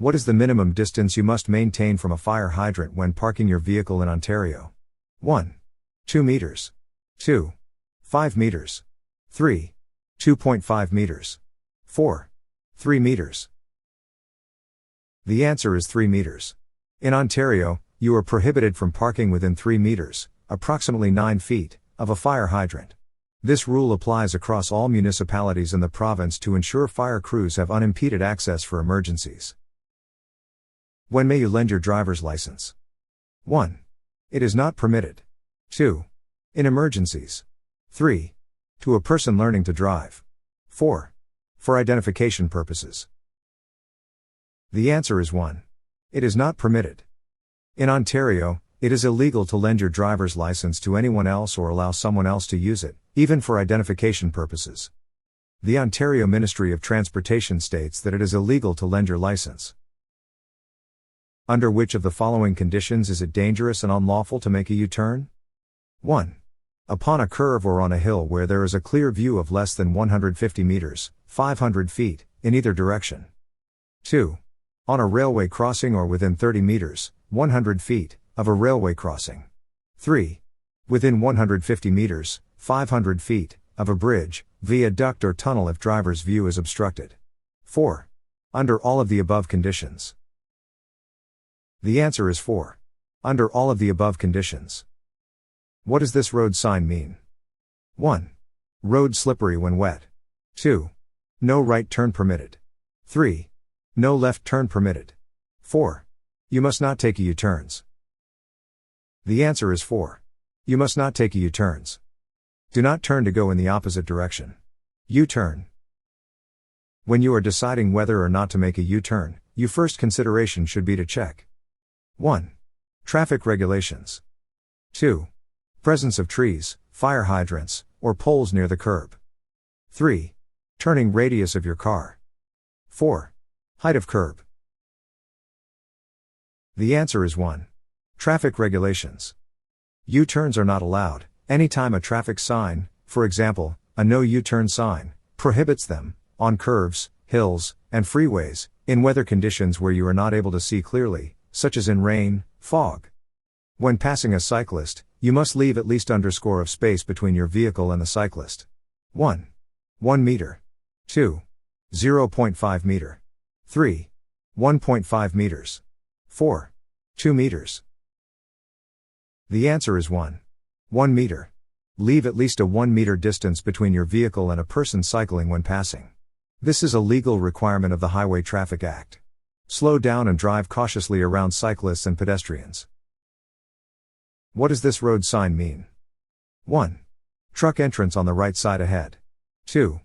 What is the minimum distance you must maintain from a fire hydrant when parking your vehicle in Ontario? 1. 2 meters. 2. 5 meters. 3. 2.5 meters. 4. 3 meters. The answer is 3 meters. In Ontario, you are prohibited from parking within 3 meters, approximately 9 feet, of a fire hydrant. This rule applies across all municipalities in the province to ensure fire crews have unimpeded access for emergencies. When may you lend your driver's license? 1. It is not permitted. 2. In emergencies. 3. To a person learning to drive. 4. For identification purposes. The answer is 1. It is not permitted. In Ontario, it is illegal to lend your driver's license to anyone else or allow someone else to use it, even for identification purposes. The Ontario Ministry of Transportation states that it is illegal to lend your license. Under which of the following conditions is it dangerous and unlawful to make a U-turn? 1. Upon a curve or on a hill where there is a clear view of less than 150 meters, 500 feet, in either direction. 2. On a railway crossing or within 30 meters, 100 feet, of a railway crossing. 3. Within 150 meters, 500 feet, of a bridge, viaduct or tunnel if driver's view is obstructed. 4. Under all of the above conditions. The answer is 4. Under all of the above conditions. What does this road sign mean? 1. Road slippery when wet. 2. No right turn permitted. 3. No left turn permitted. 4. You must not take a U-turns. The answer is 4. You must not take a U-turns. Do not turn to go in the opposite direction. U-turn. When you are deciding whether or not to make a U-turn, your first consideration should be to check 1. Traffic regulations. 2. Presence of trees, fire hydrants, or poles near the curb. 3. Turning radius of your car. 4. Height of curb. The answer is 1. Traffic regulations. U-turns are not allowed anytime a traffic sign, for example, a no U-turn sign, prohibits them, on curves, hills, and freeways, in weather conditions where you are not able to see clearly, such as in rain, fog. When passing a cyclist, you must leave at least underscore of space between your vehicle and the cyclist. 1. 1 meter. 2. 0.5 meter. 3. 1.5 meters. 4. 2 meters. The answer is 1. 1 meter. Leave at least a 1 meter distance between your vehicle and a person cycling when passing. This is a legal requirement of the Highway Traffic Act. Slow down and drive cautiously around cyclists and pedestrians. What does this road sign mean? 1. Truck entrance on the right side ahead. 2.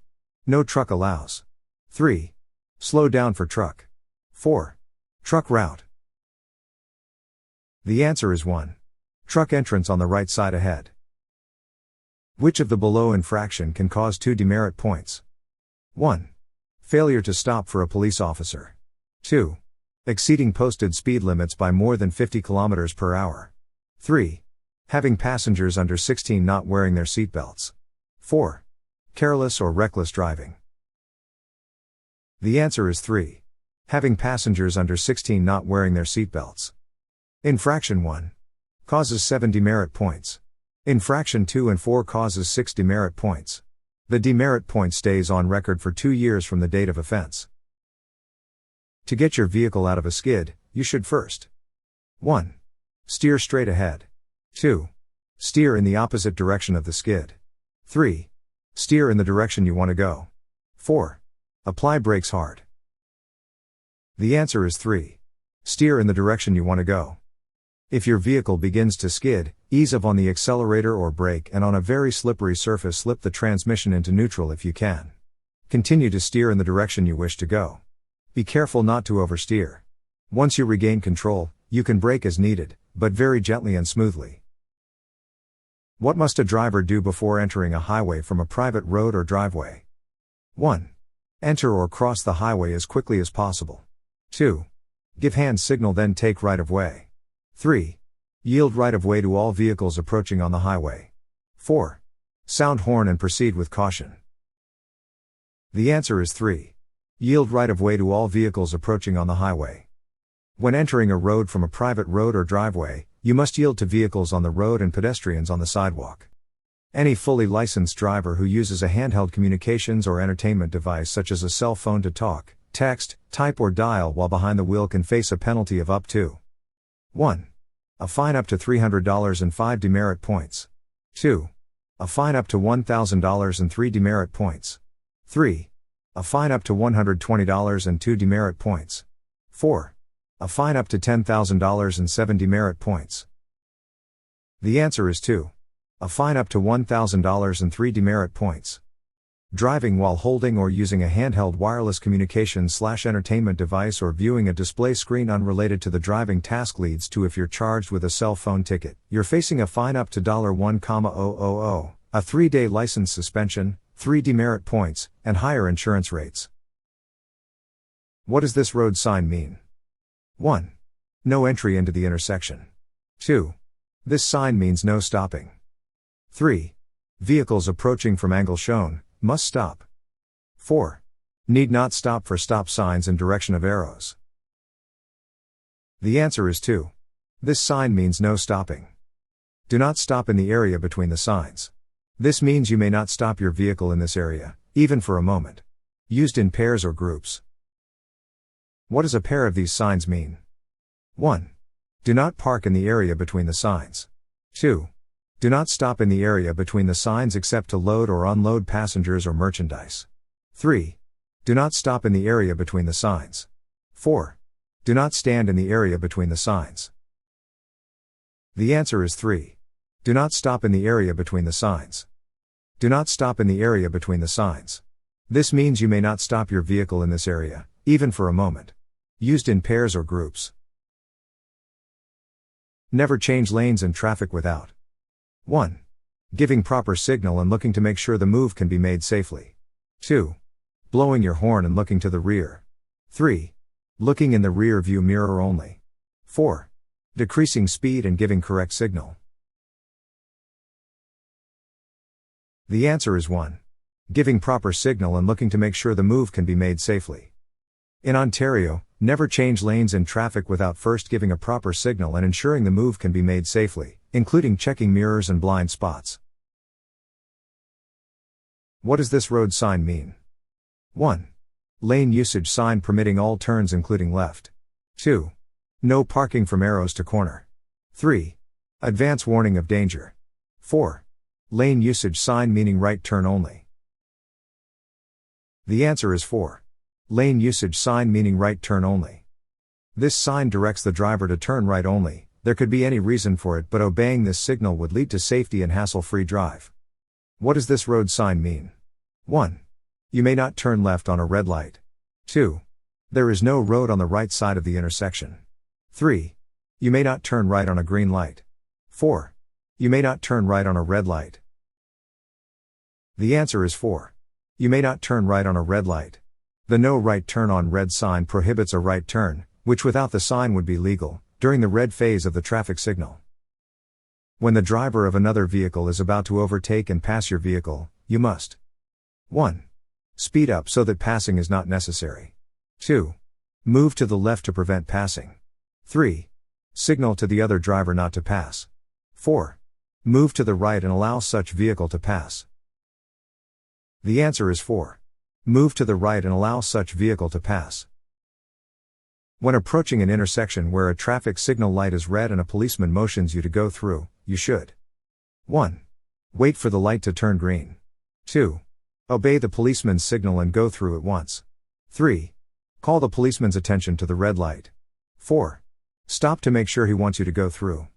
No truck allows. 3. Slow down for truck. 4. Truck route. The answer is 1. Truck entrance on the right side ahead. Which of the below infraction can cause 2 demerit points? 1. Failure to stop for a police officer. 2. Exceeding posted speed limits by more than 50 km per hour. 3. Having passengers under 16 not wearing their seatbelts. 4. Careless or reckless driving. The answer is 3. Having passengers under 16 not wearing their seatbelts. Infraction 1 causes 7 demerit points. Infraction 2 and 4 causes 6 demerit points. The demerit point stays on record for 2 years from the date of offense. To get your vehicle out of a skid, you should first 1. Steer straight ahead. 2. Steer in the opposite direction of the skid. 3. Steer in the direction you want to go. 4. Apply brakes hard. The answer is 3. Steer in the direction you want to go. If your vehicle begins to skid, ease up on the accelerator or brake and on a very slippery surface slip the transmission into neutral if you can. Continue to steer in the direction you wish to go. Be careful not to oversteer. Once you regain control, you can brake as needed, but very gently and smoothly. What must a driver do before entering a highway from a private road or driveway? 1. Enter or cross the highway as quickly as possible. 2. Give hand signal then take right of way. 3. Yield right of way to all vehicles approaching on the highway. 4. Sound horn and proceed with caution. The answer is 3. Yield right of way to all vehicles approaching on the highway. When entering a road from a private road or driveway, you must yield to vehicles on the road and pedestrians on the sidewalk. Any fully licensed driver who uses a handheld communications or entertainment device such as a cell phone to talk, text, type or dial while behind the wheel can face a penalty of up to 1. A fine up to $300 and 5 demerit points. 2. A fine up to $1,000 and 3 demerit points. 3. A fine up to $120 and 2 demerit points. 4. A fine up to $10,000 and 7 demerit points. The answer is 2. A fine up to $1,000 and 3 demerit points. Driving while holding or using a handheld wireless communications/entertainment device or viewing a display screen unrelated to the driving task leads to, if you're charged with a cell phone ticket, you're facing a fine up to $1,000, a 3-day license suspension, 3 demerit points, and higher insurance rates. What does this road sign mean? 1. No entry into the intersection. 2. This sign means no stopping. 3. Vehicles approaching from angle shown must stop. 4. Need not stop for stop signs and direction of arrows. The answer is 2. This sign means no stopping. Do not stop in the area between the signs. This means you may not stop your vehicle in this area, even for a moment. Used in pairs or groups. What does a pair of these signs mean? 1. Do not park in the area between the signs. 2. Do not stop in the area between the signs except to load or unload passengers or merchandise. 3. Do not stop in the area between the signs. 4. Do not stand in the area between the signs. The answer is 3. Do not stop in the area between the signs. Do not stop in the area between the signs. This means you may not stop your vehicle in this area, even for a moment. Used in pairs or groups. Never change lanes in traffic without 1. Giving proper signal and looking to make sure the move can be made safely. 2. Blowing your horn and looking to the rear. 3. Looking in the rear view mirror only. 4. Decreasing speed and giving correct signal. The answer is 1. Giving proper signal and looking to make sure the move can be made safely. In Ontario, never change lanes in traffic without first giving a proper signal and ensuring the move can be made safely, including checking mirrors and blind spots. What does this road sign mean? 1. Lane usage sign permitting all turns including left. 2. No parking from arrows to corner. 3. Advance warning of danger. 4. Lane usage sign meaning right turn only. The answer is 4. Lane usage sign meaning right turn only. This sign directs the driver to turn right only. There could be any reason for it, but obeying this signal would lead to safety and hassle-free drive. What does this road sign mean? 1. You may not turn left on a red light. 2. There is no road on the right side of the intersection. 3. You may not turn right on a green light. 4. You may not turn right on a red light. The answer is 4. You may not turn right on a red light. The no right turn on red sign prohibits a right turn, which without the sign would be legal, during the red phase of the traffic signal. When the driver of another vehicle is about to overtake and pass your vehicle, you must 1. Speed up so that passing is not necessary. 2. Move to the left to prevent passing. 3. Signal to the other driver not to pass. 4. Move to the right and allow such vehicle to pass. The answer is 4. Move to the right and allow such vehicle to pass. When approaching an intersection where a traffic signal light is red and a policeman motions you to go through, you should 1. Wait for the light to turn green. 2. Obey the policeman's signal and go through at once. 3. Call the policeman's attention to the red light. 4. Stop to make sure he wants you to go through.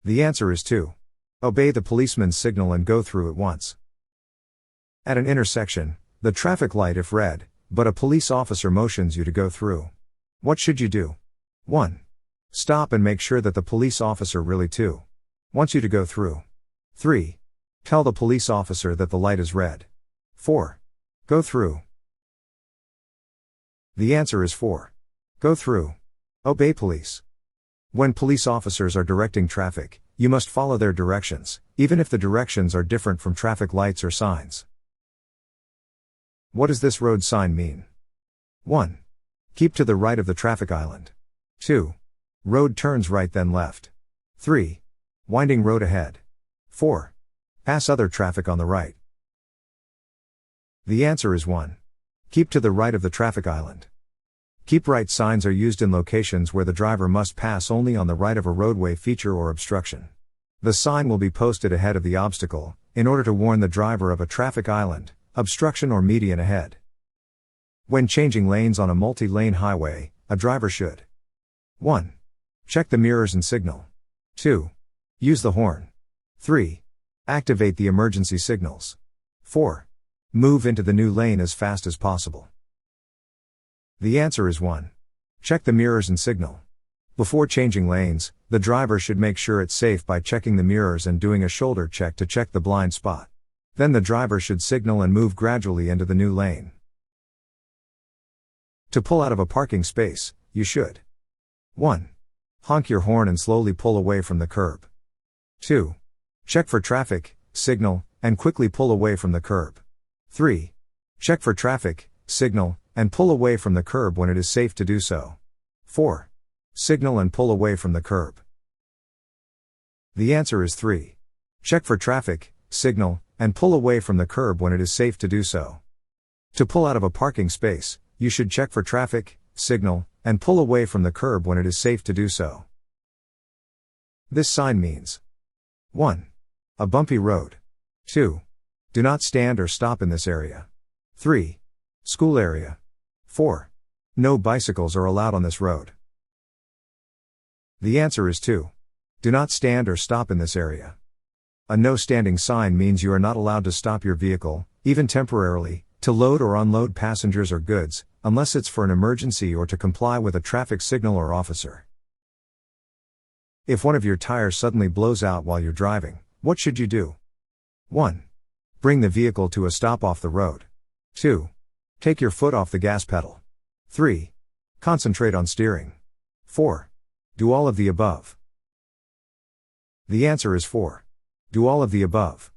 The answer is 2. Obey the policeman's signal and go through at once. At an intersection, the traffic light if red, but a police officer motions you to go through. What should you do? 1. Stop and make sure that the police officer really too wants you to go through. 3. Tell the police officer that the light is red. 4. Go through. The answer is 4. Go through. Obey police. When police officers are directing traffic, you must follow their directions, even if the directions are different from traffic lights or signs. What does this road sign mean? 1. Keep to the right of the traffic island. 2. Road turns right then left. 3. Winding road ahead. 4. Pass other traffic on the right. The answer is 1. Keep to the right of the traffic island. Keep right signs are used in locations where the driver must pass only on the right of a roadway feature or obstruction. The sign will be posted ahead of the obstacle, in order to warn the driver of a traffic island, obstruction or median ahead. When changing lanes on a multi-lane highway, a driver should 1. Check the mirrors and signal. 2. Use the horn. 3. Activate the emergency signals. 4. Move into the new lane as fast as possible. The answer is 1. Check the mirrors and signal. Before changing lanes, the driver should make sure it's safe by checking the mirrors and doing a shoulder check to check the blind spot. Then the driver should signal and move gradually into the new lane. To pull out of a parking space, you should 1. Honk your horn and slowly pull away from the curb. 2. Check for traffic, signal, and quickly pull away from the curb. 3. Check for traffic, signal, and pull away from the curb when it is safe to do so. 4. Signal and pull away from the curb. The answer is 3. Check for traffic, signal, and pull away from the curb when it is safe to do so. To pull out of a parking space, you should check for traffic, signal, and pull away from the curb when it is safe to do so. This sign means 1. A bumpy road. 2. Do not stand or stop in this area. 3. School area. 4. No bicycles are allowed on this road. The answer is 2. Do not stand or stop in this area. A no standing sign means you are not allowed to stop your vehicle, even temporarily, to load or unload passengers or goods, unless it's for an emergency or to comply with a traffic signal or officer. If one of your tires suddenly blows out while you're driving, what should you do? 1. Bring the vehicle to a stop off the road. 2. Take your foot off the gas pedal. 3. Concentrate on steering. 4. Do all of the above. The answer is 4. Do all of the above.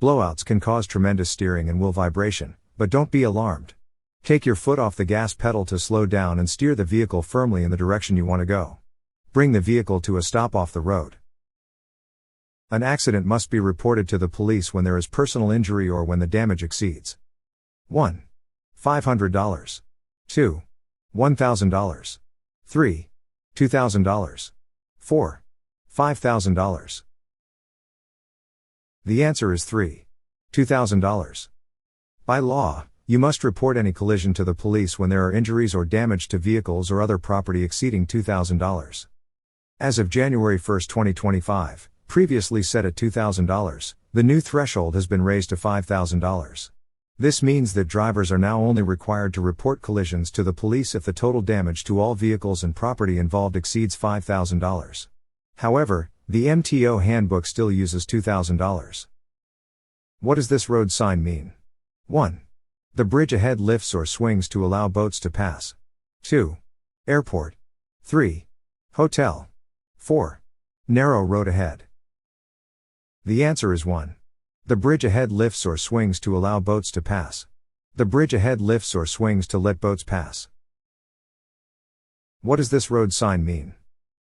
Blowouts can cause tremendous steering and wheel vibration, but don't be alarmed. Take your foot off the gas pedal to slow down and steer the vehicle firmly in the direction you want to go. Bring the vehicle to a stop off the road. An accident must be reported to the police when there is personal injury or when the damage exceeds 1. $500. 2. $1,000. 3. $2,000. 4. $5,000. The answer is 3. $2,000. By law, you must report any collision to the police when there are injuries or damage to vehicles or other property exceeding $2,000. As of January 1, 2025, previously set at $2,000, the new threshold has been raised to $5,000. This means that drivers are now only required to report collisions to the police if the total damage to all vehicles and property involved exceeds $5,000. However, the MTO handbook still uses $2,000. What does this road sign mean? 1. The bridge ahead lifts or swings to allow boats to pass. 2. Airport. 3. Hotel. 4. Narrow road ahead. The answer is 1. The bridge ahead lifts or swings to allow boats to pass. The bridge ahead lifts or swings to let boats pass. What does this road sign mean?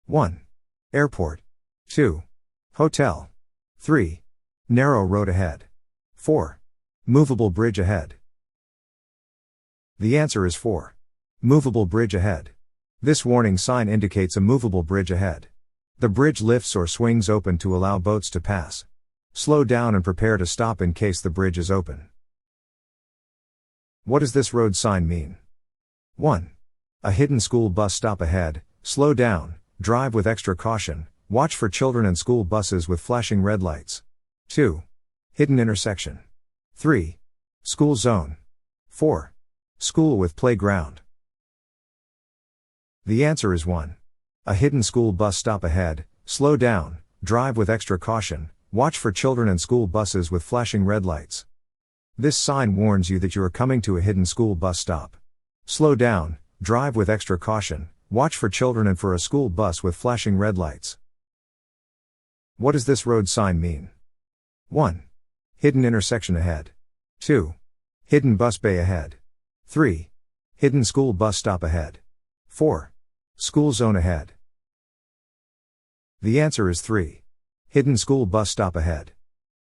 1. Airport. 2. Hotel. 3. Narrow road ahead. 4. Movable bridge ahead. The answer is 4. Movable bridge ahead. This warning sign indicates a movable bridge ahead. The bridge lifts or swings open to allow boats to pass. Slow down and prepare to stop in case the bridge is open. What does this road sign mean? 1. A hidden school bus stop ahead, slow down, drive with extra caution, watch for children and school buses with flashing red lights. 2. Hidden intersection. 3. School zone. 4. School with playground. The answer is 1. A hidden school bus stop ahead, slow down, drive with extra caution, watch for children and school buses with flashing red lights. This sign warns you that you are coming to a hidden school bus stop. Slow down, drive with extra caution, watch for children and for a school bus with flashing red lights. What does this road sign mean? 1. Hidden intersection ahead. 2. Hidden bus bay ahead. 3. Hidden school bus stop ahead. 4. School zone ahead. The answer is 3. Hidden school bus stop ahead.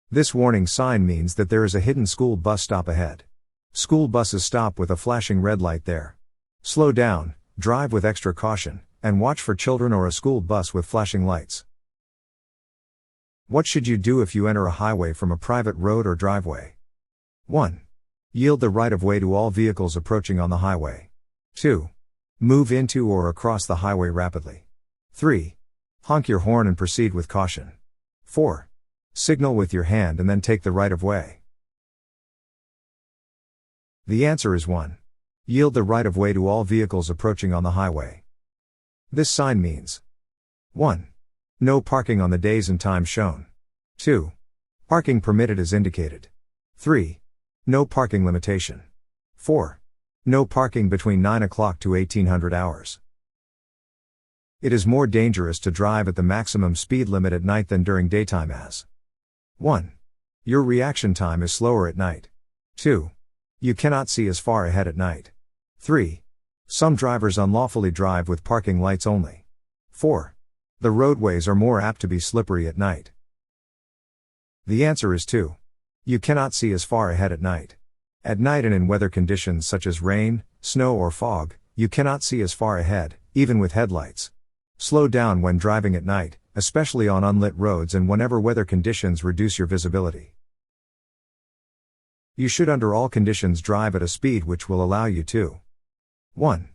This warning sign means that there is a hidden school bus stop ahead. School buses stop with a flashing red light there. Slow down, drive with extra caution, and watch for children or a school bus with flashing lights. What should you do if you enter a highway from a private road or driveway? 1. Yield the right of way to all vehicles approaching on the highway. 2. Move into or across the highway rapidly. 3. Honk your horn and proceed with caution. 4. Signal with your hand and then take the right of way. The answer is 1. Yield the right of way to all vehicles approaching on the highway. This sign means 1. No parking on the days and times shown. 2. Parking permitted as indicated. 3. No parking limitation. 4. No parking between 9 o'clock to 1800 hours. It is more dangerous to drive at the maximum speed limit at night than during daytime as 1. Your reaction time is slower at night. 2. You cannot see as far ahead at night. 3. Some drivers unlawfully drive with parking lights only. 4. The roadways are more apt to be slippery at night. The answer is 2. You cannot see as far ahead at night. At night and in weather conditions such as rain, snow or fog, you cannot see as far ahead, even with headlights. Slow down when driving at night, especially on unlit roads and whenever weather conditions reduce your visibility. You should under all conditions drive at a speed which will allow you to 1.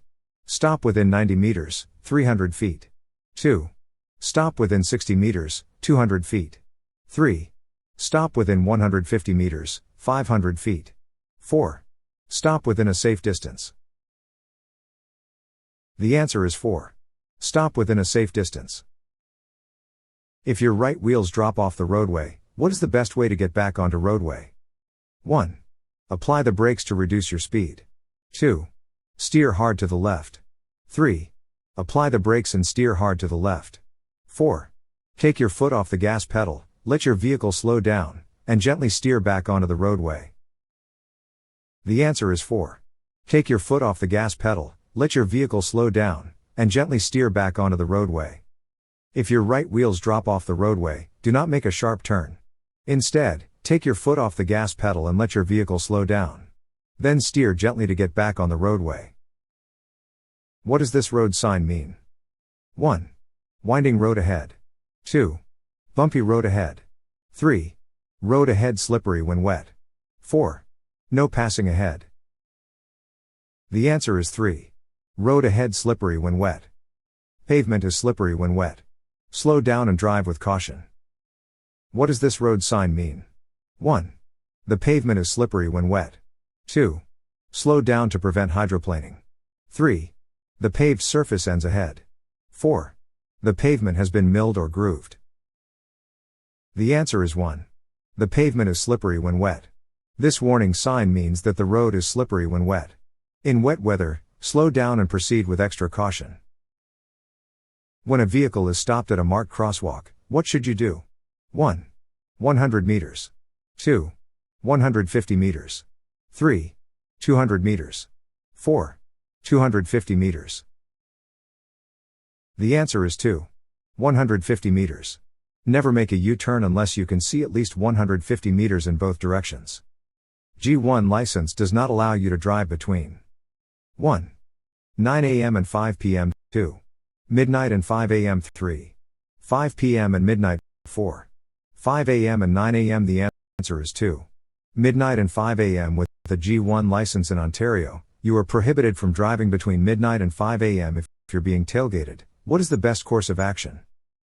Stop within 90 meters, 300 feet. 2. Stop within 60 meters, 200 feet. 3. Stop within 150 meters, 500 feet. 4. Stop within a safe distance. The answer is 4. Stop within a safe distance. If your right wheels drop off the roadway, what is the best way to get back onto roadway? 1. Apply the brakes to reduce your speed. 2. Steer hard to the left. 3. Apply the brakes and steer hard to the left. 4. Take your foot off the gas pedal, let your vehicle slow down, and gently steer back onto the roadway. The answer is 4. Take your foot off the gas pedal, let your vehicle slow down, and gently steer back onto the roadway. If your right wheels drop off the roadway, do not make a sharp turn. Instead, take your foot off the gas pedal and let your vehicle slow down. Then steer gently to get back on the roadway. What does this road sign mean? 1. Winding road ahead. 2. Bumpy road ahead. 3. Road ahead slippery when wet. 4. No passing ahead. The answer is 3. Road ahead slippery when wet. Pavement is slippery when wet. Slow down and drive with caution. What does this road sign mean? 1. The pavement is slippery when wet. 2. Slow down to prevent hydroplaning. 3. The paved surface ends ahead. 4. The pavement has been milled or grooved. The answer is 1. The pavement is slippery when wet. This warning sign means that the road is slippery when wet. In wet weather, slow down and proceed with extra caution. When a vehicle is stopped at a marked crosswalk, what should you do? 1. 100 meters. 2. 150 meters. 3. 200 meters. 4. 250 meters. The answer is 2. 150 meters. Never make a U-turn unless you can see at least 150 meters in both directions. G1 license does not allow you to drive between 1. 9 a.m. and 5 p.m. 2. Midnight and 5 a.m. 3. 5 p.m. and midnight 4. 5 a.m. and 9 a.m. The answer is 2. Midnight and 5 a.m. With the G1 license in Ontario, you are prohibited from driving between midnight and 5 a.m. If you're being tailgated, what is the best course of action?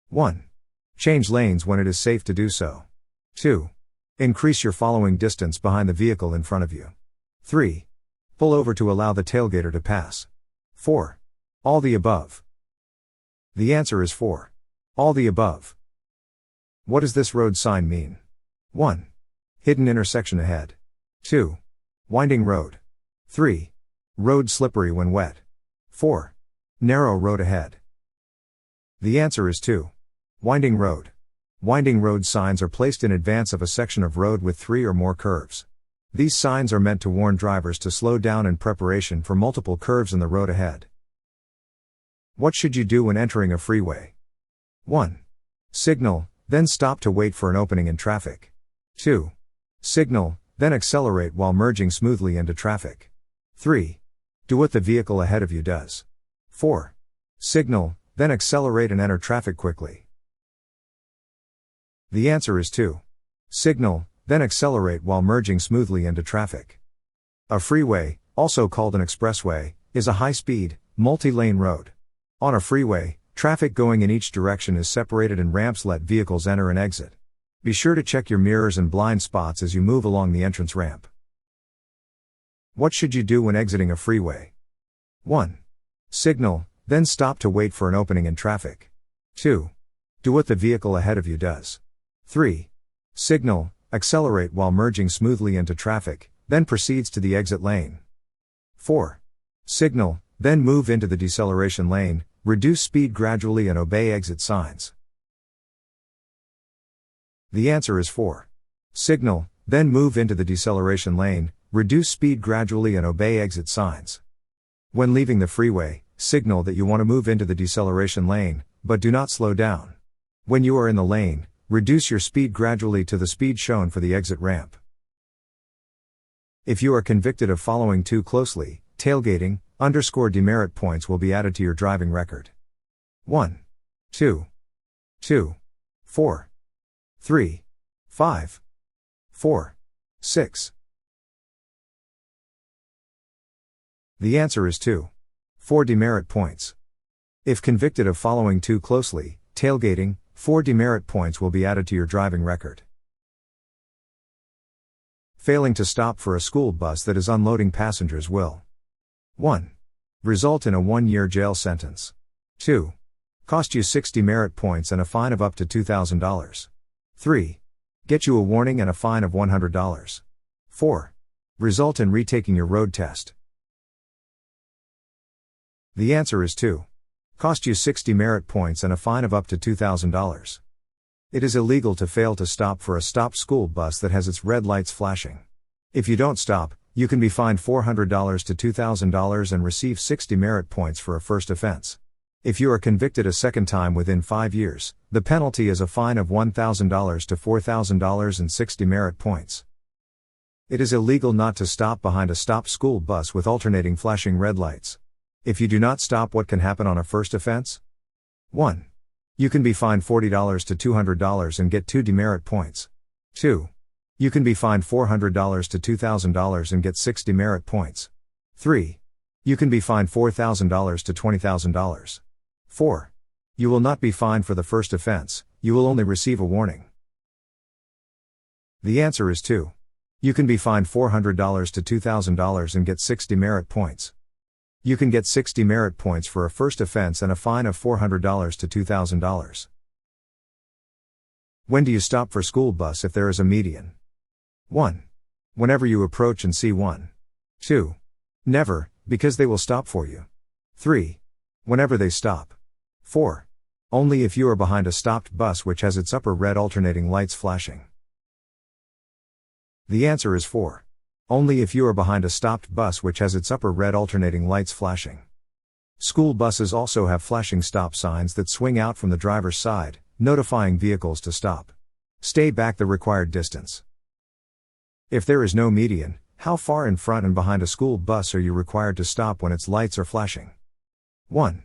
1. Change lanes when it is safe to do so. 2. Increase your following distance behind the vehicle in front of you. 3. Pull over to allow the tailgater to pass. 4. All the above. The answer is 4. All the above. What does this road sign mean? 1. Hidden intersection ahead. 2. Winding road. 3. Road slippery when wet. 4. Narrow road ahead. The answer is 2. Winding road. Winding road signs are placed in advance of a section of road with 3 or more curves. These signs are meant to warn drivers to slow down in preparation for multiple curves in the road ahead. What should you do when entering a freeway? 1. Signal, then stop to wait for an opening in traffic. 2. Signal, then accelerate while merging smoothly into traffic. 3. Do what the vehicle ahead of you does. 4. Signal, then accelerate and enter traffic quickly. The answer is 2. Signal, then accelerate while merging smoothly into traffic. A freeway, also called an expressway, is a high-speed, multi-lane road. On a freeway, traffic going in each direction is separated and ramps let vehicles enter and exit. Be sure to check your mirrors and blind spots as you move along the entrance ramp. What should you do when exiting a freeway? 1. Signal, then stop to wait for an opening in traffic. 2. Do what the vehicle ahead of you does. 3. Signal, accelerate while merging smoothly into traffic, then proceeds to the exit lane. 4. Signal, then move into the deceleration lane, reduce speed gradually and obey exit signs. The answer is 4. Signal, then move into the deceleration lane, reduce speed gradually and obey exit signs. When leaving the freeway, signal that you want to move into the deceleration lane, but do not slow down. When you are in the lane, reduce your speed gradually to the speed shown for the exit ramp. If you are convicted of following too closely, tailgating, demerit points will be added to your driving record. 1, 2, 2, 4, 3, 5, 4, 6. The answer is 2. 4 demerit points. If convicted of following too closely, tailgating, 4 demerit points will be added to your driving record. Failing to stop for a school bus that is unloading passengers will 1. Result in a 1-year jail sentence. 2. Cost you 6 demerit points and a fine of up to $2,000. 3. Get you a warning and a fine of $100. 4. Result in retaking your road test. The answer is 2. Cost you 6 demerit points and a fine of up to $2,000. It is illegal to fail to stop for a stopped school bus that has its red lights flashing. If you don't stop, you can be fined $400 to $2,000 and receive 6 demerit points for a first offense. If you are convicted a second time within 5 years, the penalty is a fine of $1,000 to $4,000 and 6 demerit points. It is illegal not to stop behind a stopped school bus with alternating flashing red lights. If you do not stop, what can happen on a first offense? 1. You can be fined $40 to $200 and get 2 demerit points. 2. You can be fined $400 to $2,000 and get 6 demerit points. 3. You can be fined $4,000 to $20,000. 4. You will not be fined for the first offense, you will only receive a warning. The answer is 2. You can be fined $400 to $2,000 and get 6 demerit points. You can get 6 demerit points for a first offense and a fine of $400 to $2,000. When do you stop for school bus if there is a median? 1. Whenever you approach and see one. 2. Never, because they will stop for you. 3. Whenever they stop. 4. Only if you are behind a stopped bus which has its upper red alternating lights flashing. The answer is 4. Only if you are behind a stopped bus which has its upper red alternating lights flashing. School buses also have flashing stop signs that swing out from the driver's side, notifying vehicles to stop. Stay back the required distance. If there is no median, how far in front and behind a school bus are you required to stop when its lights are flashing? 1.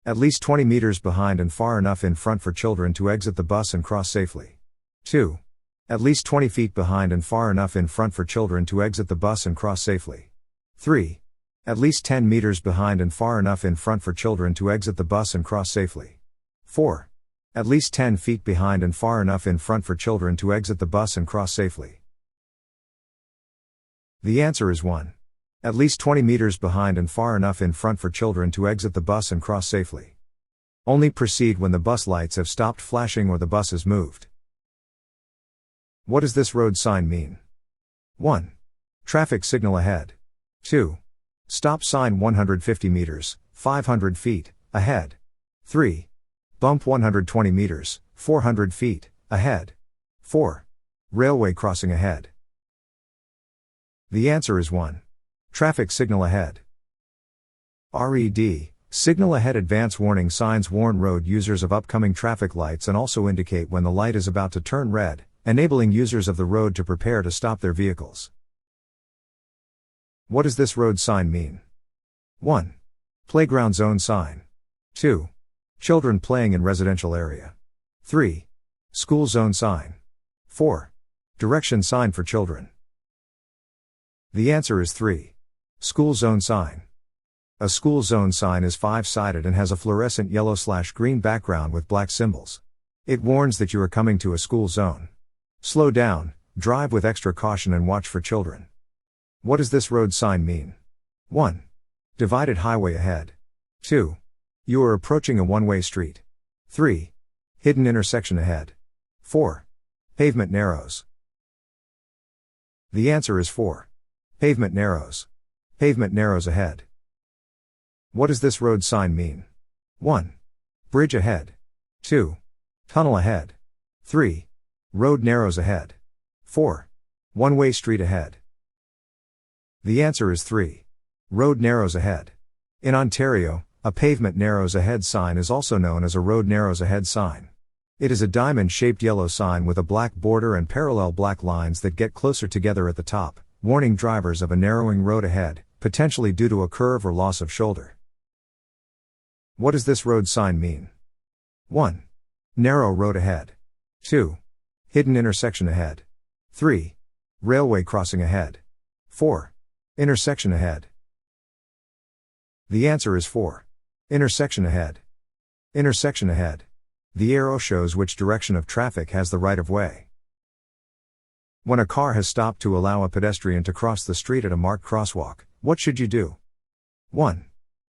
At least 20 meters behind and far enough in front for children to exit the bus and cross safely. 2. At least 20 feet behind and far enough in front for children to exit the bus and cross safely. 3. At least 10 meters behind and far enough in front for children to exit the bus and cross safely. 4. At least 10 feet behind and far enough in front for children to exit the bus and cross safely. The answer is 1. At least 20 meters behind and far enough in front for children to exit the bus and cross safely. Only proceed when the bus lights have stopped flashing or the bus is moved. What does this road sign mean? 1. Traffic signal ahead. 2. Stop sign 150 meters, 500 feet, ahead. 3. Bump 120 meters, 400 feet, ahead. 4. Railway crossing ahead. The answer is 1. Traffic signal ahead. RED, signal ahead. Advance warning signs warn road users of upcoming traffic lights and also indicate when the light is about to turn red, enabling users of the road to prepare to stop their vehicles. What does this road sign mean? 1. Playground zone sign. 2. Children playing in residential area. 3. School zone sign. 4. Direction sign for children. The answer is 3. School zone sign. A school zone sign is 5-sided and has a fluorescent yellow/green background with black symbols. It warns that you are coming to a school zone. Slow down, drive with extra caution and watch for children. What does this road sign mean? 1. Divided highway ahead. 2. You are approaching a one-way street. 3. Hidden intersection ahead. 4. Pavement narrows. The answer is 4. Pavement narrows. Pavement narrows ahead. What does this road sign mean? 1. Bridge ahead. 2. Tunnel ahead. 3. Road narrows ahead. 4. One-way street ahead. The answer is 3. Road narrows ahead. In Ontario, a pavement narrows ahead sign is also known as a road narrows ahead sign. It is a diamond-shaped yellow sign with a black border and parallel black lines that get closer together at the top, warning drivers of a narrowing road ahead, potentially due to a curve or loss of shoulder. What does this road sign mean? 1. Narrow road ahead. 2. Hidden intersection ahead. 3. Railway crossing ahead. 4. Intersection ahead. The answer is 4. Intersection ahead. Intersection ahead. The arrow shows which direction of traffic has the right of way. When a car has stopped to allow a pedestrian to cross the street at a marked crosswalk, what should you do? 1.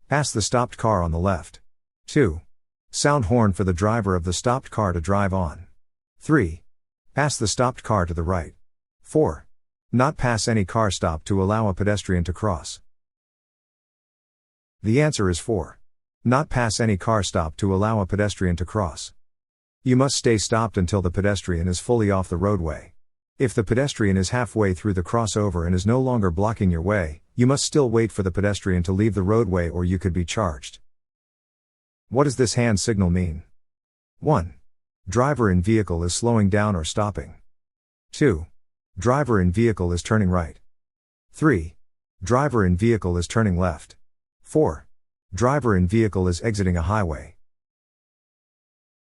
Pass the stopped car on the left. 2. Sound horn for the driver of the stopped car to drive on. 3. Pass the stopped car to the right. 4. Not pass any car stop to allow a pedestrian to cross. The answer is 4. Not pass any car stop to allow a pedestrian to cross. You must stay stopped until the pedestrian is fully off the roadway. If the pedestrian is halfway through the crossover and is no longer blocking your way, you must still wait for the pedestrian to leave the roadway or you could be charged. What does this hand signal mean? 1. Driver in vehicle is slowing down or stopping. 2. Driver in vehicle is turning right. 3. Driver in vehicle is turning left. 4. Driver in vehicle is exiting a highway.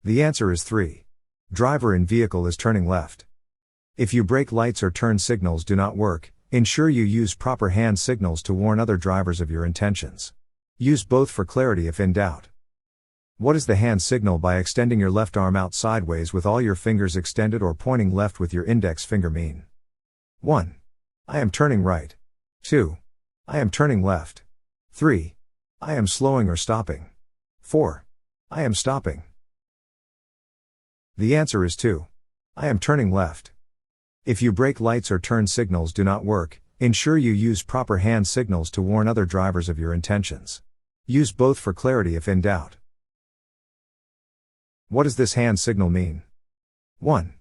The answer is 3. Driver in vehicle is turning left. If your brake lights or turn signals do not work, ensure you use proper hand signals to warn other drivers of your intentions. Use both for clarity if in doubt. What is the hand signal by extending your left arm out sideways with all your fingers extended or pointing left with your index finger mean? 1. I am turning right. 2. I am turning left. 3. I am slowing or stopping. 4. I am stopping. The answer is 2. I am turning left. If your brake lights or turn signals do not work, ensure you use proper hand signals to warn other drivers of your intentions. Use both for clarity if in doubt. What does this hand signal mean? 1.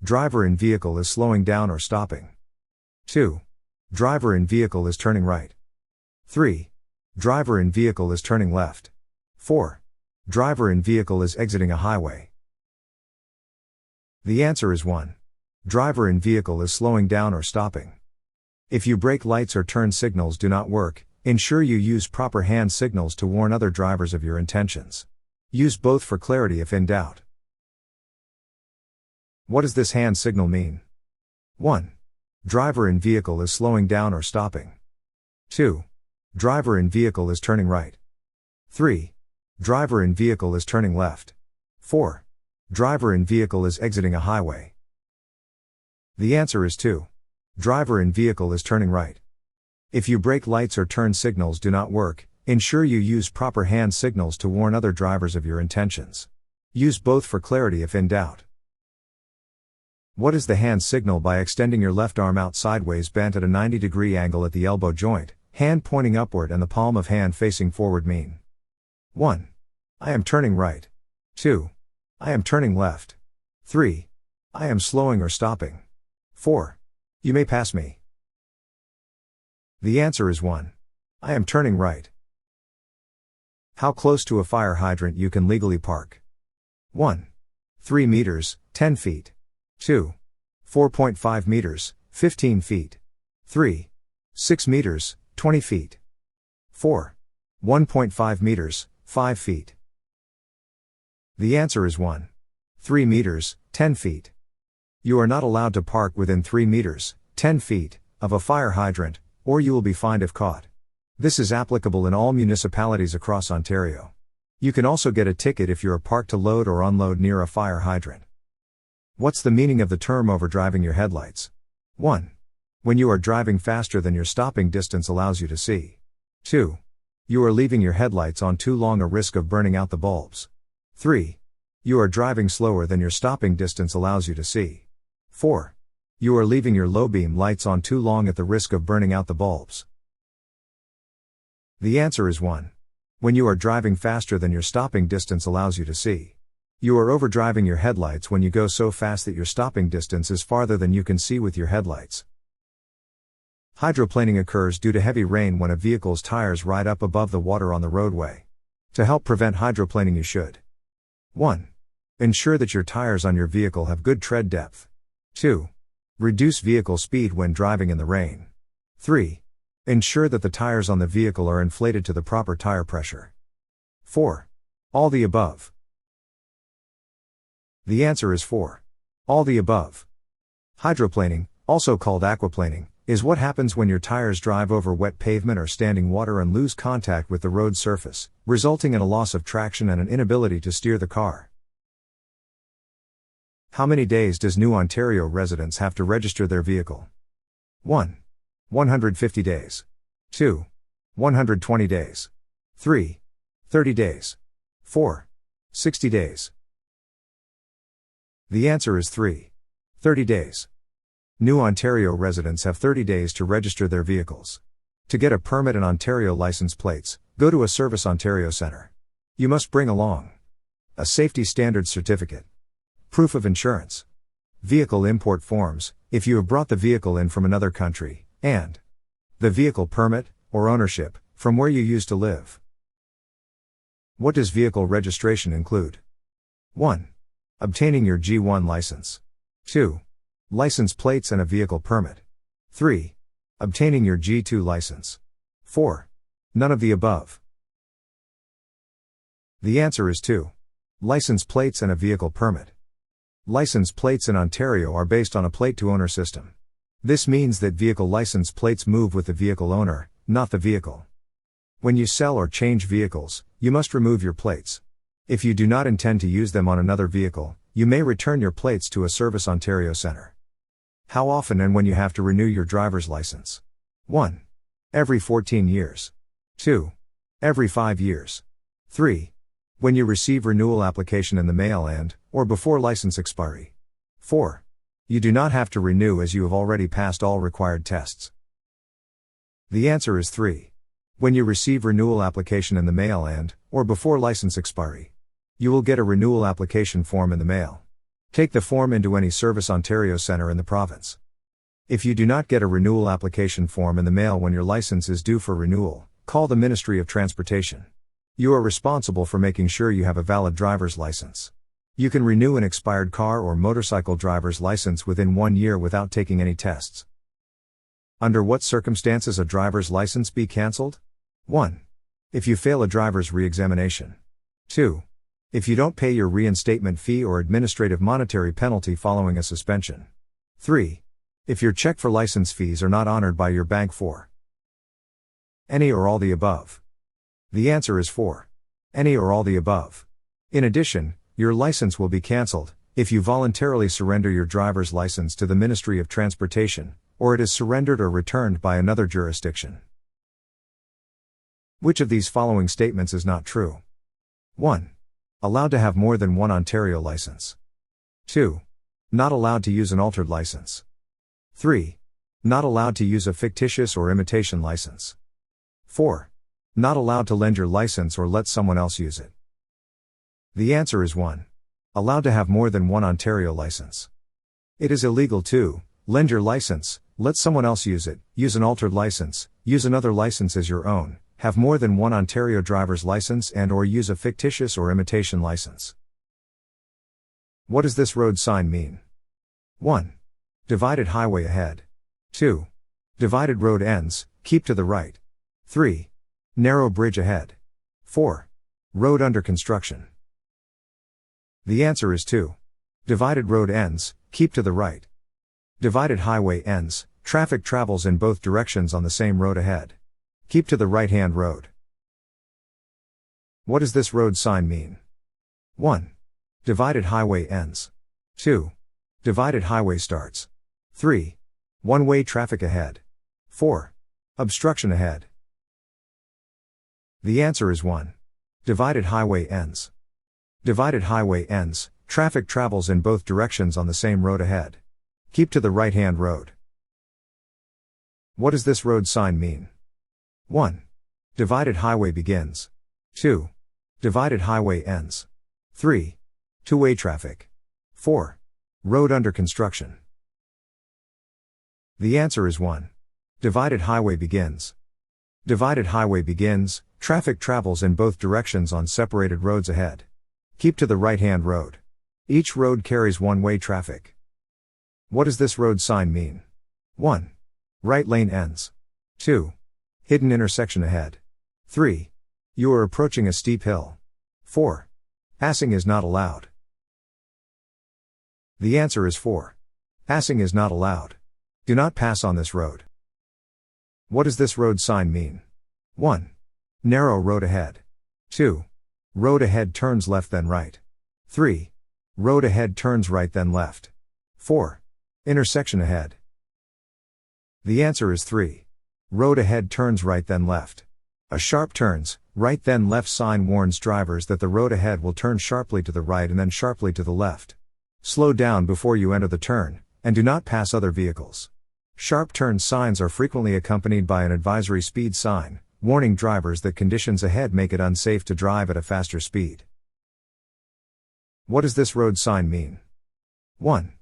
Driver in vehicle is slowing down or stopping. 2. Driver in vehicle is turning right. 3. Driver in vehicle is turning left. 4. Driver in vehicle is exiting a highway. The answer is 1. Driver in vehicle is slowing down or stopping. If your brake lights or turn signals do not work, ensure you use proper hand signals to warn other drivers of your intentions. Use both for clarity if in doubt. What does this hand signal mean? 1. Driver in vehicle is slowing down or stopping. 2. Driver in vehicle is turning right. 3. Driver in vehicle is turning left. 4. Driver in vehicle is exiting a highway. The answer is 2. Driver in vehicle is turning right. If your brake lights or turn signals do not work, ensure you use proper hand signals to warn other drivers of your intentions. Use both for clarity if in doubt. What is the hand signal by extending your left arm out sideways bent at a 90-degree angle at the elbow joint, hand pointing upward and the palm of hand facing forward mean? 1. I am turning right. 2. I am turning left. 3. I am slowing or stopping. 4. You may pass me. The answer is 1. I am turning right. How close to a fire hydrant you can legally park? 1. 3 meters, 10 feet. 2. 4.5 meters, 15 feet. 3. 6 meters, 20 feet. 4. 1.5 meters, 5 feet. The answer is 1. 3 meters, 10 feet. You are not allowed to park within 3 meters, 10 feet, of a fire hydrant, or you will be fined if caught. This is applicable in all municipalities across Ontario. You can also get a ticket if you are parked to load or unload near a fire hydrant. What's the meaning of the term overdriving your headlights? 1. When you are driving faster than your stopping distance allows you to see. 2. You are leaving your headlights on too long, a risk of burning out the bulbs. 3. You are driving slower than your stopping distance allows you to see. 4. You are leaving your low beam lights on too long at the risk of burning out the bulbs. The answer is 1. When you are driving faster than your stopping distance allows you to see. You are overdriving your headlights when you go so fast that your stopping distance is farther than you can see with your headlights. Hydroplaning occurs due to heavy rain when a vehicle's tires ride up above the water on the roadway. To help prevent hydroplaning, you should 1. Ensure that your tires on your vehicle have good tread depth. 2. Reduce vehicle speed when driving in the rain. 3. Ensure that the tires on the vehicle are inflated to the proper tire pressure. 4. All the above. The answer is 4. All the above. Hydroplaning, also called aquaplaning, is what happens when your tires drive over wet pavement or standing water and lose contact with the road surface, resulting in a loss of traction and an inability to steer the car. How many days does new Ontario residents have to register their vehicle? 1. 150 days. 2. 120 days. 3. 30 days. 4. 60 days. The answer is 3. 30 days. New Ontario residents have 30 days to register their vehicles. To get a permit and Ontario license plates, go to a Service Ontario Centre. You must bring along a Safety Standards Certificate, proof of insurance, vehicle import forms, if you have brought the vehicle in from another country, and the vehicle permit, or ownership, from where you used to live. What does vehicle registration include? 1. Obtaining your G1 license. 2. License plates and a vehicle permit. 3. Obtaining your G2 license. 4. None of the above. The answer is 2. License plates and a vehicle permit. License plates in Ontario are based on a plate-to-owner system. This means that vehicle license plates move with the vehicle owner, not the vehicle. When you sell or change vehicles, you must remove your plates. If you do not intend to use them on another vehicle, you may return your plates to a Service Ontario Centre. How often and when you have to renew your driver's license? 1. Every 14 years. 2. Every 5 years. 3. When you receive renewal application in the mail and, or before license expiry. 4. You do not have to renew as you have already passed all required tests. The answer is 3. When you receive renewal application in the mail and, or before license expiry. You will get a renewal application form in the mail. Take the form into any Service Ontario Centre in the province. If you do not get a renewal application form in the mail when your license is due for renewal, call the Ministry of Transportation. You are responsible for making sure you have a valid driver's license. You can renew an expired car or motorcycle driver's license within 1 year without taking any tests. Under what circumstances a driver's license be cancelled? 1. If you fail a driver's re-examination. 2. If you don't pay your reinstatement fee or administrative monetary penalty following a suspension. 3. If your check for license fees are not honored by your bank. 4. Any or all the above. The answer is 4. Any or all the above. In addition, your license will be cancelled if you voluntarily surrender your driver's license to the Ministry of Transportation, or it is surrendered or returned by another jurisdiction. Which of these following statements is not true? 1. Allowed to have more than one Ontario license. 2. Not allowed to use an altered license. 3. Not allowed to use a fictitious or imitation license. 4. Not allowed to lend your license or let someone else use it. The answer is 1. Allowed to have more than one Ontario license. It is illegal to lend your license, Let someone else use it, use an altered license, use another license as your own, have more than one Ontario driver's license and/or use a fictitious or imitation license. What does this road sign mean? 1. Divided highway ahead. 2. Divided road ends, keep to the right. 3. Narrow bridge ahead. 4. Road under construction. The answer is 2. Divided road ends, keep to the right. Divided highway ends, traffic travels in both directions on the same road ahead. Keep to the right-hand road. What does this road sign mean? 1. Divided highway ends. 2. Divided highway starts. 3. One-way traffic ahead. 4. Obstruction ahead. The answer is 1. Divided highway ends. Divided highway ends, traffic travels in both directions on the same road ahead. Keep to the right-hand road. What does this road sign mean? 1. Divided highway begins. 2. Divided highway ends. 3. Two-way traffic. 4. Road under construction. The answer is 1. Divided highway begins. Divided highway begins, traffic travels in both directions on separated roads ahead. Keep to the right-hand road. Each road carries one-way traffic. What does this road sign mean? 1. Right lane ends. 2. Hidden intersection ahead. 3. You are approaching a steep hill. 4. Passing is not allowed. The answer is 4. Passing is not allowed. Do not pass on this road. What does this road sign mean? 1. Narrow road ahead. 2. Road ahead turns left then right. 3. Road ahead turns right then left. 4. Intersection ahead. The answer is 3. Road ahead turns right then left. A sharp turns, right then left sign warns drivers that the road ahead will turn sharply to the right and then sharply to the left. Slow down before you enter the turn, and do not pass other vehicles. Sharp turn signs are frequently accompanied by an advisory speed sign, warning drivers that conditions ahead make it unsafe to drive at a faster speed. What does this road sign mean? 1.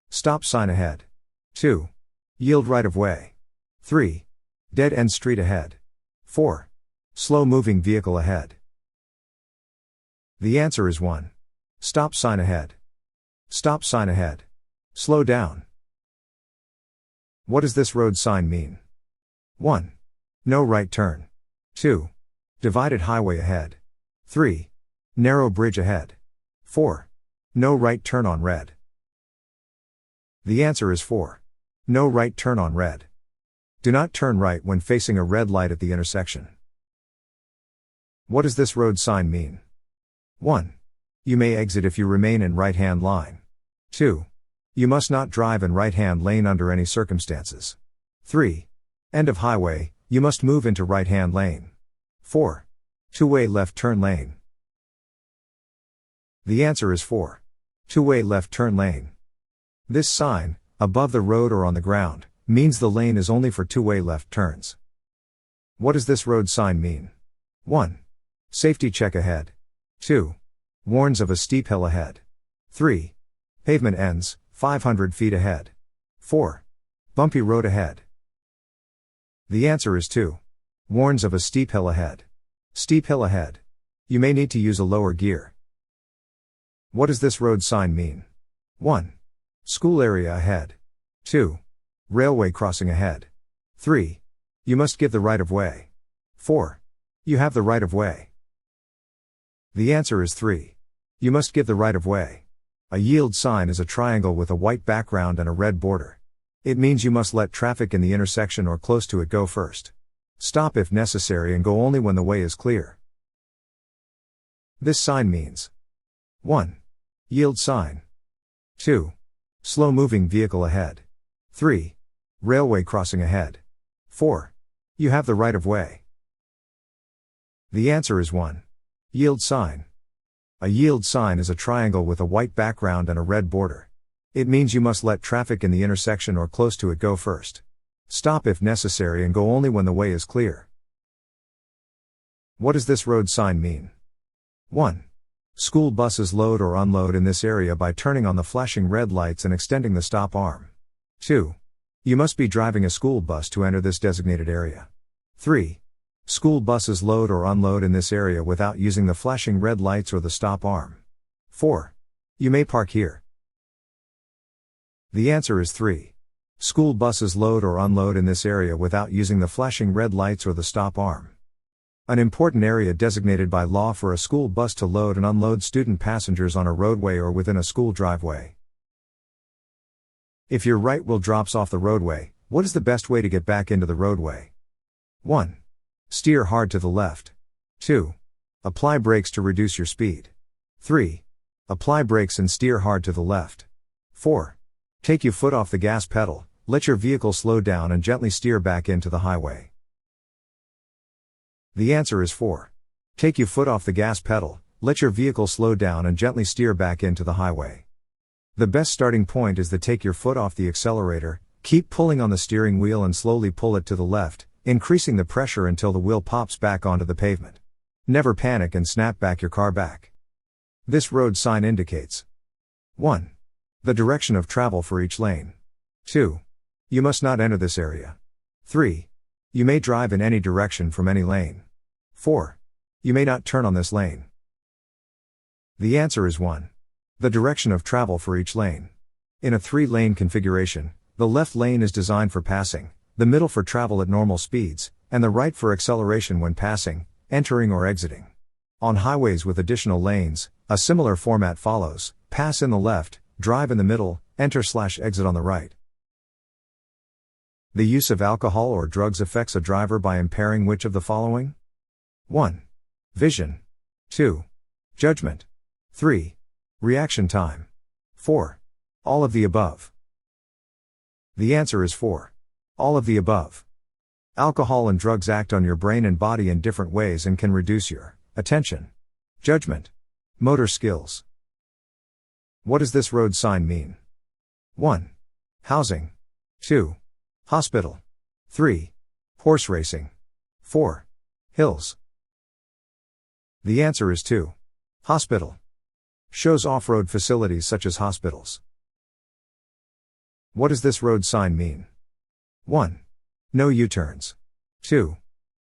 Stop sign ahead. 2. Yield right of way. 3. Dead end street ahead. 4. Slow moving vehicle ahead. The answer is 1. Stop sign ahead. Stop sign ahead. Slow down. What does this road sign mean? 1. No right turn. 2. Divided highway ahead. 3. Narrow bridge ahead. 4. No right turn on red. The answer is 4. No right turn on red. Do not turn right when facing a red light at the intersection. What does this road sign mean? 1. You may exit if you remain in right-hand line. 2. You must not drive in right-hand lane under any circumstances. 3. End of highway, you must move into right-hand lane. 4. Two-way left turn lane. The answer is 4. Two-way left turn lane. This sign, above the road or on the ground, means the lane is only for two-way left turns. What does this road sign mean? 1. Safety check ahead. 2. Warns of a steep hill ahead. 3. Pavement ends, 500 feet ahead. 4. Bumpy road ahead. The answer is 2. Warns of a steep hill ahead. Steep hill ahead. You may need to use a lower gear. What does this road sign mean? 1. School area ahead. 2. Railway crossing ahead. 3. You must give the right of way. 4. You have the right of way. The answer is 3. You must give the right of way. A yield sign is a triangle with a white background and a red border. It means you must let traffic in the intersection or close to it go first. Stop if necessary and go only when the way is clear. This sign means 1. Yield sign. 2. Slow moving vehicle ahead. 3. Railway crossing ahead. 4. You have the right of way. The answer is 1. Yield sign. A yield sign is a triangle with a white background and a red border. It means you must let traffic in the intersection or close to it go first. Stop if necessary and go only when the way is clear. What does this road sign mean? 1. School buses load or unload in this area by turning on the flashing red lights and extending the stop arm. 2. You must be driving a school bus to enter this designated area. 3. School buses load or unload in this area without using the flashing red lights or the stop arm. 4. You may park here. The answer is 3. School buses load or unload in this area without using the flashing red lights or the stop arm. An important area designated by law for a school bus to load and unload student passengers on a roadway or within a school driveway. If your right wheel drops off the roadway, what is the best way to get back into the roadway? 1. Steer hard to the left. 2. Apply brakes to reduce your speed. 3. Apply brakes and steer hard to the left. 4. Take your foot off the gas pedal, let your vehicle slow down and gently steer back into the highway. The answer is 4. Take your foot off the gas pedal, let your vehicle slow down and gently steer back into the highway. The best starting point is to take your foot off the accelerator, keep pulling on the steering wheel and slowly pull it to the left, increasing the pressure until the wheel pops back onto the pavement. Never panic and snap back your car back. This road sign indicates 1. The direction of travel for each lane. 2. You must not enter this area. 3. You may drive in any direction from any lane. 4. You may not turn on this lane. The answer is 1. The direction of travel for each lane. In a 3-lane configuration, the left lane is designed for passing, the middle for travel at normal speeds, and the right for acceleration when passing, entering or exiting. On highways with additional lanes, a similar format follows: pass in the left, drive in the middle, enter/exit on the right. The use of alcohol or drugs affects a driver by impairing which of the following? 1. Vision. 2. Judgment. 3. Reaction time. 4. All of the above. The answer is 4. All of the above. Alcohol and drugs act on your brain and body in different ways and can reduce your attention, judgment, motor skills. What does this road sign mean? 1. Housing. 2. Hospital. 3. Horse racing. 4. Hills. The answer is 2. Hospital. Shows off-road facilities such as hospitals. What does this road sign mean? 1. No U-turns. 2.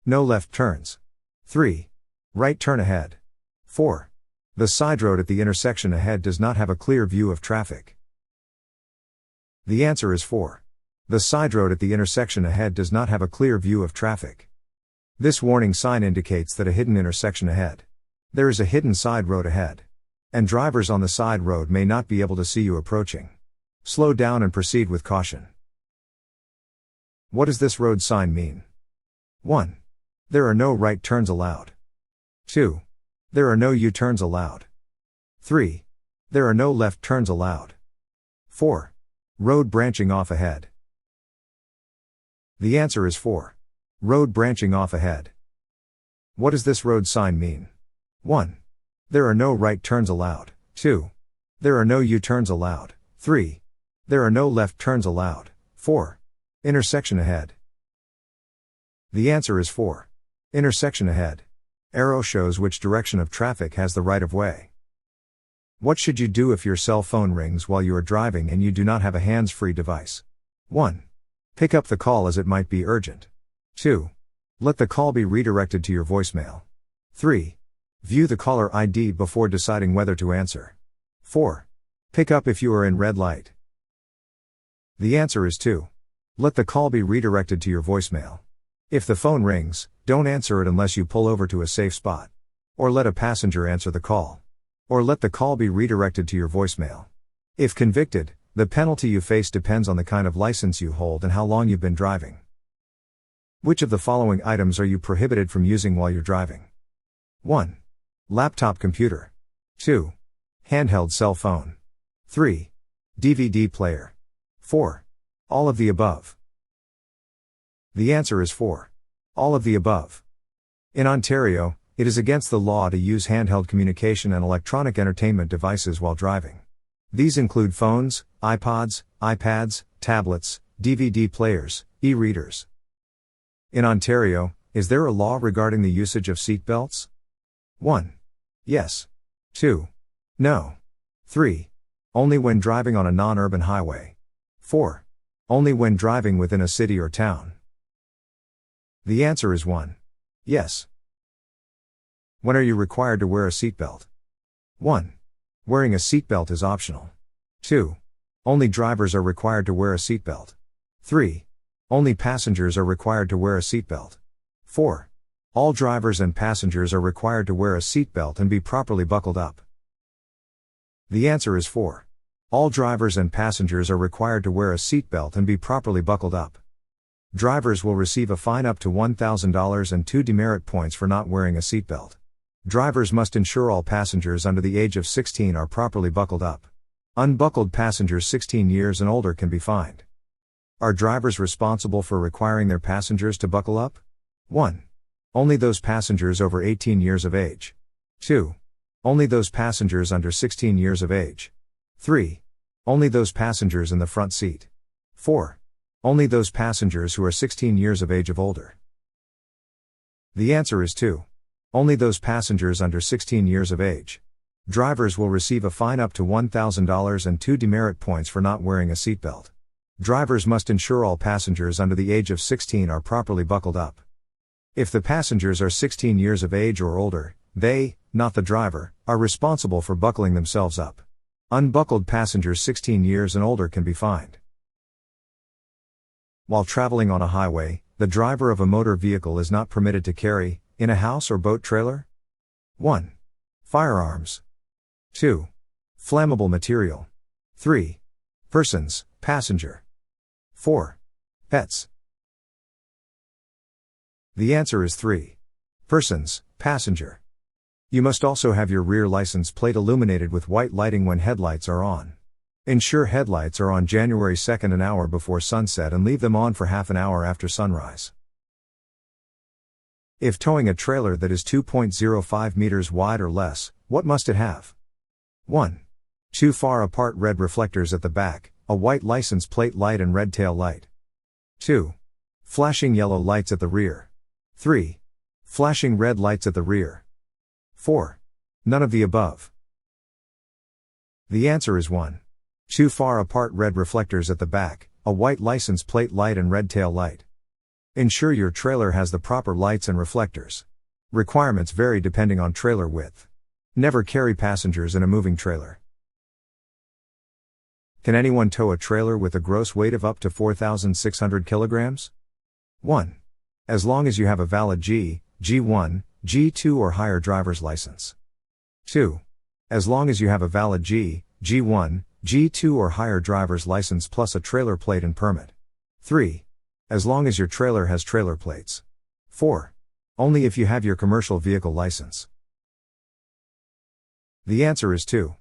No left turns. 3. Right turn ahead. 4. The side road at the intersection ahead does not have a clear view of traffic. The answer is 4. The side road at the intersection ahead does not have a clear view of traffic. This warning sign indicates that a hidden intersection ahead. There is a hidden side road ahead. And drivers on the side road may not be able to see you approaching. Slow down and proceed with caution. What does this road sign mean? 1. There are no right turns allowed. 2. There are no U-turns allowed. 3. There are no left turns allowed. 4. Road branching off ahead. The answer is 4. Road branching off ahead. What does this road sign mean? 1. There are no right turns allowed. 2. There are no U-turns allowed. 3. There are no left turns allowed. 4. Intersection ahead. The answer is 4. Intersection ahead. Arrow shows which direction of traffic has the right of way. What should you do if your cell phone rings while you are driving and you do not have a hands-free device? 1. Pick up the call as it might be urgent. 2. Let the call be redirected to your voicemail. 3. View the caller ID before deciding whether to answer. 4. Pick up if you are in red light. The answer is 2. Let the call be redirected to your voicemail. If the phone rings, don't answer it unless you pull over to a safe spot. Or let a passenger answer the call. Or let the call be redirected to your voicemail. If convicted, the penalty you face depends on the kind of license you hold and how long you've been driving. Which of the following items are you prohibited from using while you're driving? 1. Laptop computer. 2. Handheld cell phone. 3. DVD player. 4. All of the above. The answer is 4. All of the above. In Ontario, it is against the law to use handheld communication and electronic entertainment devices while driving. These include phones, iPods, iPads, tablets, DVD players, e-readers. In Ontario, is there a law regarding the usage of seat belts? 1. Yes. 2. No. 3. Only when driving on a non-urban highway. 4. Only when driving within a city or town. The answer is 1. Yes. When are you required to wear a seatbelt? 1. Wearing a seatbelt is optional. 2. Only drivers are required to wear a seatbelt. 3. Only passengers are required to wear a seatbelt. 4. All drivers and passengers are required to wear a seatbelt and be properly buckled up. The answer is 4. All drivers and passengers are required to wear a seatbelt and be properly buckled up. Drivers will receive a fine up to $1,000 and 2 demerit points for not wearing a seatbelt. Drivers must ensure all passengers under the age of 16 are properly buckled up. Unbuckled passengers 16 years and older can be fined. Are drivers responsible for requiring their passengers to buckle up? 1. Only those passengers over 18 years of age. 2. Only those passengers under 16 years of age. 3. Only those passengers in the front seat. 4. Only those passengers who are 16 years of age or older. The answer is 2. Only those passengers under 16 years of age. Drivers will receive a fine up to $1,000 and 2 demerit points for not wearing a seatbelt. Drivers must ensure all passengers under the age of 16 are properly buckled up. If the passengers are 16 years of age or older, they, not the driver, are responsible for buckling themselves up. Unbuckled passengers 16 years and older can be fined. While traveling on a highway, the driver of a motor vehicle is not permitted to carry, in a house or boat trailer, 1. Firearms. 2. Flammable material. 3. Persons, passenger. 4. Pets. The answer is 3. Persons, passenger. You must also have your rear license plate illuminated with white lighting when headlights are on. Ensure headlights are on January 2nd an hour before sunset and leave them on for half an hour after sunrise. If towing a trailer that is 2.05 meters wide or less, what must it have? 1. 2 far apart red reflectors at the back, a white license plate light and red tail light. 2. Flashing yellow lights at the rear. 3. Flashing red lights at the rear. 4. None of the above. The answer is 1. 2 far apart red reflectors at the back, a white license plate light and red tail light. Ensure your trailer has the proper lights and reflectors. Requirements vary depending on trailer width. Never carry passengers in a moving trailer. Can anyone tow a trailer with a gross weight of up to 4,600 kilograms? 1. As long as you have a valid G1, G2 or higher driver's license. 2. As long as you have a valid G1, G2 or higher driver's license plus a trailer plate and permit. 3. As long as your trailer has trailer plates. 4. Only if you have your commercial vehicle license. The answer is 2.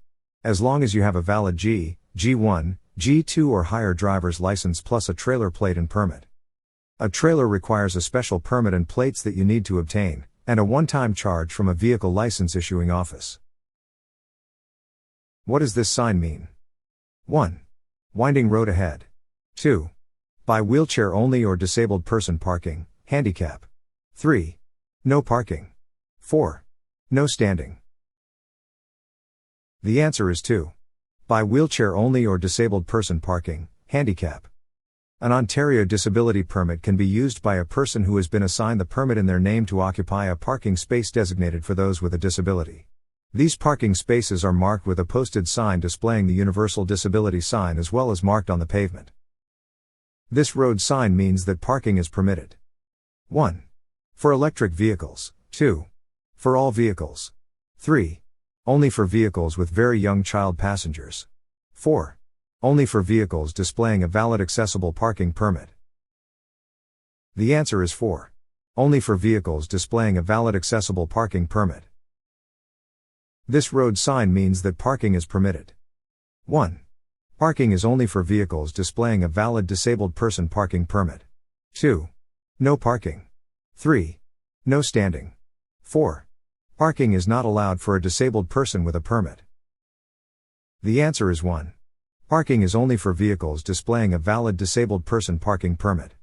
As long as you have a valid G1, G2 or higher driver's license plus a trailer plate and permit. A trailer requires a special permit and plates that you need to obtain, and a one-time charge from a vehicle license issuing office. What does this sign mean? 1. Winding road ahead. 2. By wheelchair only or disabled person parking, handicap. 3. No parking. 4. No standing. The answer is 2. By wheelchair only or disabled person parking, handicap. An Ontario disability permit can be used by a person who has been assigned the permit in their name to occupy a parking space designated for those with a disability. These parking spaces are marked with a posted sign displaying the universal disability sign as well as marked on the pavement. This road sign means that parking is permitted. 1. For electric vehicles. 2. For all vehicles. 3. Only for vehicles with very young child passengers. 4. Only for vehicles displaying a valid accessible parking permit. The answer is 4. Only for vehicles displaying a valid accessible parking permit. This road sign means that parking is permitted. 1. Parking is only for vehicles displaying a valid disabled person parking permit. 2. No parking. 3. No standing. 4. Parking is not allowed for a disabled person with a permit. The answer is 1. Parking is only for vehicles displaying a valid disabled person parking permit.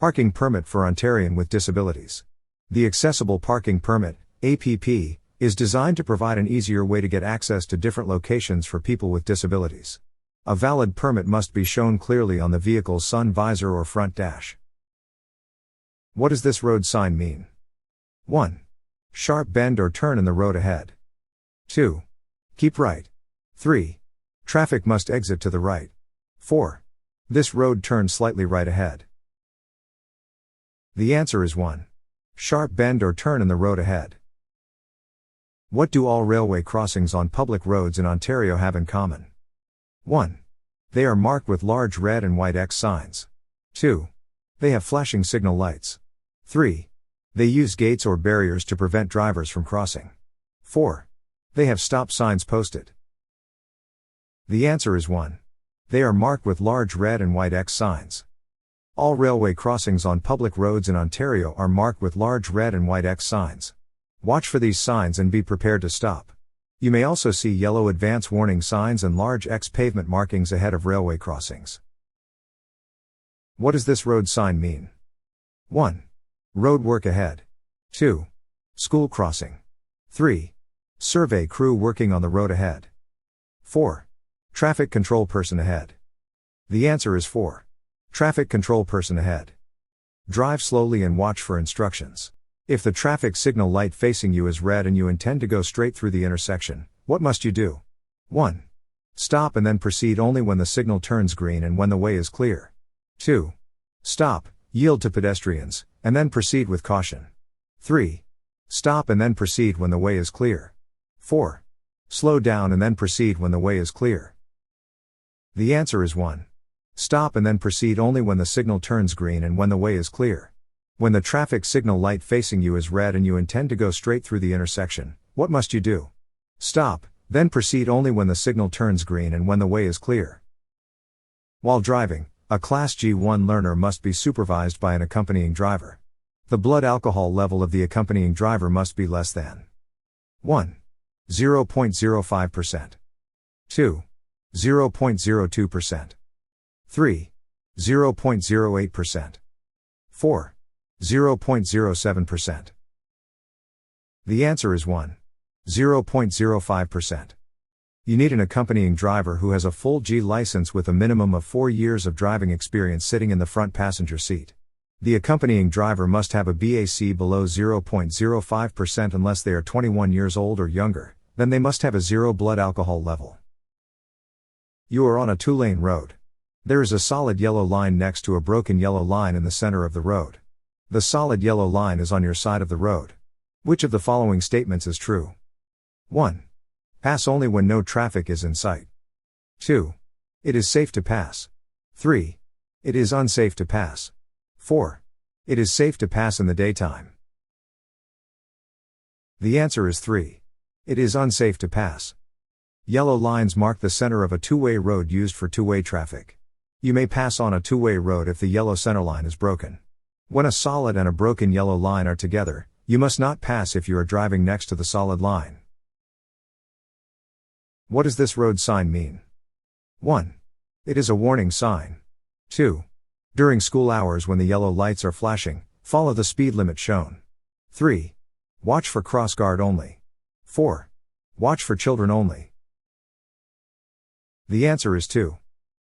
Parking permit for Ontarian with disabilities. The Accessible Parking Permit, APP, is designed to provide an easier way to get access to different locations for people with disabilities. A valid permit must be shown clearly on the vehicle's sun visor or front dash. What does this road sign mean? 1. Sharp bend or turn in the road ahead. 2. Keep right. 3. Traffic must exit to the right. 4. This road turns slightly right ahead. The answer is 1. Sharp bend or turn in the road ahead. What do all railway crossings on public roads in Ontario have in common? 1. They are marked with large red and white X signs. 2. They have flashing signal lights. 3. They use gates or barriers to prevent drivers from crossing. 4. They have stop signs posted. The answer is 1. They are marked with large red and white X signs. All railway crossings on public roads in Ontario are marked with large red and white X signs. Watch for these signs and be prepared to stop. You may also see yellow advance warning signs and large X pavement markings ahead of railway crossings. What does this road sign mean? 1. Road work ahead. 2. School crossing. 3. Survey crew working on the road ahead. 4. Traffic control person ahead. The answer is 4. Traffic control person ahead. Drive slowly and watch for instructions. If the traffic signal light facing you is red and you intend to go straight through the intersection, what must you do? 1. Stop and then proceed only when the signal turns green and when the way is clear. 2. Stop, yield to pedestrians, and then proceed with caution. 3. Stop and then proceed when the way is clear. 4. Slow down and then proceed when the way is clear. The answer is 1. Stop and then proceed only when the signal turns green and when the way is clear. When the traffic signal light facing you is red and you intend to go straight through the intersection, what must you do? Stop, then proceed only when the signal turns green and when the way is clear. While driving, a Class G1 learner must be supervised by an accompanying driver. The blood alcohol level of the accompanying driver must be less than 1. 0.05%. 2. 0.02%. 3. 0.08%. 4. 0.07%. The answer is 1. 0.05%. You need an accompanying driver who has a full G license with a minimum of 4 years of driving experience sitting in the front passenger seat. The accompanying driver must have a BAC below 0.05% unless they are 21 years old or younger, then they must have a 0 blood alcohol level. You are on a 2-lane road. There is a solid yellow line next to a broken yellow line in the center of the road. The solid yellow line is on your side of the road. Which of the following statements is true? 1. Pass only when no traffic is in sight. 2. It is safe to pass. 3. It is unsafe to pass. 4. It is safe to pass in the daytime. The answer is 3. It is unsafe to pass. Yellow lines mark the center of a two-way road used for two-way traffic. You may pass on a two-way road if the yellow center line is broken. When a solid and a broken yellow line are together, you must not pass if you are driving next to the solid line. What does this road sign mean? 1. It is a warning sign. 2. During school hours when the yellow lights are flashing, follow the speed limit shown. 3. Watch for crossguard only. 4. Watch for children only. The answer is 2.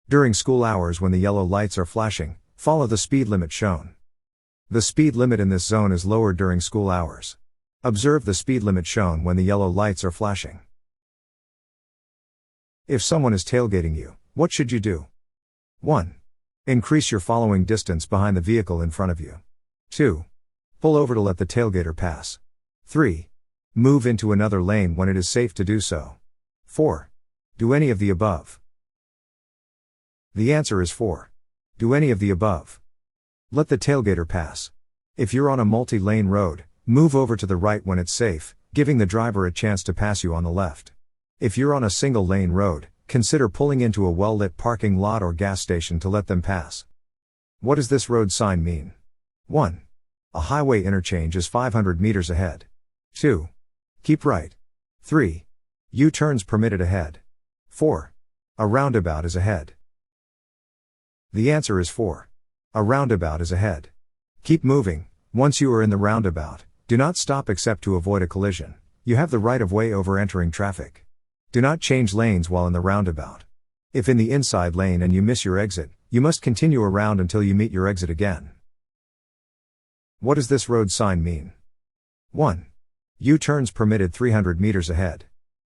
During school hours when the yellow lights are flashing, follow the speed limit shown. The speed limit in this zone is lower during school hours. Observe the speed limit shown when the yellow lights are flashing. If someone is tailgating you, what should you do? 1. Increase your following distance behind the vehicle in front of you. 2. Pull over to let the tailgater pass. 3. Move into another lane when it is safe to do so. 4. Do any of the above. The answer is 4. Do any of the above. Let the tailgater pass. If you're on a multi-lane road, move over to the right when it's safe, giving the driver a chance to pass you on the left. If you're on a single-lane road, consider pulling into a well-lit parking lot or gas station to let them pass. What does this road sign mean? 1. A highway interchange is 500 meters ahead. 2. Keep right. 3. U-turns permitted ahead. 4. A roundabout is ahead. The answer is 4. A roundabout is ahead. Keep moving. Once you are in the roundabout, do not stop except to avoid a collision. You have the right of way over entering traffic. Do not change lanes while in the roundabout. If in the inside lane and you miss your exit, you must continue around until you meet your exit again. What does this road sign mean? 1. U-turns permitted 300 meters ahead.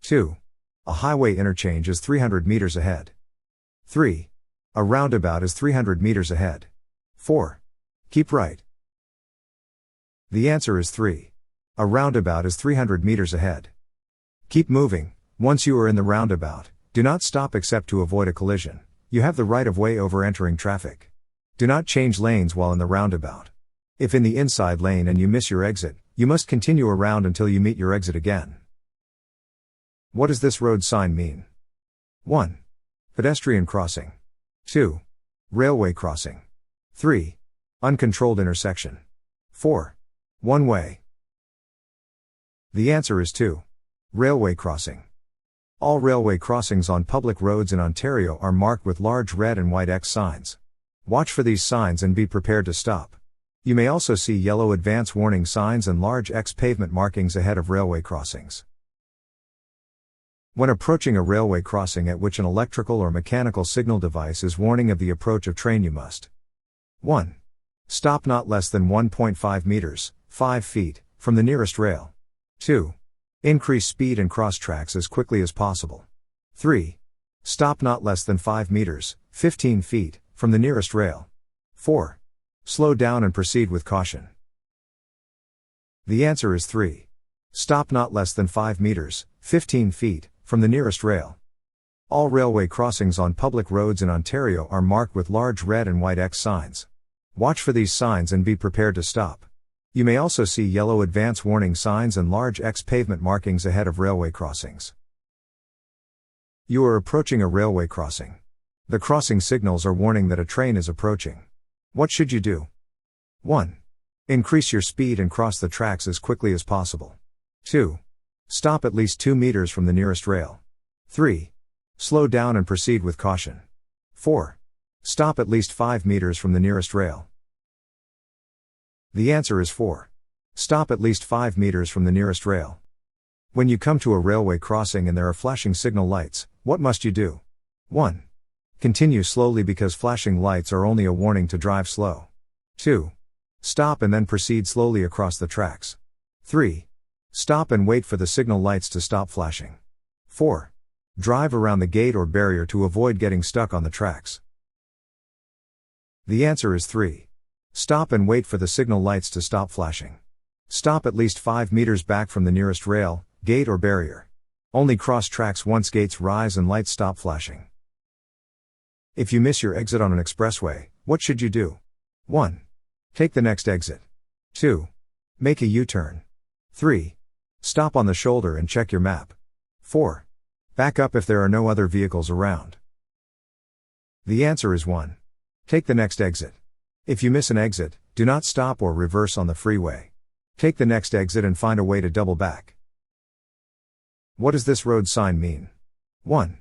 2. A highway interchange is 300 meters ahead. 3. A roundabout is 300 meters ahead. 4. Keep right. The answer is 3. A roundabout is 300 meters ahead. Keep moving. Once you are in the roundabout, do not stop except to avoid a collision. You have the right of way over entering traffic. Do not change lanes while in the roundabout. If in the inside lane and you miss your exit, you must continue around until you meet your exit again. What does this road sign mean? 1. Pedestrian crossing. 2. Railway crossing. 3. Uncontrolled intersection. 4. One way. The answer is 2. Railway crossing. All railway crossings on public roads in Ontario are marked with large red and white X signs. Watch for these signs and be prepared to stop. You may also see yellow advance warning signs and large X pavement markings ahead of railway crossings. When approaching a railway crossing at which an electrical or mechanical signal device is warning of the approach of train, you must 1. Stop not less than 1.5 meters, 5 feet, from the nearest rail. 2. Increase speed and cross tracks as quickly as possible. 3. Stop not less than 5 meters, 15 feet, from the nearest rail. 4. Slow down and proceed with caution. The answer is 3. Stop not less than 5 meters, 15 feet, from the nearest rail. All railway crossings on public roads in Ontario are marked with large red and white X signs. Watch for these signs and be prepared to stop. You may also see yellow advance warning signs and large X pavement markings ahead of railway crossings. You are approaching a railway crossing. The crossing signals are warning that a train is approaching. What should you do? 1. Increase your speed and cross the tracks as quickly as possible. 2. Stop at least 2 meters from the nearest rail. 3. Slow down and proceed with caution. 4. Stop at least 5 meters from the nearest rail. The answer is 4. Stop at least 5 meters from the nearest rail. When you come to a railway crossing and there are flashing signal lights, what must you do? 1. Continue slowly because flashing lights are only a warning to drive slow. 2. Stop and then proceed slowly across the tracks. 3. Stop and wait for the signal lights to stop flashing. 4. Drive around the gate or barrier to avoid getting stuck on the tracks. The answer is 3. Stop and wait for the signal lights to stop flashing. Stop at least 5 meters back from the nearest rail, gate or barrier. Only cross tracks once gates rise and lights stop flashing. If you miss your exit on an expressway, what should you do? 1. Take the next exit. 2. Make a U-turn. 3. Stop on the shoulder and check your map. 4. Back up if there are no other vehicles around. The answer is 1. Take the next exit. If you miss an exit, do not stop or reverse on the freeway. Take the next exit and find a way to double back. What does this road sign mean? 1.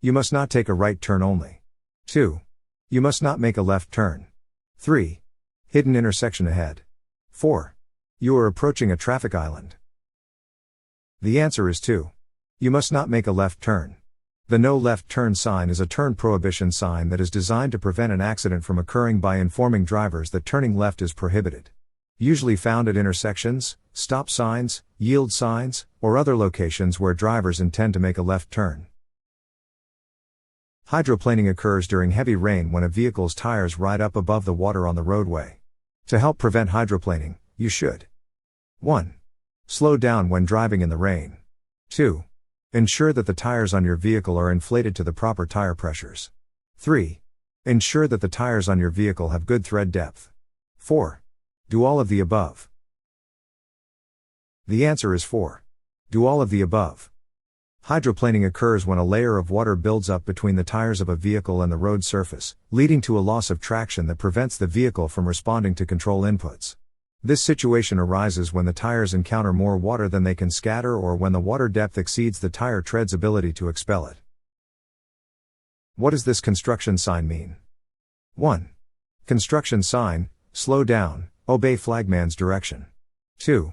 You must not take a right turn only. 2. You must not make a left turn. 3. Hidden intersection ahead. 4. You are approaching a traffic island. The answer is 2. You must not make a left turn. The no left turn sign is a turn prohibition sign that is designed to prevent an accident from occurring by informing drivers that turning left is prohibited. Usually found at intersections, stop signs, yield signs, or other locations where drivers intend to make a left turn. Hydroplaning occurs during heavy rain when a vehicle's tires ride up above the water on the roadway. To help prevent hydroplaning, you should 1. Slow down when driving in the rain. 2. Ensure that the tires on your vehicle are inflated to the proper tire pressures. 3. Ensure that the tires on your vehicle have good tread depth. 4. Do all of the above. The answer is 4. Do all of the above. Hydroplaning occurs when a layer of water builds up between the tires of a vehicle and the road surface, leading to a loss of traction that prevents the vehicle from responding to control inputs. This situation arises when the tires encounter more water than they can scatter or when the water depth exceeds the tire tread's ability to expel it. What does this construction sign mean? 1. Construction sign, slow down, obey flagman's direction. 2.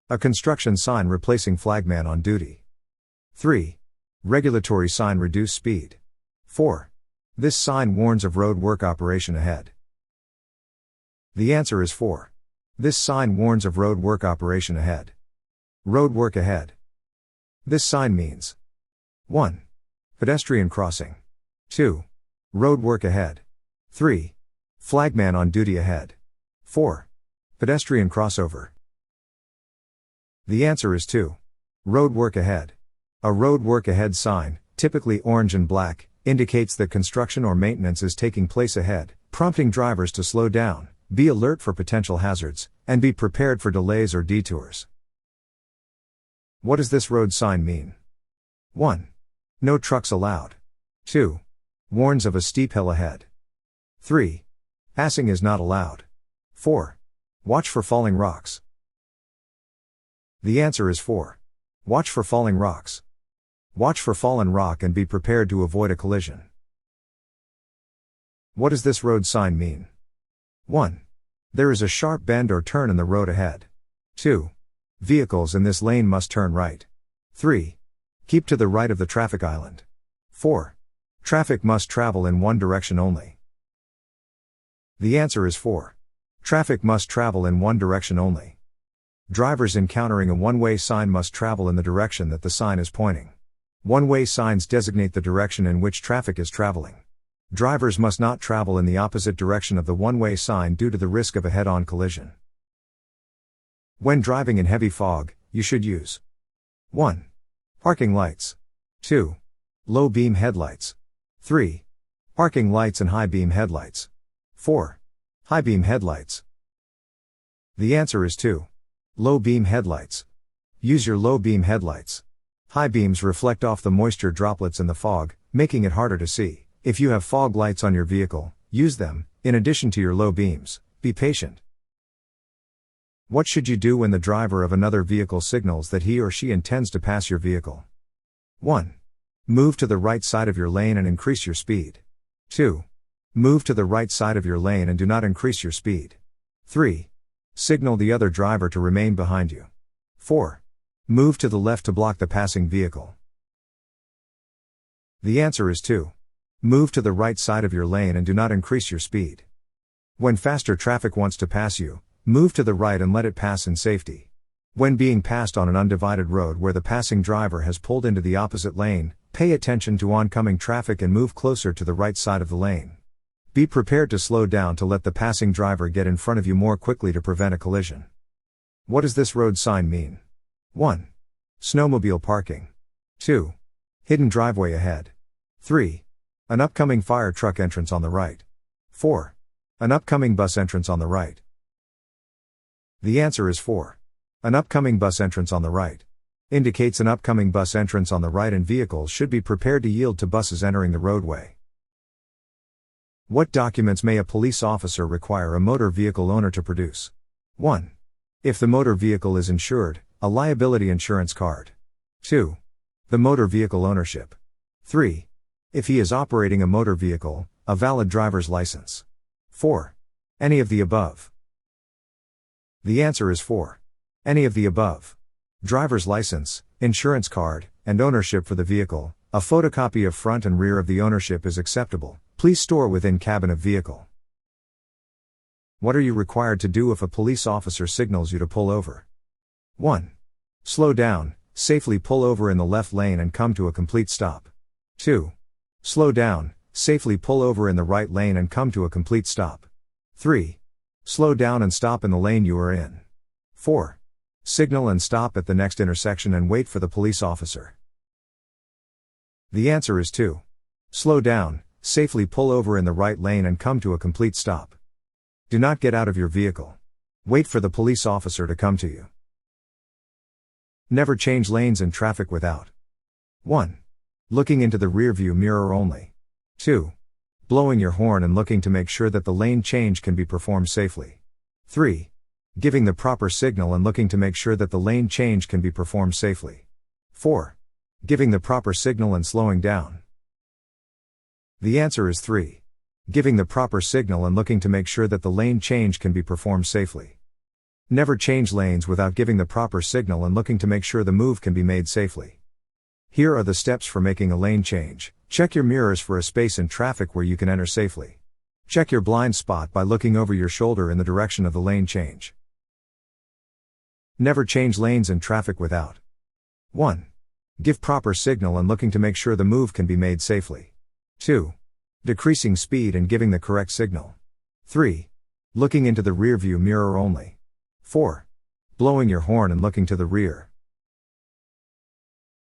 A construction sign replacing flagman on duty. 3. Regulatory sign, reduce speed. 4. This sign warns of road work operation ahead. The answer is 4. This sign warns of road work operation ahead. Road work ahead. This sign means 1. Pedestrian crossing. 2. Road work ahead. 3. Flagman on duty ahead. 4. Pedestrian crossover. The answer is 2. Road work ahead. A road work ahead sign, typically orange and black, indicates that construction or maintenance is taking place ahead, prompting drivers to slow down, be alert for potential hazards, and be prepared for delays or detours. What does this road sign mean? 1. No trucks allowed. 2. Warns of a steep hill ahead. 3. Passing is not allowed. 4. Watch for falling rocks. The answer is 4. Watch for falling rocks. Watch for fallen rock and be prepared to avoid a collision. What does this road sign mean? 1. There is a sharp bend or turn in the road ahead. 2. Vehicles in this lane must turn right. 3. Keep to the right of the traffic island. 4. Traffic must travel in one direction only. The answer is 4. Traffic must travel in one direction only. Drivers encountering a one-way sign must travel in the direction that the sign is pointing. One-way signs designate the direction in which traffic is traveling. Drivers must not travel in the opposite direction of the one-way sign due to the risk of a head-on collision. When driving in heavy fog, you should use 1. Parking lights. 2. Low beam headlights. 3. Parking lights and high beam headlights. 4. High beam headlights. The answer is 2. Low beam headlights. Use your low beam headlights. High beams reflect off the moisture droplets in the fog, making it harder to see. If you have fog lights on your vehicle, use them, in addition to your low beams. Be patient. What should you do when the driver of another vehicle signals that he or she intends to pass your vehicle? 1. Move to the right side of your lane and increase your speed. 2. Move to the right side of your lane and do not increase your speed. 3. Signal the other driver to remain behind you. 4. Move to the left to block the passing vehicle. The answer is 2. Move to the right side of your lane and do not increase your speed. When faster traffic wants to pass you, move to the right and let it pass in safety. When being passed on an undivided road where the passing driver has pulled into the opposite lane, pay attention to oncoming traffic and move closer to the right side of the lane. Be prepared to slow down to let the passing driver get in front of you more quickly to prevent a collision. What does this road sign mean? 1. Snowmobile parking. 2. Hidden driveway ahead. 3. An upcoming fire truck entrance on the right. 4. An upcoming bus entrance on the right. The answer is 4. An upcoming bus entrance on the right. Indicates an upcoming bus entrance on the right and vehicles should be prepared to yield to buses entering the roadway. What documents may a police officer require a motor vehicle owner to produce? 1. If the motor vehicle is insured, a liability insurance card. 2. The motor vehicle ownership. 3. If he is operating a motor vehicle, a valid driver's license. 4. Any of the above. The answer is 4. Any of the above. Driver's license, insurance card, and ownership for the vehicle. A photocopy of front and rear of the ownership is acceptable. Please store within cabin of vehicle. What are you required to do if a police officer signals you to pull over? 1. Slow down, safely pull over in the left lane and come to a complete stop. 2. Slow down, safely pull over in the right lane and come to a complete stop. 3. Slow down and stop in the lane you are in. 4. Signal and stop at the next intersection and wait for the police officer. The answer is 2. Slow down, safely pull over in the right lane and come to a complete stop. Do not get out of your vehicle. Wait for the police officer to come to you. Never change lanes in traffic without 1. Looking into the rearview mirror only. 2. Blowing your horn and looking to make sure that the lane change can be performed safely. 3. Giving the proper signal and looking to make sure that the lane change can be performed safely. 4. Giving the proper signal and slowing down. The answer is 3. Giving the proper signal and looking to make sure that the lane change can be performed safely. Never change lanes without giving the proper signal and looking to make sure the move can be made safely. Here are the steps for making a lane change. Check your mirrors for a space in traffic where you can enter safely. Check your blind spot by looking over your shoulder in the direction of the lane change. Never change lanes in traffic without 1. Give proper signal and looking to make sure the move can be made safely. 2. Decreasing speed and giving the correct signal. 3. Looking into the rearview mirror only. 4. Blowing your horn and looking to the rear.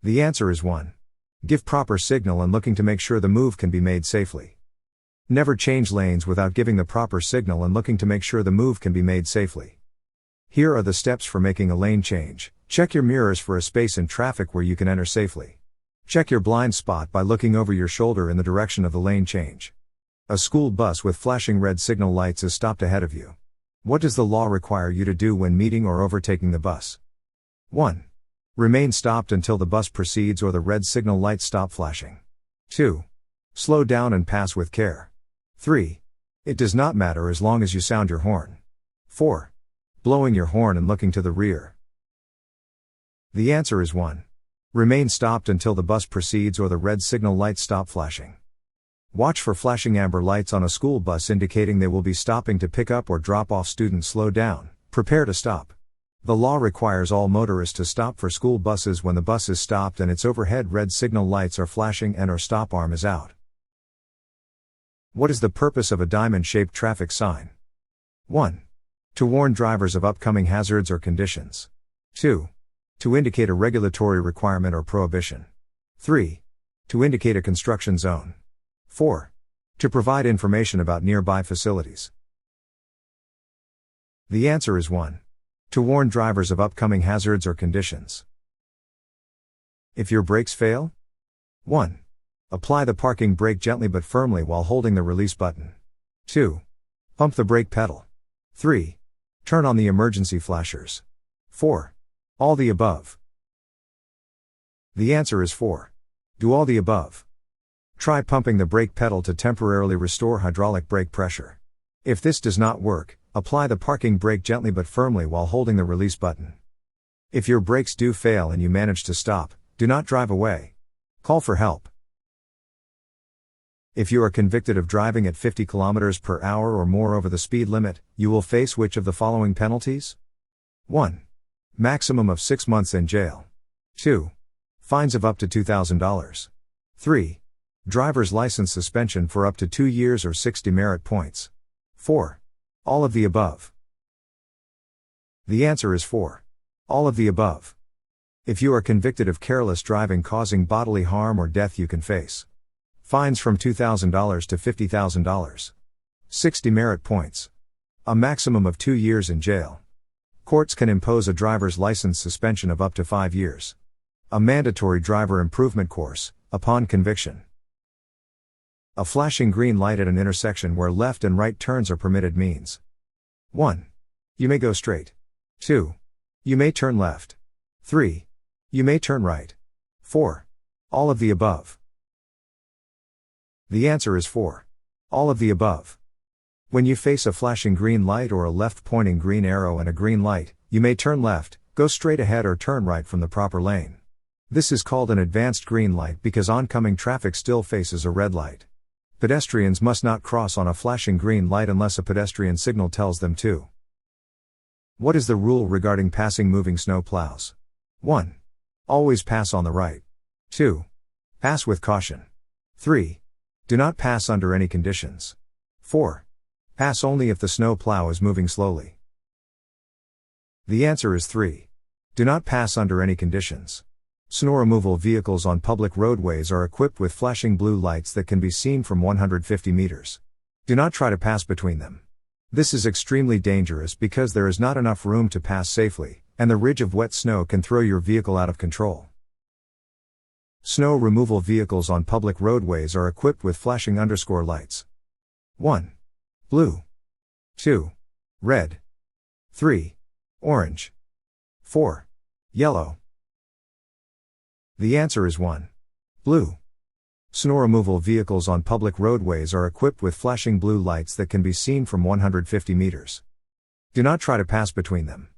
The answer is 1. Give proper signal and looking to make sure the move can be made safely. Never change lanes without giving the proper signal and looking to make sure the move can be made safely. Here are the steps for making a lane change. Check your mirrors for a space in traffic where you can enter safely. Check your blind spot by looking over your shoulder in the direction of the lane change. A school bus with flashing red signal lights is stopped ahead of you. What does the law require you to do when meeting or overtaking the bus? 1. Remain stopped until the bus proceeds or the red signal lights stop flashing. 2. Slow down and pass with care. 3. It does not matter as long as you sound your horn. 4. Blowing your horn and looking to the rear. The answer is 1. Remain stopped until the bus proceeds or the red signal lights stop flashing. Watch for flashing amber lights on a school bus indicating they will be stopping to pick up or drop off students. Slow down, prepare to stop. The law requires all motorists to stop for school buses when the bus is stopped and its overhead red signal lights are flashing and/or stop arm is out. What is the purpose of a diamond-shaped traffic sign? 1. To warn drivers of upcoming hazards or conditions. 2. To indicate a regulatory requirement or prohibition. 3. To indicate a construction zone. 4. To provide information about nearby facilities. The answer is 1. To warn drivers of upcoming hazards or conditions. If your brakes fail? 1. Apply the parking brake gently but firmly while holding the release button. 2. Pump the brake pedal. 3. Turn on the emergency flashers. 4. All the above. The answer is 4. Do all the above. Try pumping the brake pedal to temporarily restore hydraulic brake pressure. If this does not work, apply the parking brake gently but firmly while holding the release button. If your brakes do fail and you manage to stop, do not drive away. Call for help. If you are convicted of driving at 50 km per hour or more over the speed limit, you will face which of the following penalties? 1. Maximum of 6 months in jail. 2. Fines of up to $2,000. 3. Driver's license suspension for up to 2 years or 6 demerit points. 4. All of the above. The answer is 4. All of the above. If you are convicted of careless driving causing bodily harm or death, you can face fines from $2,000 to $50,000. 6 demerit points. A maximum of 2 years in jail. Courts can impose a driver's license suspension of up to 5 years. A mandatory driver improvement course, upon conviction. A flashing green light at an intersection where left and right turns are permitted means: 1. You may go straight. 2. You may turn left. 3. You may turn right. 4. All of the above. The answer is 4. All of the above. When you face a flashing green light or a left-pointing green arrow and a green light, you may turn left, go straight ahead or turn right from the proper lane. This is called an advanced green light because oncoming traffic still faces a red light. Pedestrians must not cross on a flashing green light unless a pedestrian signal tells them to. What is the rule regarding passing moving snow plows? 1. Always pass on the right. 2. Pass with caution. 3. Do not pass under any conditions. 4. Pass only if the snow plow is moving slowly. The answer is 3. Do not pass under any conditions. Snow removal vehicles on public roadways are equipped with flashing blue lights that can be seen from 150 meters. Do not try to pass between them. This is extremely dangerous because there is not enough room to pass safely, and the ridge of wet snow can throw your vehicle out of control. Snow removal vehicles on public roadways are equipped with flashing underscore lights. 1. Blue. 2. Red. 3. Orange. 4. Yellow. The answer is 1. Blue. Snow removal vehicles on public roadways are equipped with flashing blue lights that can be seen from 150 meters. Do not try to pass between them.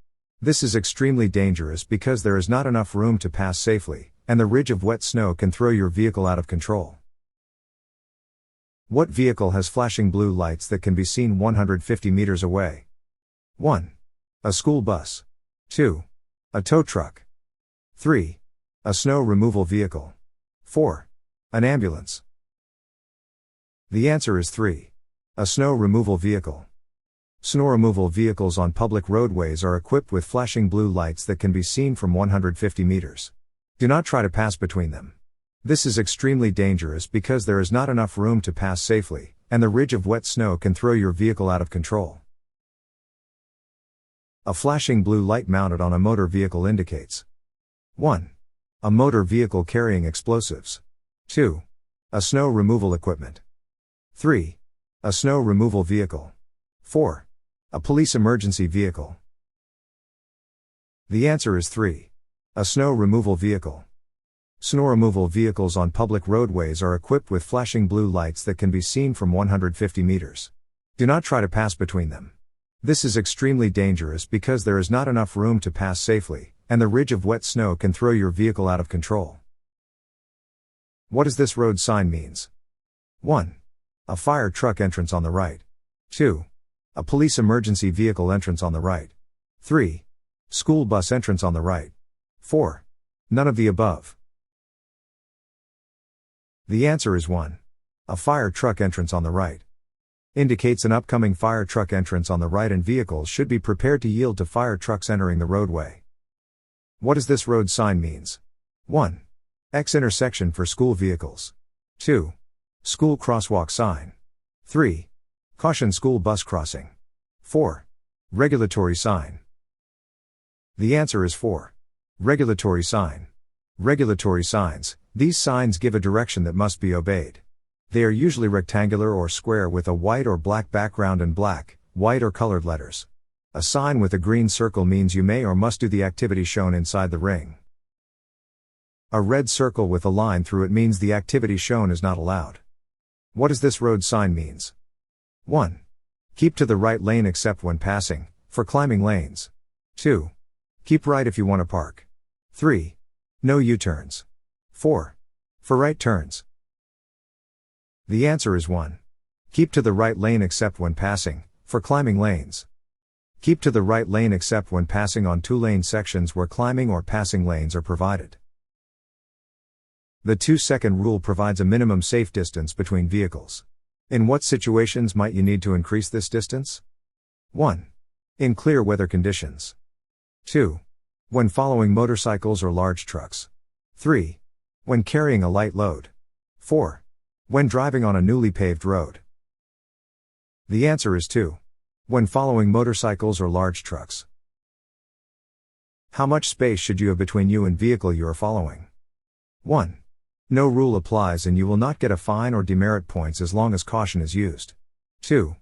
This is extremely dangerous because there is not enough room to pass safely, and the ridge of wet snow can throw your vehicle out of control. What vehicle has flashing blue lights that can be seen 150 meters away? 1. A school bus. 2. A tow truck. 3. A snow removal vehicle. 4. An ambulance. The answer is 3. A snow removal vehicle. Snow removal vehicles on public roadways are equipped with flashing blue lights that can be seen from 150 meters. Do not try to pass between them. This is extremely dangerous because there is not enough room to pass safely, and the ridge of wet snow can throw your vehicle out of control. A flashing blue light mounted on a motor vehicle indicates 1. A motor vehicle carrying explosives. 2. A snow removal equipment. 3. A snow removal vehicle. 4. A police emergency vehicle. The answer is 3. A snow removal vehicle. Snow removal vehicles on public roadways are equipped with flashing blue lights that can be seen from 150 meters. Do not try to pass between them. This is extremely dangerous because there is not enough room to pass safely, and the ridge of wet snow can throw your vehicle out of control. What does this road sign means? 1. A fire truck entrance on the right. 2. A police emergency vehicle entrance on the right. 3. School bus entrance on the right. 4. None of the above. The answer is 1. A fire truck entrance on the right. Indicates an upcoming fire truck entrance on the right and vehicles should be prepared to yield to fire trucks entering the roadway. What does this road sign means? 1. X intersection for school vehicles. 2. School crosswalk sign. 3. Caution school bus crossing. 4. Regulatory sign. The answer is 4. Regulatory sign. Regulatory signs. These signs give a direction that must be obeyed. They are usually rectangular or square with a white or black background and black, white or colored letters. A sign with a green circle means you may or must do the activity shown inside the ring. A red circle with a line through it means the activity shown is not allowed. What does this road sign means? 1. Keep to the right lane except when passing, for climbing lanes. 2. Keep right if you want to park. 3. No U-turns. 4. For right turns. The answer is 1. Keep to the right lane except when passing, for climbing lanes. Keep to the right lane except when passing on two-lane sections where climbing or passing lanes are provided. The 2-second rule provides a minimum safe distance between vehicles. In what situations might you need to increase this distance? 1. In clear weather conditions. 2. When following motorcycles or large trucks. 3. When carrying a light load. 4. When driving on a newly paved road. The answer is 2. When following motorcycles or large trucks. How much space should you have between you and vehicle you are following? 1. No rule applies and you will not get a fine or demerit points as long as caution is used. 2.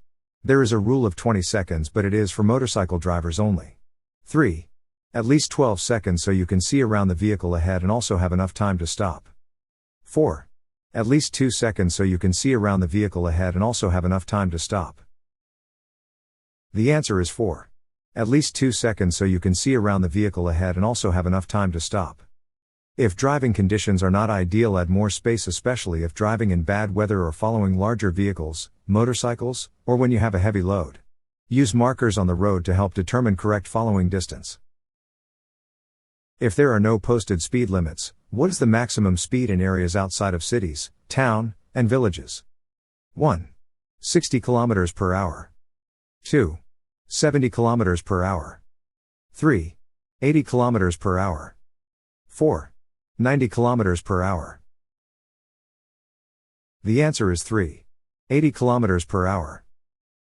There is a rule of 20 seconds but it is for motorcycle drivers only. 3. At least 12 seconds so you can see around the vehicle ahead and also have enough time to stop. 4. At least 2 seconds so you can see around the vehicle ahead and also have enough time to stop. The answer is 4. At least 2 seconds so you can see around the vehicle ahead and also have enough time to stop. If driving conditions are not ideal, add more space, especially if driving in bad weather or following larger vehicles, motorcycles, or when you have a heavy load. Use markers on the road to help determine correct following distance. If there are no posted speed limits, what is the maximum speed in areas outside of cities, town, and villages? 1. 60 km per hour. 2. 70 km per hour. 3. 80 km per hour. 4. 90 km per hour. The answer is 3. 80 km per hour.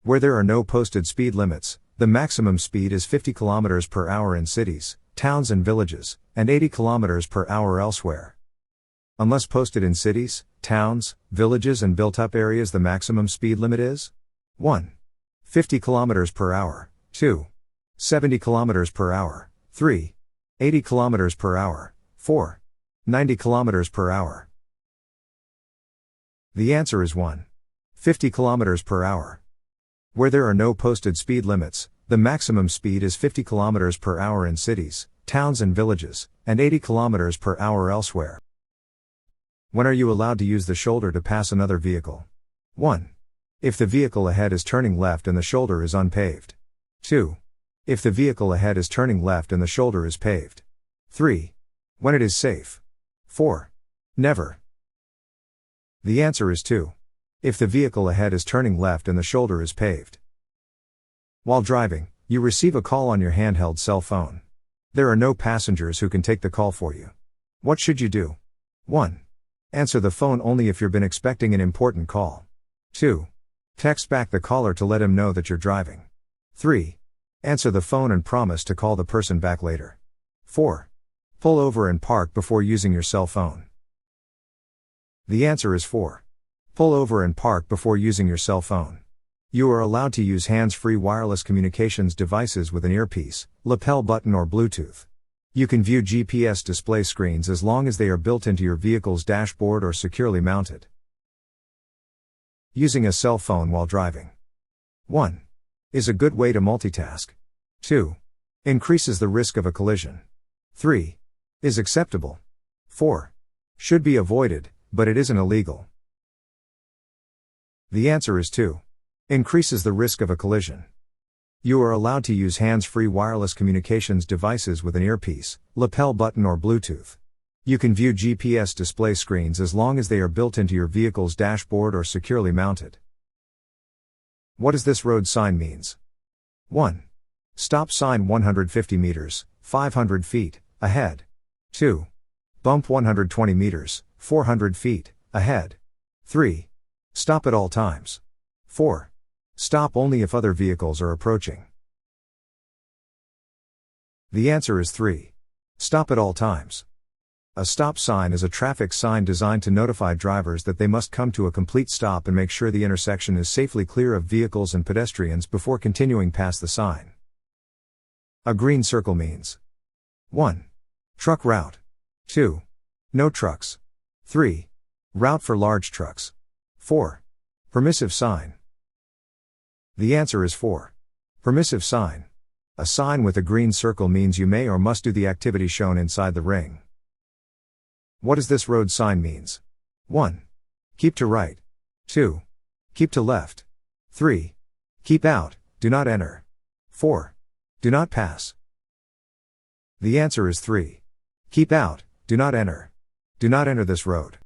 Where there are no posted speed limits, the maximum speed is 50 km per hour in cities, towns and villages, and 80 km per hour elsewhere. Unless posted in cities, towns, villages and built-up areas, the maximum speed limit is 1. 50 km per hour, 2. 70 km per hour, 3. 80 km per hour, 4. 90 km per hour. The answer is 1. 50 km per hour. Where there are no posted speed limits, the maximum speed is 50 km per hour in cities, towns and villages, and 80 km per hour elsewhere. When are you allowed to use the shoulder to pass another vehicle? 1. If the vehicle ahead is turning left and the shoulder is unpaved. 2. If the vehicle ahead is turning left and the shoulder is paved. 3. When it is safe. 4. Never. The answer is 2. If the vehicle ahead is turning left and the shoulder is paved. While driving, you receive a call on your handheld cell phone. There are no passengers who can take the call for you. What should you do? 1. Answer the phone only if you've been expecting an important call. 2. Text back the caller to let him know that you're driving. 3. Answer the phone and promise to call the person back later. 4. Pull over and park before using your cell phone. The answer is 4. Pull over and park before using your cell phone. You are allowed to use hands-free wireless communications devices with an earpiece, lapel button or Bluetooth. You can view GPS display screens as long as they are built into your vehicle's dashboard or securely mounted. Using a cell phone while driving. 1. Is a good way to multitask. 2. Increases the risk of a collision. 3. Is acceptable. 4. Should be avoided, but it isn't illegal. The answer is 2. Increases the risk of a collision. You are allowed to use hands-free wireless communications devices with an earpiece, lapel button or Bluetooth. You can view GPS display screens as long as they are built into your vehicle's dashboard or securely mounted. What does this road sign means? 1. Stop sign 150 meters, 500 feet, ahead. 2. Bump 120 meters, 400 feet, ahead. 3. Stop at all times. 4. Stop only if other vehicles are approaching. The answer is 3. Stop at all times. A stop sign is a traffic sign designed to notify drivers that they must come to a complete stop and make sure the intersection is safely clear of vehicles and pedestrians before continuing past the sign. A green circle means 1. Truck route. 2. No trucks. 3. Route for large trucks. 4. Permissive sign. The answer is 4. Permissive sign. A sign with a green circle means you may or must do the activity shown inside the ring. What does this road sign means? 1. Keep to right. 2. Keep to left. 3. Keep out, do not enter. 4. Do not pass. The answer is 3. Keep out, do not enter. Do not enter this road.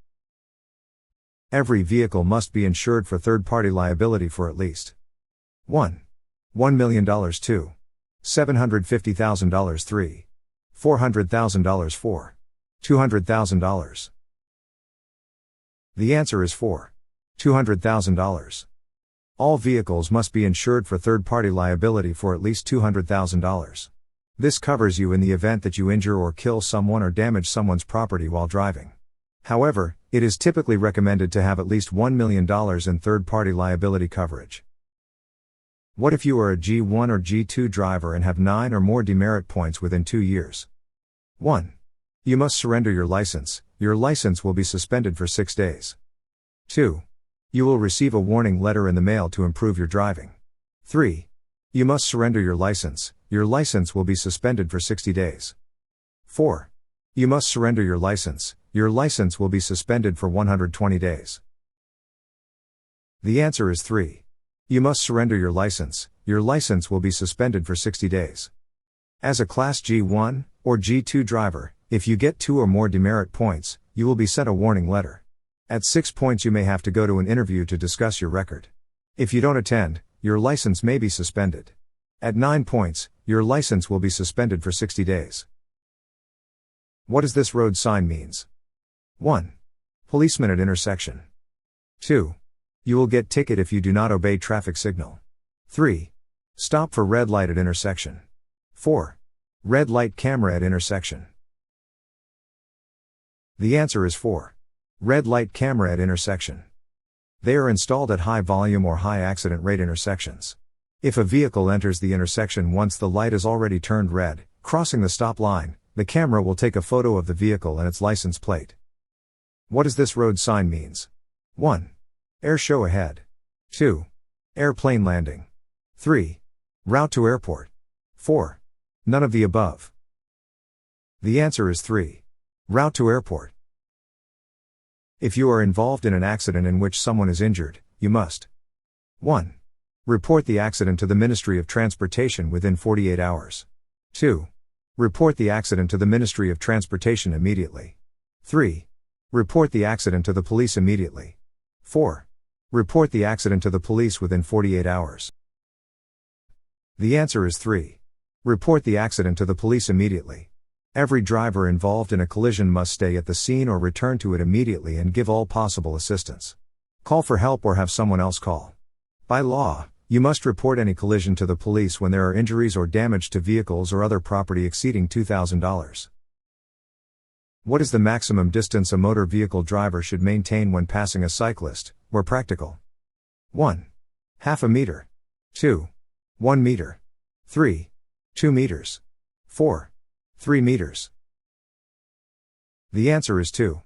Every vehicle must be insured for third-party liability for at least 1. $1 million. 2. $750,000. 3. $400,000. 4. $200,000. The answer is 4. $200,000. All vehicles must be insured for third-party liability for at least $200,000. This covers you in the event that you injure or kill someone or damage someone's property while driving. However, it is typically recommended to have at least $1 million in third-party liability coverage. What if you are a G1 or G2 driver and have 9 or more demerit points within 2 years? 1. You must surrender your license. Your license will be suspended for 6 days. 2. You will receive a warning letter in the mail to improve your driving. 3. You must surrender your license. Your license will be suspended for 60 days. 4. You must surrender your license. Your license will be suspended for 120 days. The answer is 3. You must surrender your license. Your license will be suspended for 60 days. As a Class G1 or G2 driver, if you get 2 or more demerit points, you will be sent a warning letter. At 6 points you may have to go to an interview to discuss your record. If you don't attend, your license may be suspended. At 9 points, your license will be suspended for 60 days. What does this road sign means? 1. Policeman at intersection. 2. You will get ticket if you do not obey traffic signal. 3. Stop for red light at intersection. 4. Red light camera at intersection. The answer is 4. Red light camera at intersection. They are installed at high volume or high accident rate intersections. If a vehicle enters the intersection once the light is already turned red, crossing the stop line, the camera will take a photo of the vehicle and its license plate. What does this road sign means? 1. Air show ahead. 2. Airplane landing. 3. Route to airport. 4. None of the above. The answer is 3. Route to airport. If you are involved in an accident in which someone is injured, you must 1. Report the accident to the Ministry of Transportation within 48 hours. 2. Report the accident to the Ministry of Transportation immediately. 3. Report the accident to the police immediately. 4. Report the accident to the police within 48 hours. The answer is 3. Report the accident to the police immediately. Every driver involved in a collision must stay at the scene or return to it immediately and give all possible assistance. Call for help or have someone else call. By law, you must report any collision to the police when there are injuries or damage to vehicles or other property exceeding $2,000. What is the maximum distance a motor vehicle driver should maintain when passing a cyclist, where practical? 1. Half a meter. 2. 1 meter. 3. 2 meters. 4. 3 meters. The answer is 2.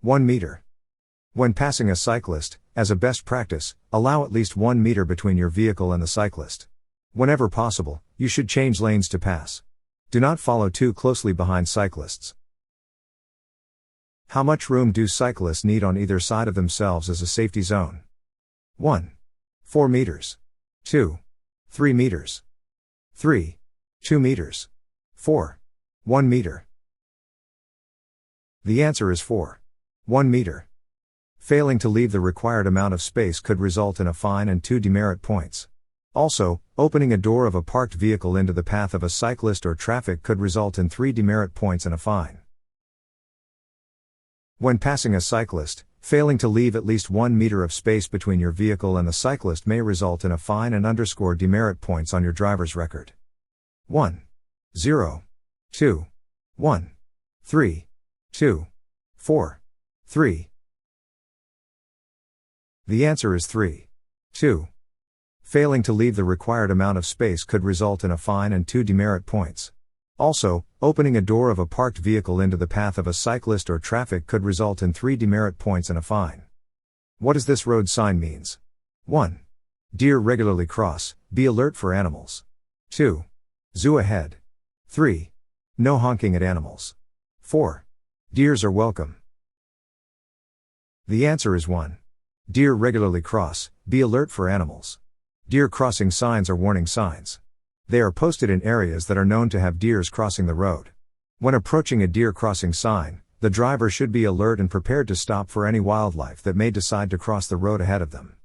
1 meter. When passing a cyclist, as a best practice, allow at least 1 meter between your vehicle and the cyclist. Whenever possible, you should change lanes to pass. Do not follow too closely behind cyclists. How much room do cyclists need on either side of themselves as a safety zone? 1. 4 meters. 2. 3 meters. 3. 2 meters. 4. 1 meter. The answer is 4. 1 meter. Failing to leave the required amount of space could result in a fine and 2 demerit points. Also, opening a door of a parked vehicle into the path of a cyclist or traffic could result in 3 demerit points and a fine. When passing a cyclist, failing to leave at least 1 meter of space between your vehicle and the cyclist may result in a fine and _ demerit points on your driver's record. 1. 0. 2. 1. 3. 2. 4. 3. The answer is 3. 2. Failing to leave the required amount of space could result in a fine and 2 demerit points. Also, opening a door of a parked vehicle into the path of a cyclist or traffic could result in 3 demerit points and a fine. What does this road sign means? 1. Deer regularly cross, be alert for animals. 2. Zoo ahead. 3. No honking at animals. 4. Deers are welcome. The answer is 1. Deer regularly cross, be alert for animals. Deer crossing signs are warning signs. They are posted in areas that are known to have deers crossing the road. When approaching a deer crossing sign, the driver should be alert and prepared to stop for any wildlife that may decide to cross the road ahead of them.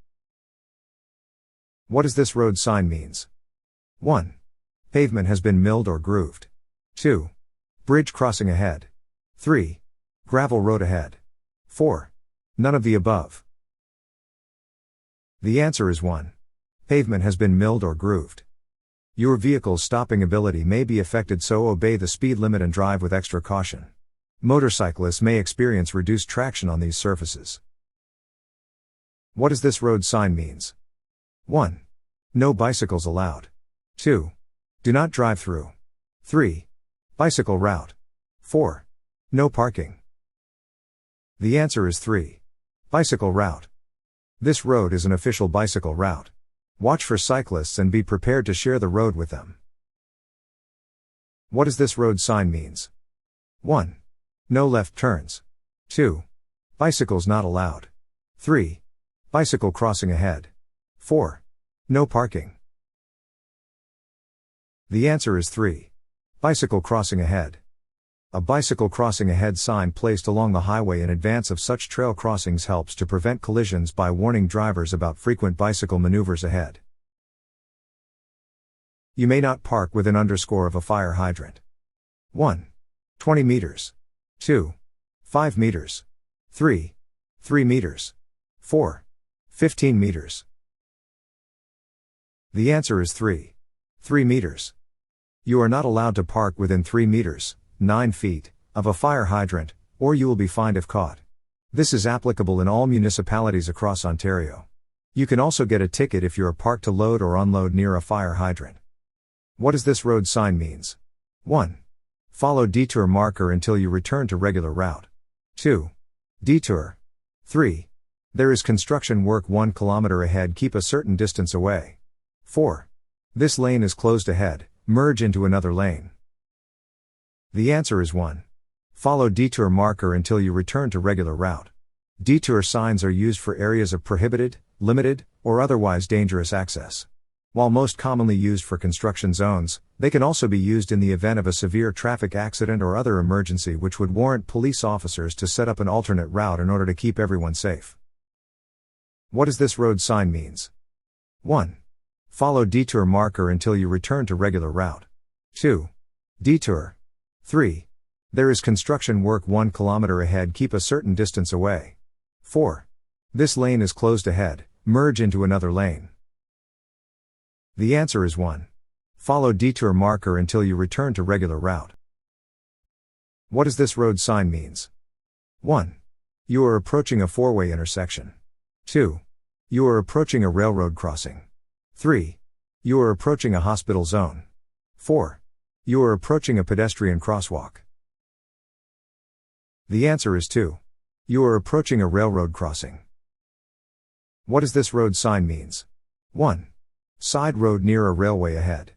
What does this road sign means? 1. Pavement has been milled or grooved. 2. Bridge crossing ahead. 3. Gravel road ahead. 4. None of the above. The answer is 1. Pavement has been milled or grooved. Your vehicle's stopping ability may be affected, so obey the speed limit and drive with extra caution. Motorcyclists may experience reduced traction on these surfaces. What does this road sign means? 1. No bicycles allowed. 2. Do not drive through. 3. Bicycle route. 4. No parking. The answer is 3. Bicycle route. This road is an official bicycle route. Watch for cyclists and be prepared to share the road with them. What does this road sign means? 1. No left turns. 2. Bicycles not allowed. 3. Bicycle crossing ahead. 4. No parking. The answer is 3. Bicycle crossing ahead. A bicycle crossing ahead sign placed along the highway in advance of such trail crossings helps to prevent collisions by warning drivers about frequent bicycle maneuvers ahead. You may not park within _ of a fire hydrant. 1. 20 meters. 2. 5 meters. 3. 3 meters. 4. 15 meters. The answer is 3. 3 meters. You are not allowed to park within 3 meters, 9 feet, of a fire hydrant, or you will be fined if caught. This is applicable in all municipalities across Ontario. You can also get a ticket if you are parked to load or unload near a fire hydrant. What does this road sign means? 1. Follow detour marker until you return to regular route. 2. Detour. 3. There is construction work 1 kilometer ahead, keep a certain distance away. 4. This lane is closed ahead, merge into another lane. The answer is 1. Follow detour marker until you return to regular route. Detour signs are used for areas of prohibited, limited, or otherwise dangerous access. While most commonly used for construction zones, they can also be used in the event of a severe traffic accident or other emergency which would warrant police officers to set up an alternate route in order to keep everyone safe. What does this road sign means? 1. Follow detour marker until you return to regular route. 2. Detour. 3. There is construction work 1 kilometer ahead, keep a certain distance away. 4. This lane is closed ahead, merge into another lane. The answer is 1. Follow detour marker until you return to regular route. What does this road sign means? 1. You are approaching a four-way intersection. 2. You are approaching a railroad crossing. 3. You are approaching a hospital zone. 4. You are approaching a pedestrian crosswalk. The answer is 2. You are approaching a railroad crossing. What does this road sign means? 1. Side road near a railway ahead.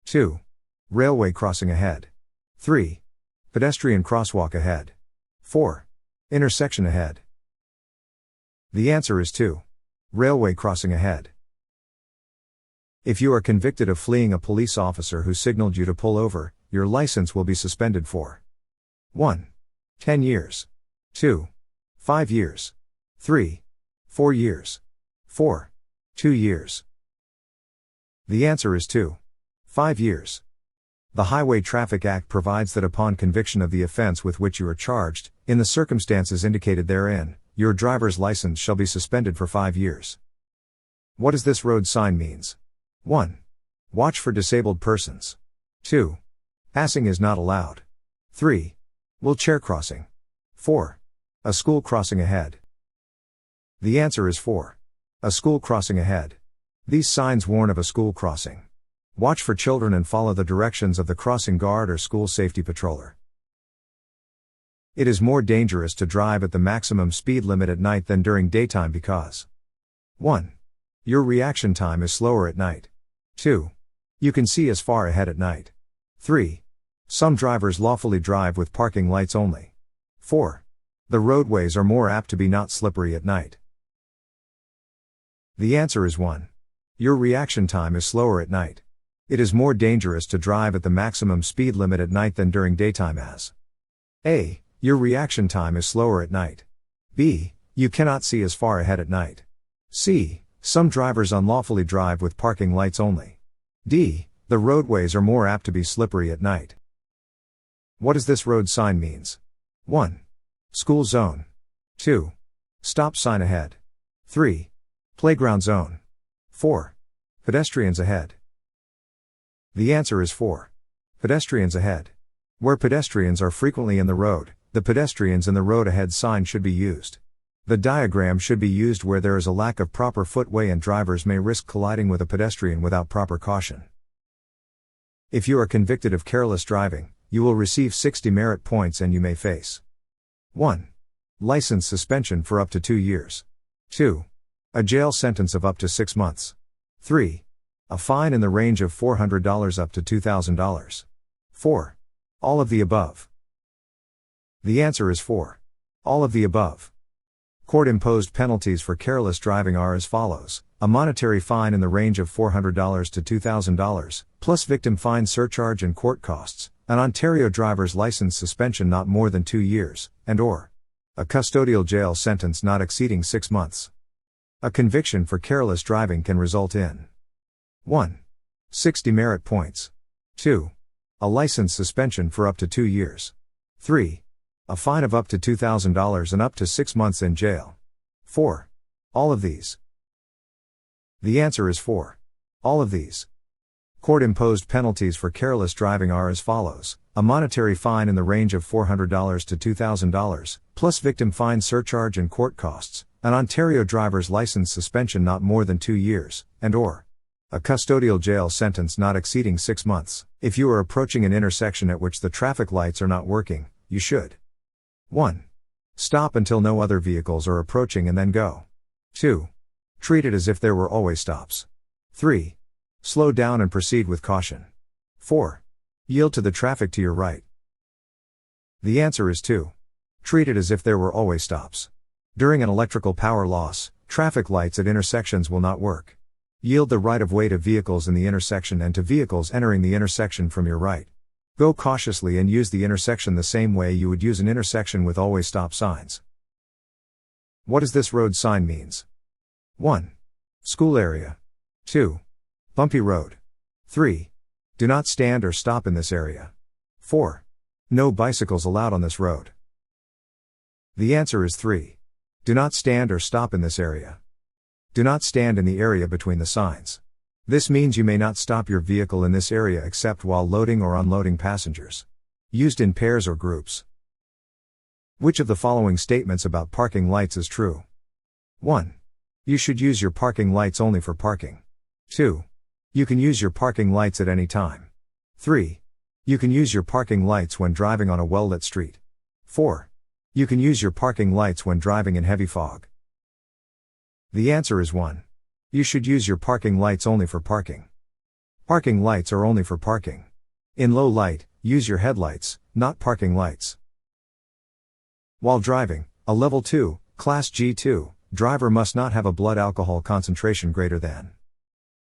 2. Railway crossing ahead. 3. Pedestrian crosswalk ahead. 4. Intersection ahead. The answer is 2. Railway crossing ahead. If you are convicted of fleeing a police officer who signaled you to pull over, your license will be suspended for 1. 10 years. 2. 5 years. 3. 4 years. 4. 2 years. The answer is 2. 5 years. The Highway Traffic Act provides that upon conviction of the offense with which you are charged, in the circumstances indicated therein, your driver's license shall be suspended for 5 years. What does this road sign means? 1. Watch for disabled persons. 2. Passing is not allowed. 3. Wheelchair crossing. 4. A school crossing ahead. The answer is 4. A school crossing ahead. These signs warn of a school crossing. Watch for children and follow the directions of the crossing guard or school safety patroller. It is more dangerous to drive at the maximum speed limit at night than during daytime because 1. Your reaction time is slower at night. 2. You can see as far ahead at night. 3. Some drivers lawfully drive with parking lights only. 4. The roadways are more apt to be not slippery at night. The answer is 1. Your reaction time is slower at night. It is more dangerous to drive at the maximum speed limit at night than during daytime as A. Your reaction time is slower at night. B. You cannot see as far ahead at night. C. Some drivers unlawfully drive with parking lights only. D. The roadways are more apt to be slippery at night. What does this road sign means? 1. School zone. 2. Stop sign ahead. 3. Playground zone. 4. Pedestrians ahead. The answer is 4. Pedestrians ahead. Where pedestrians are frequently in the road, the pedestrians in the road ahead sign should be used. The diagram should be used where there is a lack of proper footway and drivers may risk colliding with a pedestrian without proper caution. If you are convicted of careless driving, you will receive 6 demerit points and you may face 1. License suspension for up to 2 years. 2. A jail sentence of up to 6 months. 3. A fine in the range of $400 up to $2,000. 4. All of the above. The answer is 4. All of the above. Court-imposed penalties for careless driving are as follows: a monetary fine in the range of $400 to $2,000, plus victim fine surcharge and court costs, an Ontario driver's license suspension not more than 2 years, and/or a custodial jail sentence not exceeding 6 months. A conviction for careless driving can result in 1. 6 demerit points. 2. A license suspension for up to 2 years. 3. A fine of up to $2,000 and up to 6 months in jail. 4. All of these. The answer is 4. All of these. Court-imposed penalties for careless driving are as follows: a monetary fine in the range of $400 to $2,000, plus victim fine surcharge and court costs, an Ontario driver's license suspension not more than 2 years, and/or a custodial jail sentence not exceeding 6 months. If you are approaching an intersection at which the traffic lights are not working, you should 1. Stop until no other vehicles are approaching and then go. 2. Treat it as if there were always stops. 3. Slow down and proceed with caution. 4. Yield to the traffic to your right. The answer is 2. Treat it as if there were always stops. During an electrical power loss, traffic lights at intersections will not work. Yield the right-of-way to vehicles in the intersection and to vehicles entering the intersection from your right. Go cautiously and use the intersection the same way you would use an intersection with always stop signs. What does this road sign means? 1. School area. 2. Bumpy road. 3. Do not stand or stop in this area. 4. No bicycles allowed on this road. The answer is 3. Do not stand or stop in this area. Do not stand in the area between the signs. This means you may not stop your vehicle in this area except while loading or unloading passengers. Used in pairs or groups. Which of the following statements about parking lights is true? 1. You should use your parking lights only for parking. 2. You can use your parking lights at any time. 3. You can use your parking lights when driving on a well-lit street. 4. You can use your parking lights when driving in heavy fog. The answer is 1. You should use your parking lights only for parking. Parking lights are only for parking. In low light, use your headlights, not parking lights. While driving, a Level 2, Class G2, driver must not have a blood alcohol concentration greater than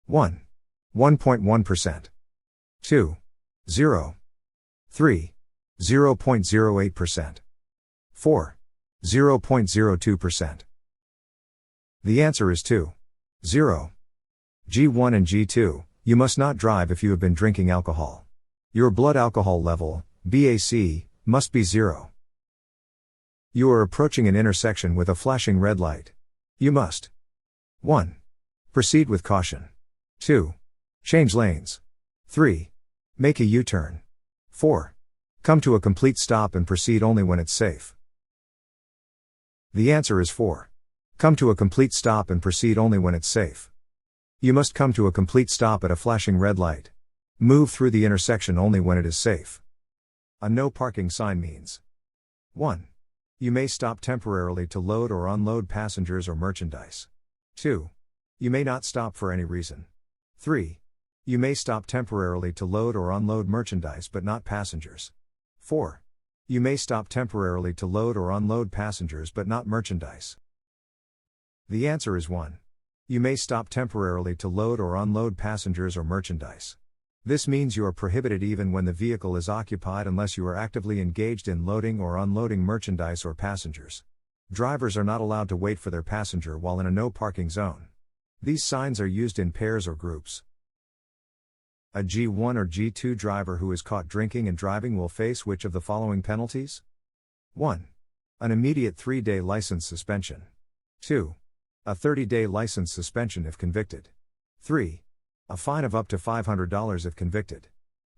1. 1.1%. 2. 0. 3. 0.08%. 4. 0.02%. The answer is 2. 0. G1 and G2, you must not drive if you have been drinking alcohol. Your blood alcohol level, BAC, must be 0. You are approaching an intersection with a flashing red light. You must 1. Proceed with caution. 2. Change lanes. 3. Make a U-turn. 4. Come to a complete stop and proceed only when it's safe. The answer is 4. Come to a complete stop and proceed only when it's safe. You must come to a complete stop at a flashing red light. Move through the intersection only when it is safe. A no parking sign means 1. You may stop temporarily to load or unload passengers or merchandise. 2. You may not stop for any reason. 3. You may stop temporarily to load or unload merchandise but not passengers. 4. You may stop temporarily to load or unload passengers but not merchandise. The answer is 1. You may stop temporarily to load or unload passengers or merchandise. This means you are prohibited even when the vehicle is occupied unless you are actively engaged in loading or unloading merchandise or passengers. Drivers are not allowed to wait for their passenger while in a no parking zone. These signs are used in pairs or groups. A G1 or G2 driver who is caught drinking and driving will face which of the following penalties? 1. An immediate 3-day license suspension. 2. A 30-day license suspension if convicted. 3. A fine of up to $500 if convicted.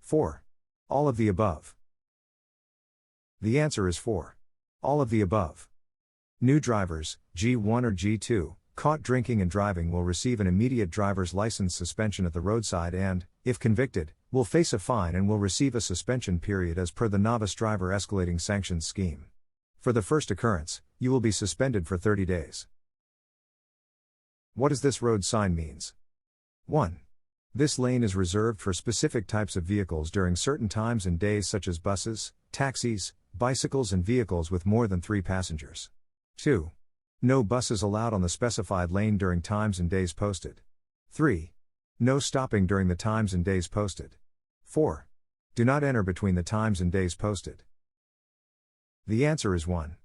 4. All of the above. The answer is 4. All of the above. New drivers, G1 or G2, caught drinking and driving will receive an immediate driver's license suspension at the roadside and, if convicted, will face a fine and will receive a suspension period as per the novice driver escalating sanctions scheme. For the first occurrence, you will be suspended for 30 days. What does this road sign means? 1. This lane is reserved for specific types of vehicles during certain times and days such as buses, taxis, bicycles and vehicles with more than 3 passengers. 2. No buses allowed on the specified lane during times and days posted. 3. No stopping during the times and days posted. 4. Do not enter between the times and days posted. The answer is 1.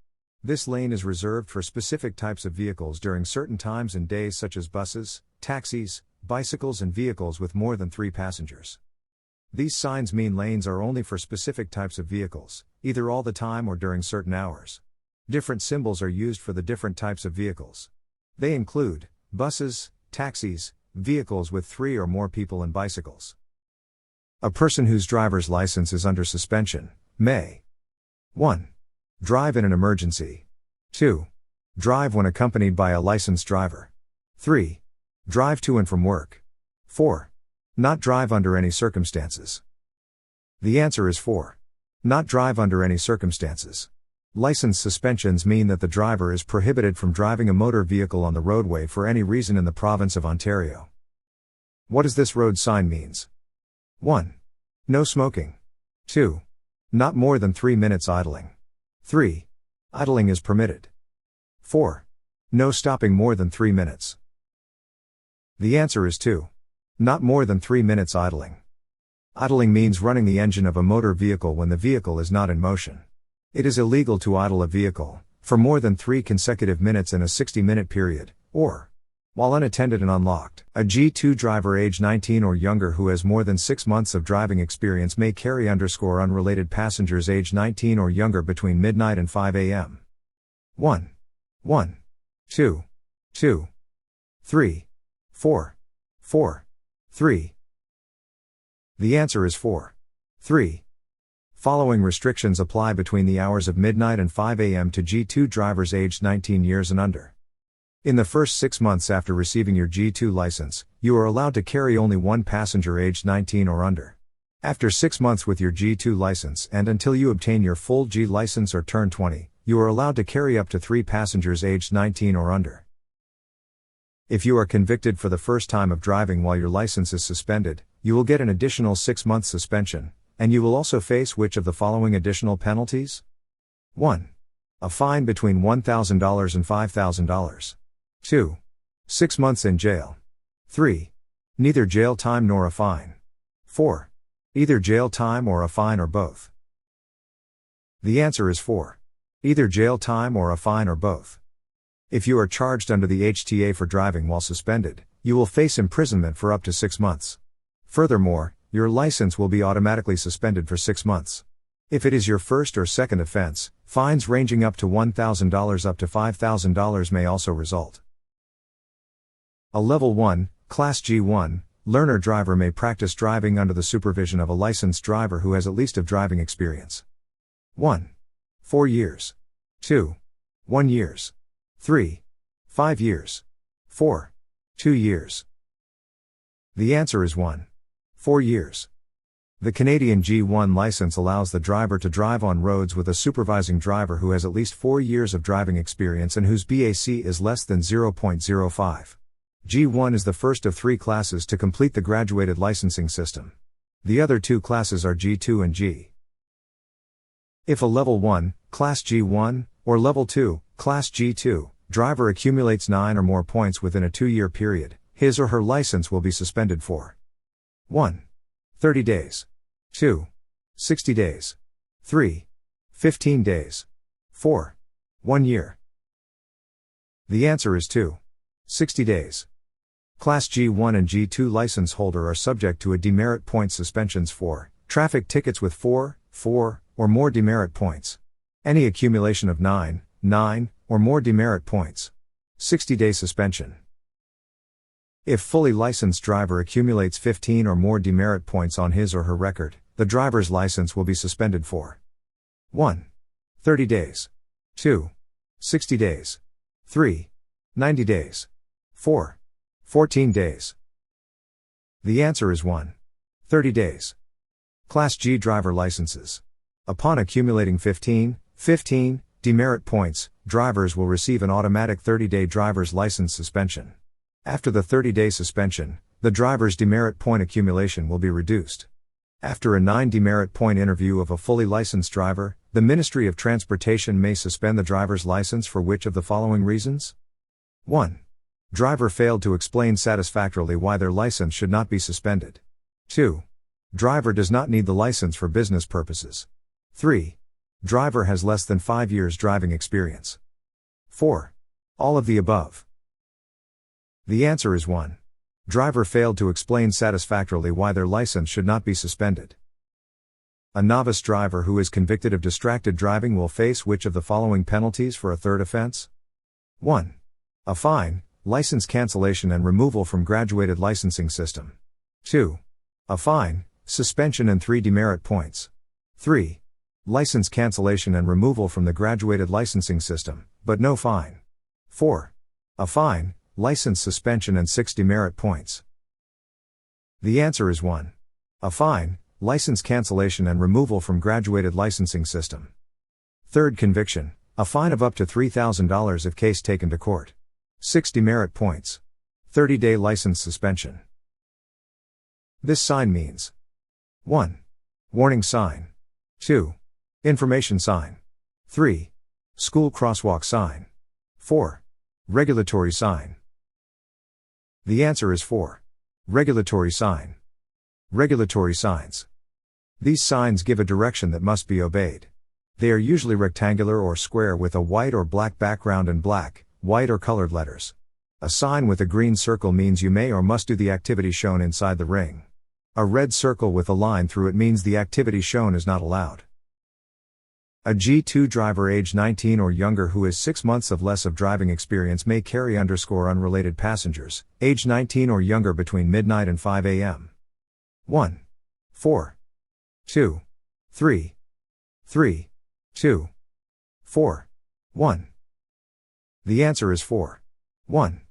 This lane is reserved for specific types of vehicles during certain times and days such as buses, taxis, bicycles and vehicles with more than 3 passengers. These signs mean lanes are only for specific types of vehicles, either all the time or during certain hours. Different symbols are used for the different types of vehicles. They include buses, taxis, vehicles with 3 or more people and bicycles. A person whose driver's license is under suspension may 1. Drive in an emergency. 2. Drive when accompanied by a licensed driver. 3. Drive to and from work. 4. Not drive under any circumstances. The answer is 4. Not drive under any circumstances. License suspensions mean that the driver is prohibited from driving a motor vehicle on the roadway for any reason in the province of Ontario. What does this road sign means? 1. No smoking. 2. Not more than 3 minutes idling. 3. Idling is permitted. 4. No stopping more than 3 minutes. The answer is 2. Not more than 3 minutes idling. Idling means running the engine of a motor vehicle when the vehicle is not in motion. It is illegal to idle a vehicle for more than 3 consecutive minutes in a 60-minute period, or while unattended and unlocked. A G2 driver age 19 or younger who has more than 6 months of driving experience may carry unrelated passengers age 19 or younger between midnight and 5 a.m. 1. 2. 3. 4. 3. The answer is 4. 3. Following restrictions apply between the hours of midnight and 5 a.m. to G2 drivers aged 19 years and under. In the first 6 months after receiving your G2 license, you are allowed to carry only one passenger aged 19 or under. After 6 months with your G2 license and until you obtain your full G license or turn 20, you are allowed to carry up to 3 passengers aged 19 or under. If you are convicted for the first time of driving while your license is suspended, you will get an additional 6-month suspension, and you will also face which of the following additional penalties? 1. A fine between $1,000 and $5,000. 2. 6 months in jail. 3. Neither jail time nor a fine. 4. Either jail time or a fine or both. The answer is 4. Either jail time or a fine or both. If you are charged under the HTA for driving while suspended, you will face imprisonment for up to 6 months. Furthermore, your license will be automatically suspended for 6 months. If it is your first or second offense, fines ranging up to $1,000 up to $5,000 may also result. A Level 1, Class G1, learner driver may practice driving under the supervision of a licensed driver who has at least of driving experience. 1. 4 years. 2. 1 years. 3. 5 years. 4. 2 years. The answer is 1. 4 years. The Canadian G1 license allows the driver to drive on roads with a supervising driver who has at least 4 years of driving experience and whose BAC is less than 0.05. G1 is the first of 3 classes to complete the graduated licensing system. The other 2 classes are G2 and G. If a Level 1, Class G1, or Level 2, Class G2, driver accumulates 9 or more points within a 2-year period, his or her license will be suspended for 1. 30 days. 2. 60 days. 3. 15 days. 4. 1 year. The answer is 2. 60 days. Class G1 and G2 license holder are subject to a demerit point suspensions for traffic tickets with 4 or more demerit points. Any accumulation of 9 or more demerit points. 60-day suspension. If fully licensed driver accumulates 15 or more demerit points on his or her record, the driver's license will be suspended for 1. 30 days. 2. 60 days. 3. 90 days. 4. 14 days. The answer is 1. 30 days. Class G driver licenses. Upon accumulating 15 demerit points, drivers will receive an automatic 30-day driver's license suspension. After the 30-day suspension, the driver's demerit point accumulation will be reduced. After a 9 demerit point interview of a fully licensed driver, the Ministry of Transportation may suspend the driver's license for which of the following reasons? 1. Driver failed to explain satisfactorily why their license should not be suspended. 2. Driver does not need the license for business purposes. 3. Driver has less than 5 years driving experience. 4. All of the above. The answer is 1. Driver failed to explain satisfactorily why their license should not be suspended. A novice driver who is convicted of distracted driving will face which of the following penalties for a third offense? 1. A fine, license cancellation and removal from graduated licensing system. 2. A fine, suspension and 3 demerit points. 3. License cancellation and removal from the graduated licensing system, but no fine. 4. A fine, license suspension and 6 demerit points. The answer is 1. A fine, license cancellation and removal from graduated licensing system. Third conviction, a fine of up to $3,000 if case taken to court. 6 demerit points. 30-day license suspension. This sign means 1. Warning sign. 2. Information sign. 3. School crosswalk sign. 4. Regulatory sign. The answer is 4. Regulatory sign. Regulatory signs. These signs give a direction that must be obeyed. They are usually rectangular or square with a white or black background and black, white or colored letters. A sign with a green circle means you may or must do the activity shown inside the ring. A red circle with a line through it means the activity shown is not allowed. A G2 driver age 19 or younger who has 6 months of less of driving experience may carry unrelated passengers, age 19 or younger between midnight and 5 a.m. 1. 4. 2. 3. 3. 2. 4. 1. The answer is 4. 1.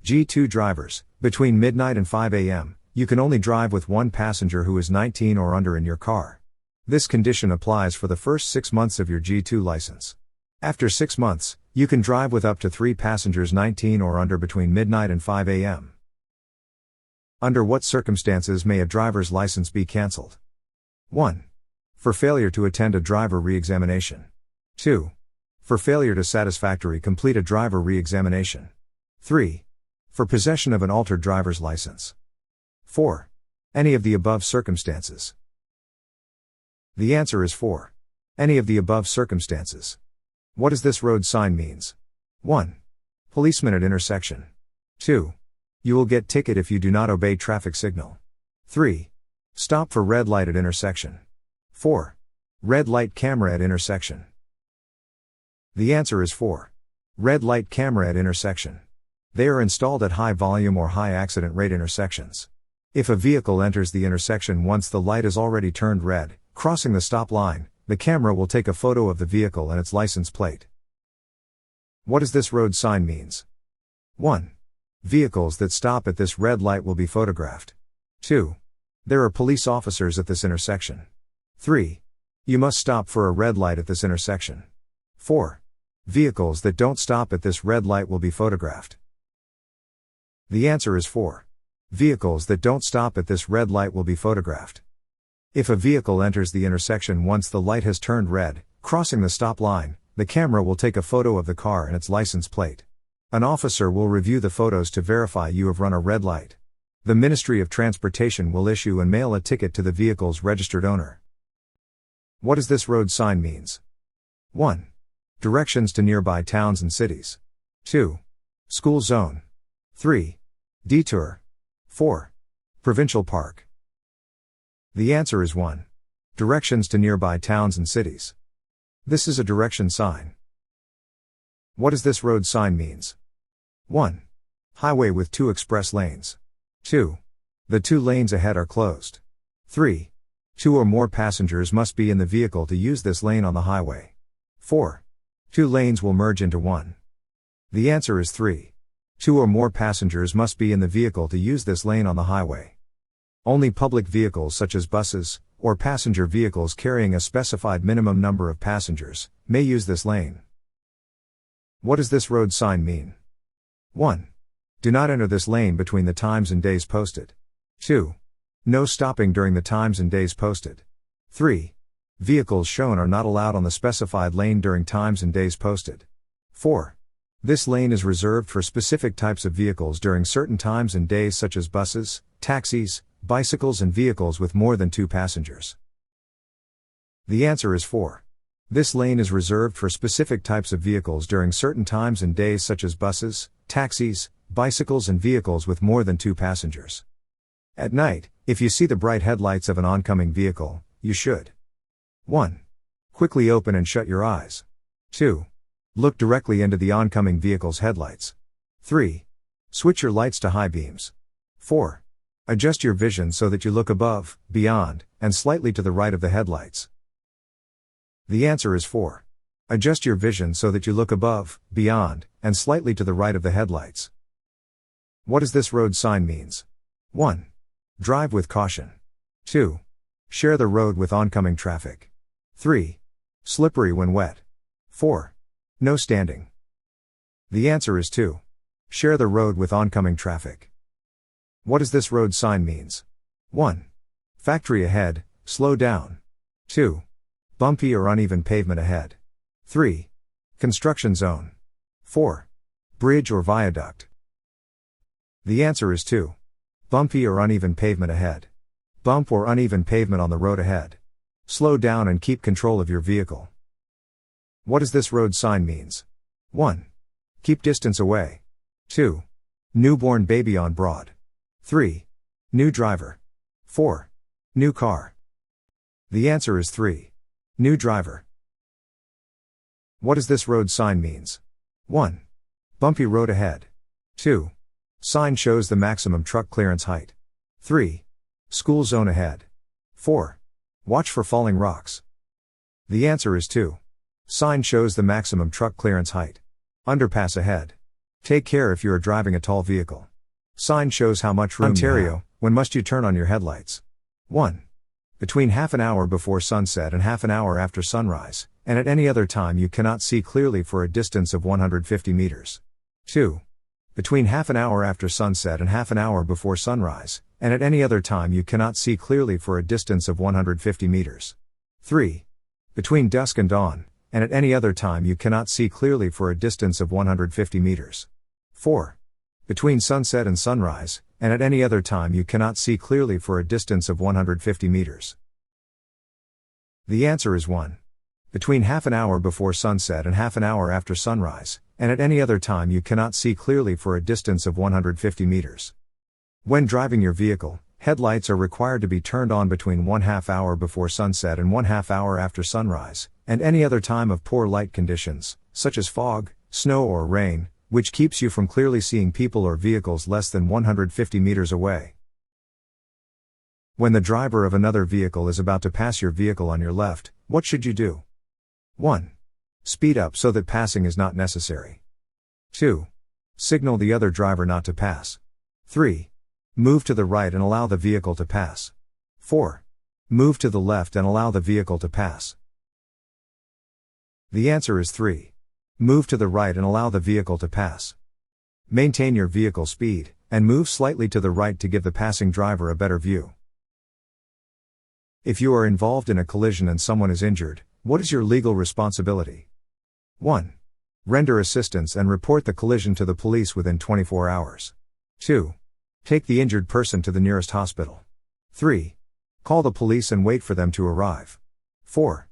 G2 drivers, between midnight and 5 a.m., you can only drive with one passenger who is 19 or under in your car. This condition applies for the first 6 months of your G2 license. After 6 months, you can drive with up to 3 passengers 19 or under between midnight and 5 a.m. Under what circumstances may a driver's license be cancelled? 1. For failure to attend a driver re-examination. 2. For failure to satisfactorily complete a driver re-examination. 3. For possession of an altered driver's license. 4. Any of the above circumstances. The answer is 4. Any of the above circumstances. What does this road sign means? 1. Policeman at intersection. 2. You will get ticket if you do not obey traffic signal. 3. Stop for red light at intersection. 4. Red light camera at intersection. The answer is 4. Red light camera at intersection. They are installed at high volume or high accident rate intersections. If a vehicle enters the intersection once the light is already turned red, crossing the stop line, the camera will take a photo of the vehicle and its license plate. What does this road sign means? 1. Vehicles that stop at this red light will be photographed. 2. There are police officers at this intersection. 3. You must stop for a red light at this intersection. 4. Vehicles that don't stop at this red light will be photographed. The answer is 4. Vehicles that don't stop at this red light will be photographed. If a vehicle enters the intersection once the light has turned red, crossing the stop line, the camera will take a photo of the car and its license plate. An officer will review the photos to verify you have run a red light. The Ministry of Transportation will issue and mail a ticket to the vehicle's registered owner. What does this road sign means? 1. Directions to nearby towns and cities. 2. School zone. 3. Detour. 4. Provincial park. The answer is 1. Directions to nearby towns and cities. This is a direction sign. What does this road sign means? 1. Highway with 2 express lanes. 2. The 2 lanes ahead are closed. 3. 2 or more passengers must be in the vehicle to use this lane on the highway. 4. 2 lanes will merge into 1. The answer is 3. 2 or more passengers must be in the vehicle to use this lane on the highway. Only public vehicles such as buses, or passenger vehicles carrying a specified minimum number of passengers, may use this lane. What does this road sign mean? 1. Do not enter this lane between the times and days posted. 2. No stopping during the times and days posted. 3. Vehicles shown are not allowed on the specified lane during times and days posted. 4. This lane is reserved for specific types of vehicles during certain times and days such as buses, taxis, bicycles and vehicles with more than 2 passengers. The answer is 4. This lane is reserved for specific types of vehicles during certain times and days such as buses, taxis, bicycles and vehicles with more than 2 passengers. At night, if you see the bright headlights of an oncoming vehicle, you should 1. Quickly open and shut your eyes. 2. Look directly into the oncoming vehicle's headlights. 3. Switch your lights to high beams. 4. Adjust your vision so that you look above, beyond, and slightly to the right of the headlights. The answer is 4. Adjust your vision so that you look above, beyond, and slightly to the right of the headlights. What does this road sign means? 1. Drive with caution. 2. Share the road with oncoming traffic. 3. Slippery when wet. 4. No standing. The answer is 2. Share the road with oncoming traffic. What does this road sign means? 1. Factory ahead, slow down. 2. Bumpy or uneven pavement ahead. 3. Construction zone. 4. Bridge or viaduct. The answer is 2. Bumpy or uneven pavement ahead. Bump or uneven pavement on the road ahead. Slow down and keep control of your vehicle. What does this road sign means? 1. Keep distance away. 2. Newborn baby on broad. 3. New driver. 4. New car. The answer is 3. New driver. What does this road sign means? 1. Bumpy road ahead. 2. Sign shows the maximum truck clearance height. 3. School zone ahead. 4. Watch for falling rocks. The answer is 2. Sign shows the maximum truck clearance height. Underpass ahead. Take care if you are driving a tall vehicle. Sign shows how much room Ontario, you have. When must you turn on your headlights? 1. Between half an hour before sunset and half an hour after sunrise, and at any other time you cannot see clearly for a distance of 150 meters. 2. Between half an hour after sunset and half an hour before sunrise, and at any other time you cannot see clearly for a distance of 150 meters. 3. Between dusk and dawn, and at any other time you cannot see clearly for a distance of 150 meters. 4. Between sunset and sunrise, and at any other time you cannot see clearly for a distance of 150 meters. The answer is 1. Between half an hour before sunset and half an hour after sunrise, and at any other time you cannot see clearly for a distance of 150 meters. When driving your vehicle, headlights are required to be turned on between 1/2 hour before sunset and 1/2 hour after sunrise, and any other time of poor light conditions, such as fog, snow or rain, which keeps you from clearly seeing people or vehicles less than 150 meters away. When the driver of another vehicle is about to pass your vehicle on your left, what should you do? 1. Speed up so that passing is not necessary. 2. Signal the other driver not to pass. 3. Move to the right and allow the vehicle to pass. 4. Move to the left and allow the vehicle to pass. The answer is 3. Move to the right and allow the vehicle to pass. Maintain your vehicle speed, and move slightly to the right to give the passing driver a better view. If you are involved in a collision and someone is injured, what is your legal responsibility? 1. Render assistance and report the collision to the police within 24 hours. 2. Take the injured person to the nearest hospital. 3. Call the police and wait for them to arrive. 4.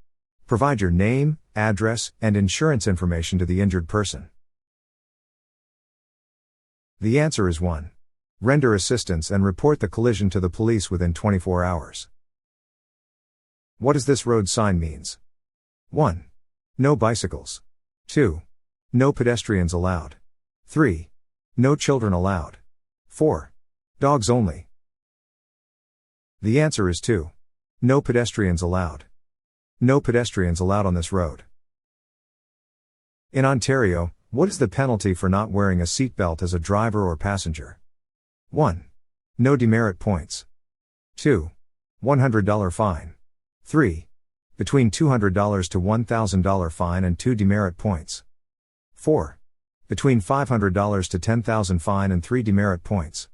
Provide your name, address, and insurance information to the injured person. The answer is 1. Render assistance and report the collision to the police within 24 hours. What does this road sign means? 1. No bicycles. 2. No pedestrians allowed. 3. No children allowed. 4. Dogs only. The answer is 2. No pedestrians allowed. No pedestrians allowed on this road. In Ontario, what is the penalty for not wearing a seatbelt as a driver or passenger? 1. No demerit points. 2. $100 fine. 3. Between $200 to $1,000 fine and 2 demerit points. 4. Between $500 to $10,000 fine and 3 demerit points.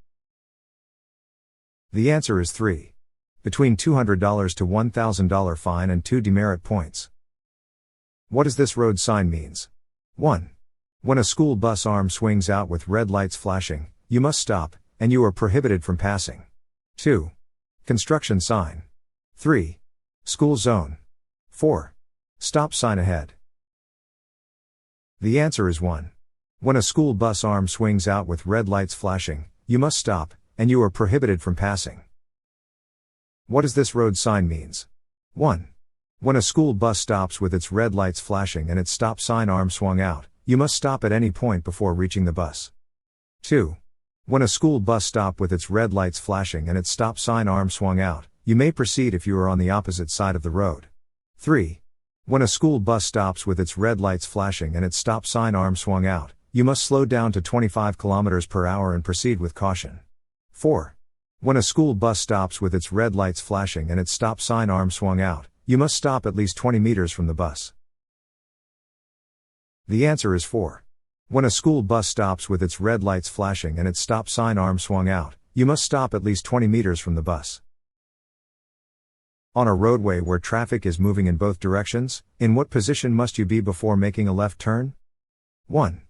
The answer is 3. Between $200 to $1,000 fine and 2 demerit points. What does this road sign means? 1. When a school bus arm swings out with red lights flashing, you must stop, and you are prohibited from passing. 2. Construction sign. 3. School zone. 4. Stop sign ahead. The answer is 1. When a school bus arm swings out with red lights flashing, you must stop, and you are prohibited from passing. What does this road sign means? 1. When a school bus stops with its red lights flashing and its stop sign arm swung out, you must stop at any point before reaching the bus. 2. When a school bus stops with its red lights flashing and its stop sign arm swung out, you may proceed if you are on the opposite side of the road. 3. When a school bus stops with its red lights flashing and its stop sign arm swung out, you must slow down to 25 km per hour and proceed with caution. 4. When a school bus stops with its red lights flashing and its stop sign arm swung out, you must stop at least 20 meters from the bus. The answer is 4. When a school bus stops with its red lights flashing and its stop sign arm swung out, you must stop at least 20 meters from the bus. On a roadway where traffic is moving in both directions, in what position must you be before making a left turn? 1.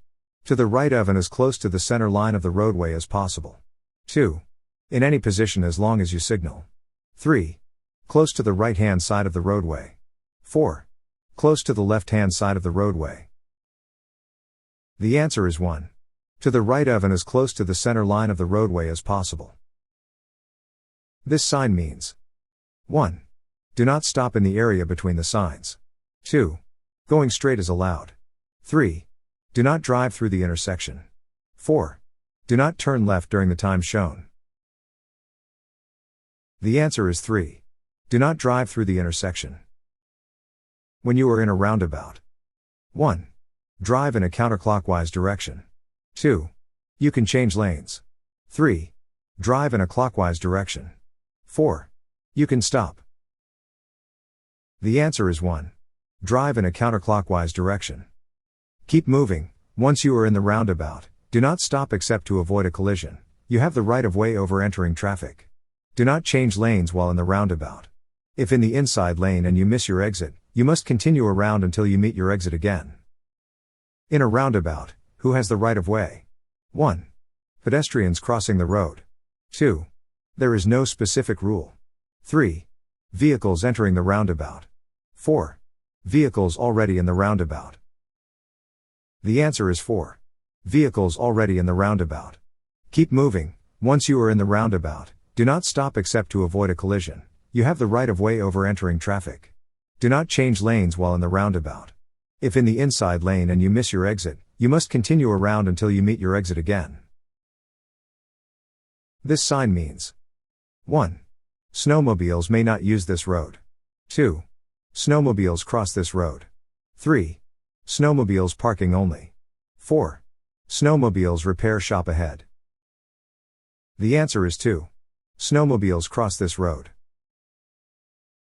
To the right of and as close to the center line of the roadway as possible. 2. In any position as long as you signal. 3. Close to the right-hand side of the roadway. 4. Close to the left-hand side of the roadway. The answer is 1. To the right of and as close to the center line of the roadway as possible. This sign means 1. Do not stop in the area between the signs. 2. Going straight is allowed. 3. Do not drive through the intersection. 4. Do not turn left during the time shown. The answer is 3. Do not drive through the intersection. When you are in a roundabout. 1. Drive in a counterclockwise direction. 2. You can change lanes. 3. Drive in a clockwise direction. 4. You can stop. The answer is 1. Drive in a counterclockwise direction. Keep moving. Once you are in the roundabout, do not stop except to avoid a collision. You have the right of way over entering traffic. Do not change lanes while in the roundabout. If in the inside lane and you miss your exit, you must continue around until you meet your exit again. In a roundabout, who has the right of way? 1. Pedestrians crossing the road. 2. There is no specific rule. 3. Vehicles entering the roundabout. 4. Vehicles already in the roundabout. The answer is 4. Vehicles already in the roundabout. Keep moving. Once you are in the roundabout, do not stop except to avoid a collision. You have the right of way over entering traffic. Do not change lanes while in the roundabout. If in the inside lane and you miss your exit, you must continue around until you meet your exit again. This sign means 1. Snowmobiles may not use this road. 2. Snowmobiles cross this road. 3. Snowmobiles parking only. 4. Snowmobiles repair shop ahead. The answer is 2. Snowmobiles cross this road.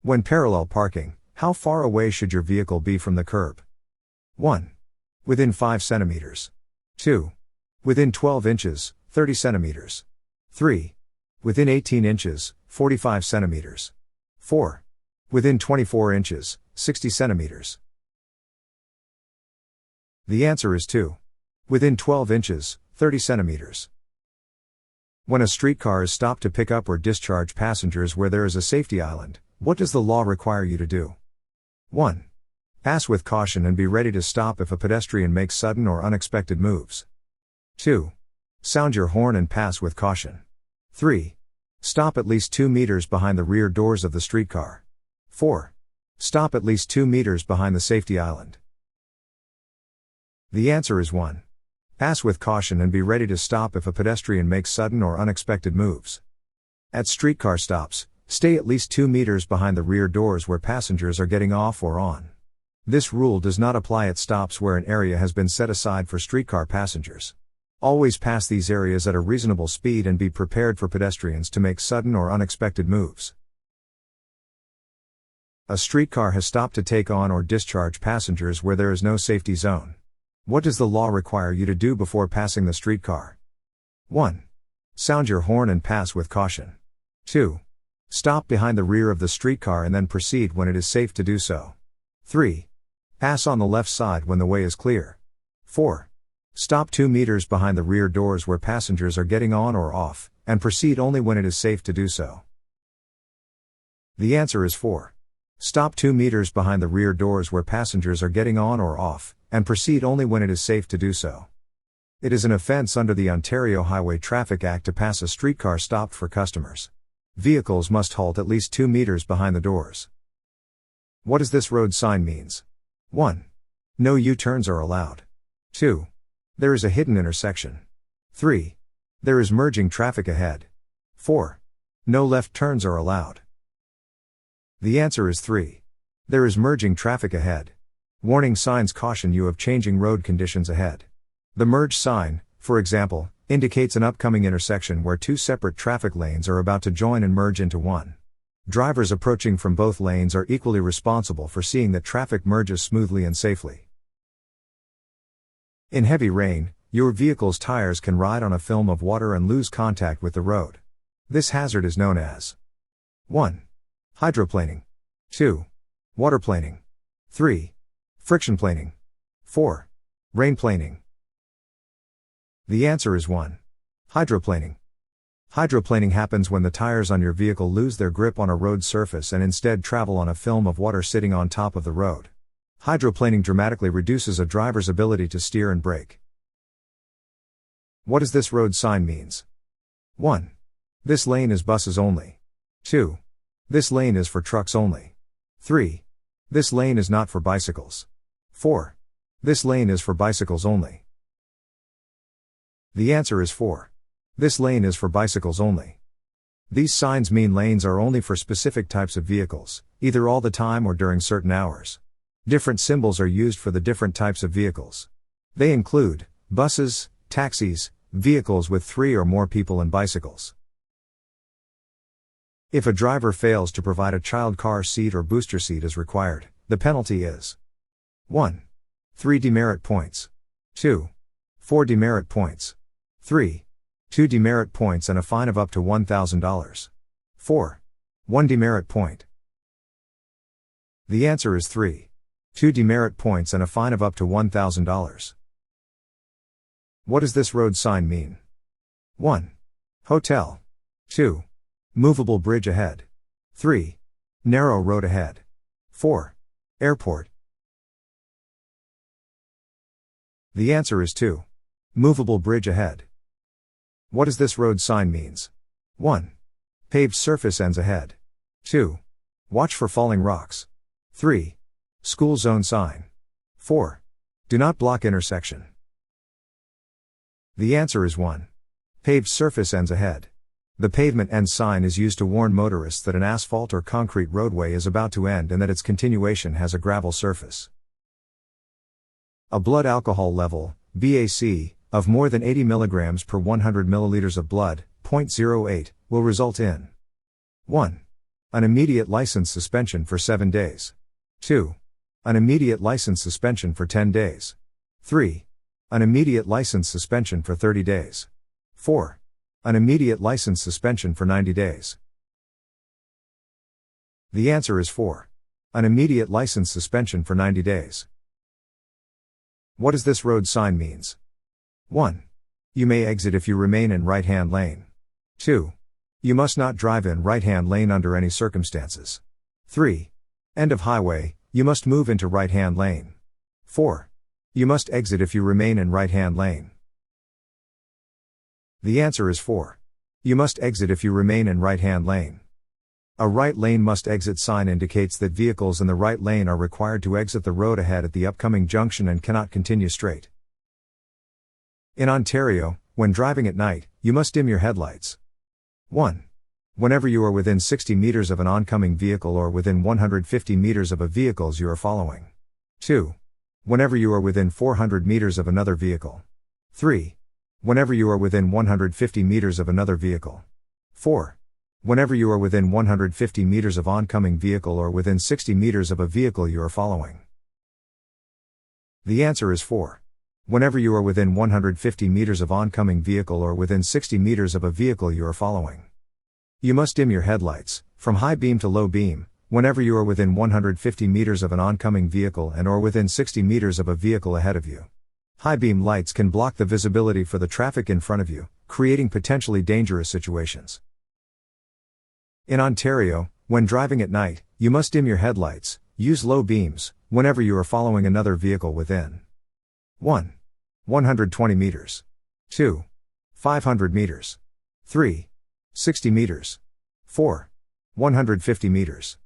When parallel parking, how far away should your vehicle be from the curb? 1. Within 5 centimeters. 2. Within 12 inches, 30 centimeters. 3. Within 18 inches, 45 centimeters. 4. Within 24 inches, 60 centimeters. The answer is 2. Within 12 inches, 30 centimeters. When a streetcar is stopped to pick up or discharge passengers where there is a safety island, what does the law require you to do? 1. Pass with caution and be ready to stop if a pedestrian makes sudden or unexpected moves. 2. Sound your horn and pass with caution. 3. Stop at least 2 meters behind the rear doors of the streetcar. 4. Stop at least 2 meters behind the safety island. The answer is 1. Pass with caution and be ready to stop if a pedestrian makes sudden or unexpected moves. At streetcar stops, stay at least 2 meters behind the rear doors where passengers are getting off or on. This rule does not apply at stops where an area has been set aside for streetcar passengers. Always pass these areas at a reasonable speed and be prepared for pedestrians to make sudden or unexpected moves. A streetcar has stopped to take on or discharge passengers where there is no safety zone. What does the law require you to do before passing the streetcar? 1. Sound your horn and pass with caution. 2. Stop behind the rear of the streetcar and then proceed when it is safe to do so. 3. Pass on the left side when the way is clear. 4. Stop 2 meters behind the rear doors where passengers are getting on or off, and proceed only when it is safe to do so. The answer is 4. Stop 2 meters behind the rear doors where passengers are getting on or off, and proceed only when it is safe to do so. It is an offense under the Ontario Highway Traffic Act to pass a streetcar stopped for customers. Vehicles must halt at least 2 meters behind the doors. What does this road sign means? 1. No U-turns are allowed. 2. There is a hidden intersection. 3. There is merging traffic ahead. 4. No left turns are allowed. The answer is 3. There is merging traffic ahead. Warning signs caution you of changing road conditions ahead. The merge sign, for example, indicates an upcoming intersection where 2 separate traffic lanes are about to join and merge into one. Drivers approaching from both lanes are equally responsible for seeing that traffic merges smoothly and safely. In heavy rain, your vehicle's tires can ride on a film of water and lose contact with the road. This hazard is known as 1. Hydroplaning. 2. Waterplaning. 3. Friction planing. 4. Rainplaning. The answer is 1. Hydroplaning. Hydroplaning happens when the tires on your vehicle lose their grip on a road surface and instead travel on a film of water sitting on top of the road. Hydroplaning dramatically reduces a driver's ability to steer and brake. What does this road sign means? 1. This lane is buses only. 2. This lane is for trucks only. 3. This lane is not for bicycles. 4. This lane is for bicycles only. The answer is 4. This lane is for bicycles only. These signs mean lanes are only for specific types of vehicles, either all the time or during certain hours. Different symbols are used for the different types of vehicles. They include buses, taxis, vehicles with 3 or more people, and bicycles. If a driver fails to provide a child car seat or booster seat as required, the penalty is 1. 3 demerit points. 2. 4 demerit points. 3. 2 demerit points and a fine of up to $1,000. 4. 1 demerit point. The answer is 3. 2 demerit points and a fine of up to $1,000. What does this road sign mean? 1. Hotel. 2. Movable bridge ahead. 3. Narrow road ahead. 4. Airport. The answer is 2. Movable bridge ahead. What does this road sign means? 1. Paved surface ends ahead. 2. Watch for falling rocks. 3. School zone sign. 4. Do not block intersection. The answer is 1. Paved surface ends ahead. The pavement ends sign is used to warn motorists that an asphalt or concrete roadway is about to end and that its continuation has a gravel surface. A blood alcohol level, BAC, of more than 80 mg per 100 ml of blood, 0.08, will result in 1. An immediate license suspension for 7 days. 2. An immediate license suspension for 10 days. 3. An immediate license suspension for 30 days. 4. An immediate license suspension for 90 days. The answer is 4. An immediate license suspension for 90 days. What does this road sign means? 1. You may exit if you remain in right-hand lane. 2. You must not drive in right-hand lane under any circumstances. 3. End of highway, you must move into right-hand lane. 4. You must exit if you remain in right-hand lane. The answer is 4. You must exit if you remain in right-hand lane. A right lane must exit sign indicates that vehicles in the right lane are required to exit the road ahead at the upcoming junction and cannot continue straight. In Ontario, when driving at night, you must dim your headlights. 1. Whenever you are within 60 meters of an oncoming vehicle or within 150 meters of a vehicle you are following. 2. Whenever you are within 400 meters of another vehicle. 3. Whenever you are within 150 meters of another vehicle. 4. Whenever you are within 150 meters of oncoming vehicle or within 60 meters of a vehicle you are following. The answer is 4. Whenever you are within 150 meters of oncoming vehicle or within 60 meters of a vehicle you are following. You must dim your headlights, from high beam to low beam, whenever you are within 150 meters of an oncoming vehicle and or within 60 meters of a vehicle ahead of you. High beam lights can block the visibility for the traffic in front of you, creating potentially dangerous situations. In Ontario, when driving at night, you must dim your headlights, use low beams, whenever you are following another vehicle within 1. 120 meters. 2. 500 meters. 3. 60 meters. 4. 150 meters.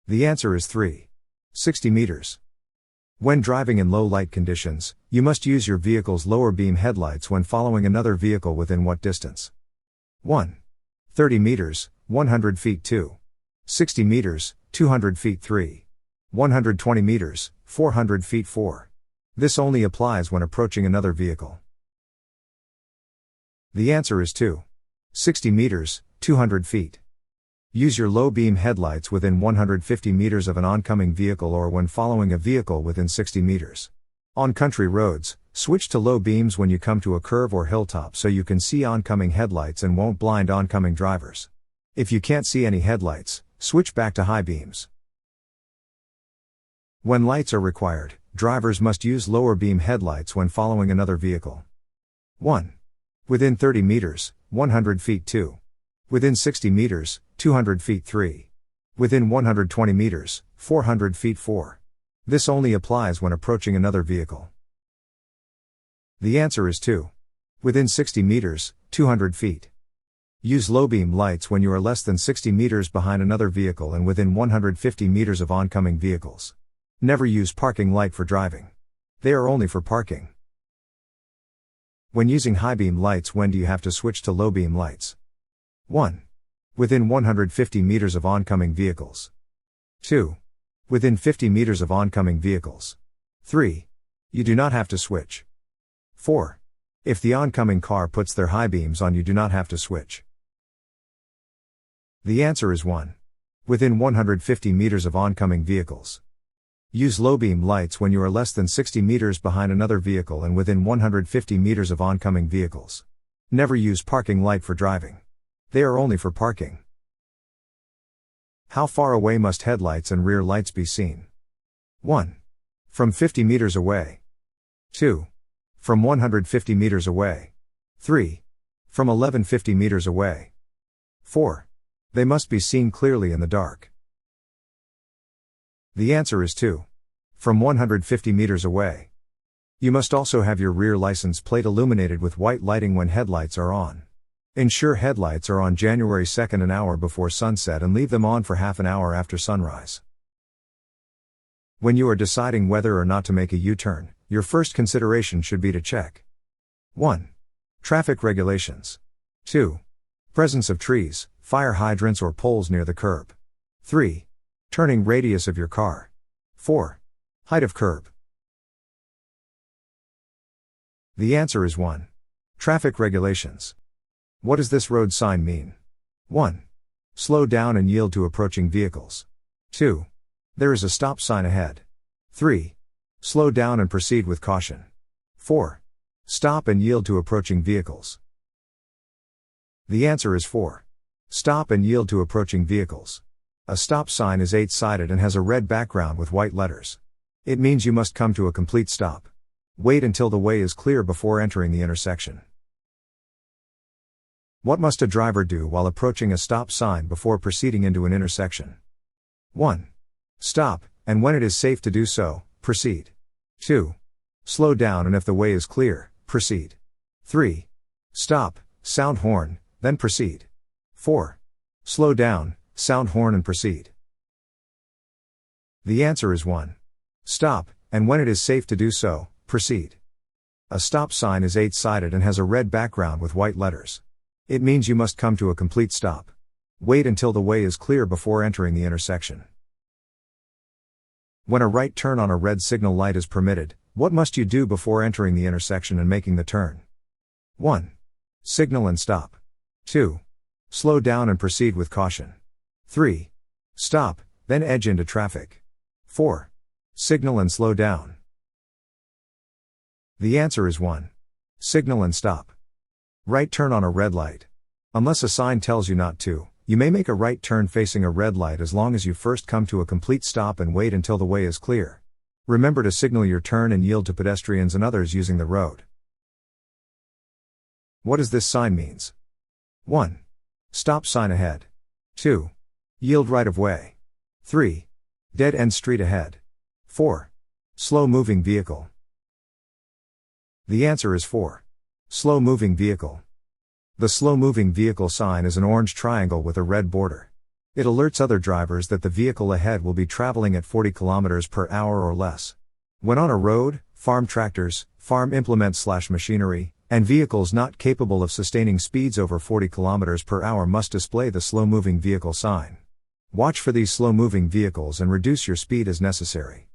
The answer is 3. 60 meters. When driving in low light conditions, you must use your vehicle's lower beam headlights when following another vehicle within what distance? 1. 30 meters, 100 feet. 2. 60 meters, 200 feet. 3. 120 meters, 400 feet. 4. This only applies when approaching another vehicle. The answer is 2. 60 meters, 200 feet. Use your low beam headlights within 150 meters of an oncoming vehicle or when following a vehicle within 60 meters. On country roads, switch to low beams when you come to a curve or hilltop so you can see oncoming headlights and won't blind oncoming drivers. If you can't see any headlights, switch back to high beams. When lights are required, drivers must use lower beam headlights when following another vehicle. 1. Within 30 meters, 100 feet 2. Within 60 meters, 200 feet 3. Within 120 meters, 400 feet 4. This only applies when approaching another vehicle. The answer is 2. Within 60 meters, 200 feet. Use low beam lights when you are less than 60 meters behind another vehicle and within 150 meters of oncoming vehicles. Never use parking light for driving. They are only for parking. When using high beam lights, when do you have to switch to low beam lights? 1. Within 150 meters of oncoming vehicles. 2. Within 50 meters of oncoming vehicles. 3. You do not have to switch. 4. If the oncoming car puts their high beams on, you do not have to switch. The answer is 1. Within 150 meters of oncoming vehicles. Use low beam lights when you are less than 60 meters behind another vehicle and within 150 meters of oncoming vehicles. Never use parking light for driving. They are only for parking. How far away must headlights and rear lights be seen? 1. From 50 meters away. 2. From 150 meters away. 3. From 1150 meters away. 4. They must be seen clearly in the dark. The answer is 2. From 150 meters away. You must also have your rear license plate illuminated with white lighting when headlights are on. Ensure headlights are on January 2nd an hour before sunset and leave them on for half an hour after sunrise. When you are deciding whether or not to make a U-turn, your first consideration should be to check 1. Traffic regulations. 2. Presence of trees, fire hydrants or poles near the curb. 3. Turning radius of your car. 4. Height of curb. The answer is 1. Traffic regulations. What does this road sign mean? 1. Slow down and yield to approaching vehicles. 2. There is a stop sign ahead. 3. Slow down and proceed with caution. 4. Stop and yield to approaching vehicles. The answer is 4. Stop and yield to approaching vehicles. A stop sign is 8-sided and has a red background with white letters. It means you must come to a complete stop. Wait until the way is clear before entering the intersection. What must a driver do while approaching a stop sign before proceeding into an intersection? 1. Stop, and when it is safe to do so, proceed. 2. Slow down and if the way is clear, proceed. 3. Stop, sound horn, then proceed. 4. Slow down, sound horn and proceed. The answer is 1. Stop, and when it is safe to do so, proceed. A stop sign is 8-sided and has a red background with white letters. It means you must come to a complete stop. Wait until the way is clear before entering the intersection. When a right turn on a red signal light is permitted, what must you do before entering the intersection and making the turn? 1. Signal and stop. 2. Slow down and proceed with caution. 3. Stop, then edge into traffic. 4. Signal and slow down. The answer is 1. Signal and stop. Right turn on a red light. Unless a sign tells you not to, you may make a right turn facing a red light as long as you first come to a complete stop and wait until the way is clear. Remember to signal your turn and yield to pedestrians and others using the road. What does this sign means? 1. Stop sign ahead. 2. Yield right of way. 3. Dead end street ahead. 4. Slow moving vehicle. The answer is 4. Slow moving vehicle. The slow moving vehicle sign is an orange triangle with a red border. It alerts other drivers that the vehicle ahead will be traveling at 40 km per hour or less. When on a road, farm tractors, farm implements/machinery, and vehicles not capable of sustaining speeds over 40 km per hour must display the slow moving vehicle sign. Watch for these slow moving vehicles and reduce your speed as necessary.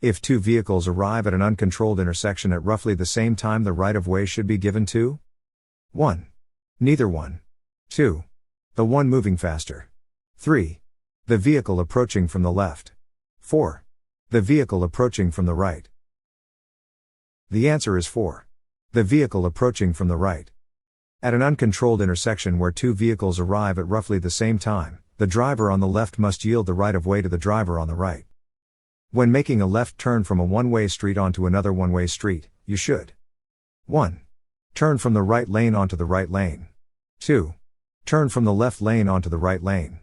If two vehicles arrive at an uncontrolled intersection at roughly the same time, the right-of-way should be given to 1. Neither one. 2. The one moving faster. 3. The vehicle approaching from the left. 4. The vehicle approaching from the right. The answer is 4. The vehicle approaching from the right. At an uncontrolled intersection where two vehicles arrive at roughly the same time, the driver on the left must yield the right-of-way to the driver on the right. When making a left turn from a one-way street onto another one-way street, you should 1. Turn from the right lane onto the right lane. 2. Turn from the left lane onto the right lane.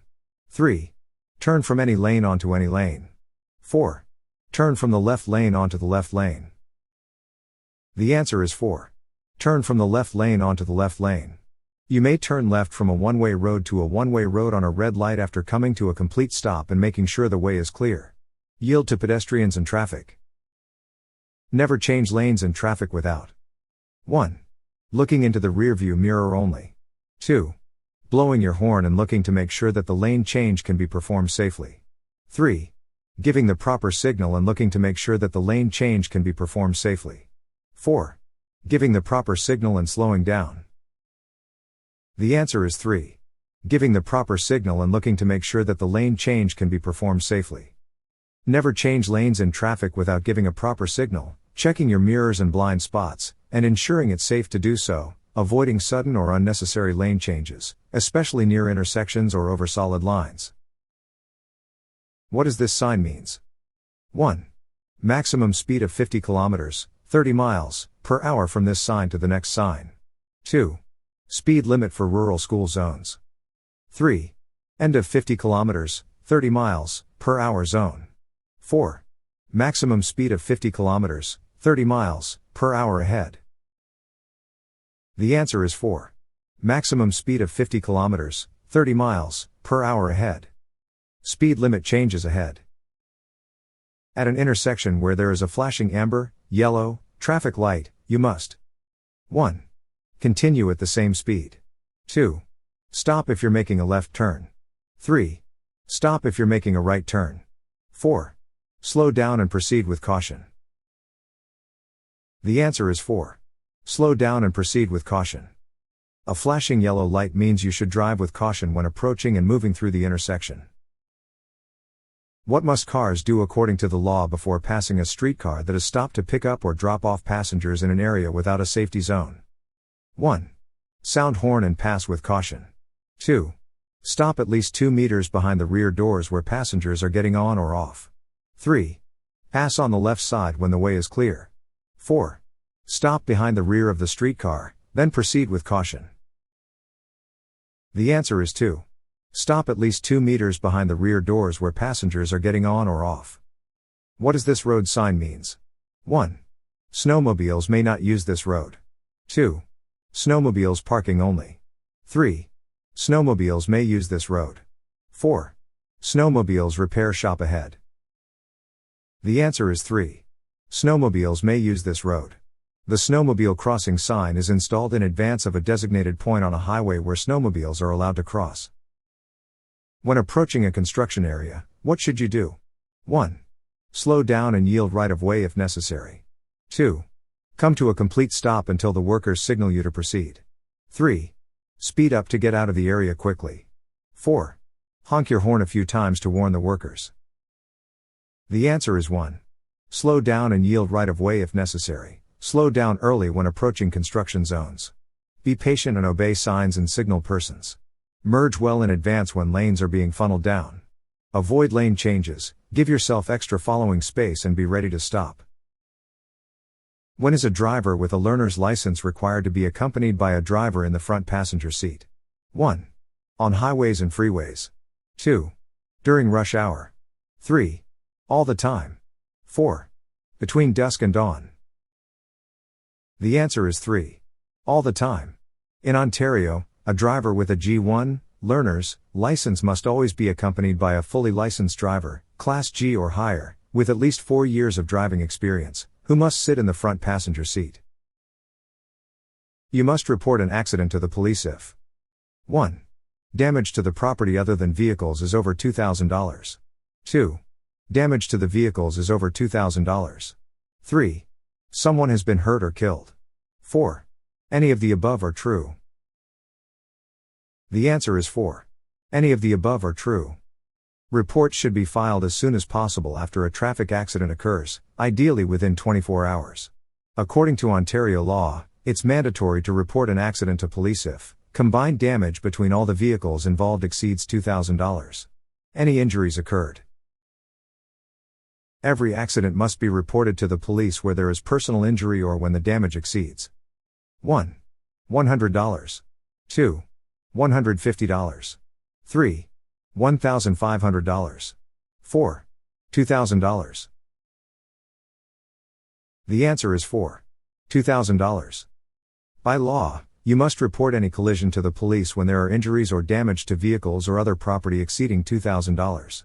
3. Turn from any lane onto any lane. 4. Turn from the left lane onto the left lane. The answer is 4. Turn from the left lane onto the left lane. You may turn left from a one-way road to a one-way road on a red light after coming to a complete stop and making sure the way is clear. Yield to pedestrians and traffic. Never change lanes in traffic without 1. Looking into the rearview mirror only. 2. Blowing your horn and looking to make sure that the lane change can be performed safely. 3. Giving the proper signal and looking to make sure that the lane change can be performed safely. 4. Giving the proper signal and slowing down. The answer is 3. Giving the proper signal and looking to make sure that the lane change can be performed safely. Never change lanes in traffic without giving a proper signal, checking your mirrors and blind spots, and ensuring it's safe to do so, avoiding sudden or unnecessary lane changes, especially near intersections or over solid lines. What does this sign means? 1. Maximum speed of 50 kilometers, 30 miles, per hour from this sign to the next sign. 2. Speed limit for rural school zones. 3. End of 50 kilometers, 30 miles, per hour zone. 4. Maximum speed of 50 kilometers, 30 miles, per hour ahead. The answer is 4. Maximum speed of 50 kilometers, 30 miles, per hour ahead. Speed limit changes ahead. At an intersection where there is a flashing amber, yellow, traffic light, you must 1. Continue at the same speed. 2. Stop if you're making a left turn. 3. Stop if you're making a right turn. 4. Slow down and proceed with caution. The answer is 4. Slow down and proceed with caution. A flashing yellow light means you should drive with caution when approaching and moving through the intersection. What must cars do according to the law before passing a streetcar that has stopped to pick up or drop off passengers in an area without a safety zone? 1. Sound horn and pass with caution. 2. Stop at least 2 meters behind the rear doors where passengers are getting on or off. 3. Pass on the left side when the way is clear. 4. Stop behind the rear of the streetcar, then proceed with caution. The answer is 2. Stop at least 2 meters behind the rear doors where passengers are getting on or off. What does this road sign means? 1. Snowmobiles may not use this road. 2. Snowmobiles parking only. 3. Snowmobiles may use this road. 4. Snowmobiles repair shop ahead. The answer is 3. Snowmobiles may use this road. The snowmobile crossing sign is installed in advance of a designated point on a highway where snowmobiles are allowed to cross. When approaching a construction area, what should you do? 1. Slow down and yield right of way if necessary. 2. Come to a complete stop until the workers signal you to proceed. 3. Speed up to get out of the area quickly. 4. Honk your horn a few times to warn the workers. The answer is 1. Slow down and yield right of way if necessary. Slow down early when approaching construction zones. Be patient and obey signs and signal persons. Merge well in advance when lanes are being funneled down. Avoid lane changes, give yourself extra following space and be ready to stop. When is a driver with a learner's license required to be accompanied by a driver in the front passenger seat? 1. On highways and freeways. 2. During rush hour. 3. All the time. 4. Between dusk and dawn. The answer is 3. All the time. In Ontario, a driver with a G1 learner's license must always be accompanied by a fully licensed driver, Class G or higher, with at least 4 years of driving experience, who must sit in the front passenger seat. You must report an accident to the police if 1. Damage to the property other than vehicles is over $2,000. 2. Damage to the vehicles is over $2,000. 3. Someone has been hurt or killed. 4. Any of the above are true. The answer is 4. Any of the above are true. Reports should be filed as soon as possible after a traffic accident occurs, ideally within 24 hours. According to Ontario law, it's mandatory to report an accident to police if combined damage between all the vehicles involved exceeds $2,000. Any injuries occurred. Every accident must be reported to the police where there is personal injury or when the damage exceeds 1. $100. 2. $150. 3. $1,500. 4. $2,000. The answer is 4. $2,000. By law, you must report any collision to the police when there are injuries or damage to vehicles or other property exceeding $2,000.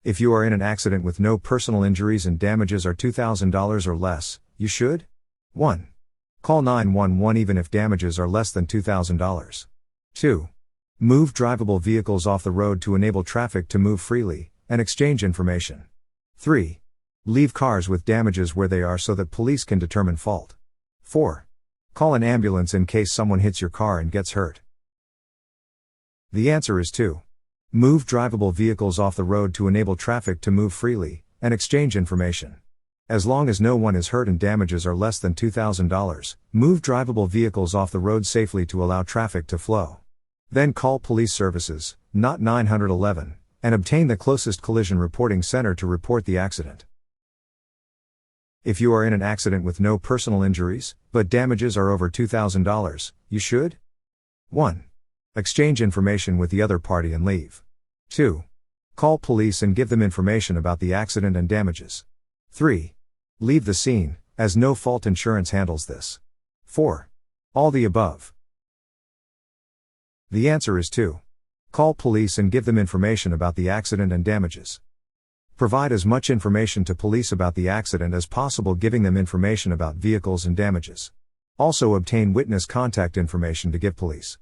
If you are in an accident with no personal injuries and damages are $2,000 or less, you should 1. Call 911 even if damages are less than $2,000. 2. Move drivable vehicles off the road to enable traffic to move freely, and exchange information. 3. Leave cars with damages where they are so that police can determine fault. 4. Call an ambulance in case someone hits your car and gets hurt. The answer is 2. Move drivable vehicles off the road to enable traffic to move freely, and exchange information. As long as no one is hurt and damages are less than $2,000, move drivable vehicles off the road safely to allow traffic to flow. Then call police services, not 911, and obtain the closest collision reporting center to report the accident. If you are in an accident with no personal injuries, but damages are over $2,000, you should 1. Exchange information with the other party and leave. 2. Call police and give them information about the accident and damages. 3. Leave the scene, as no fault insurance handles this. 4. All the above. The answer is 2. Call police and give them information about the accident and damages. Provide as much information to police about the accident as possible, giving them information about vehicles and damages. Also obtain witness contact information to give police.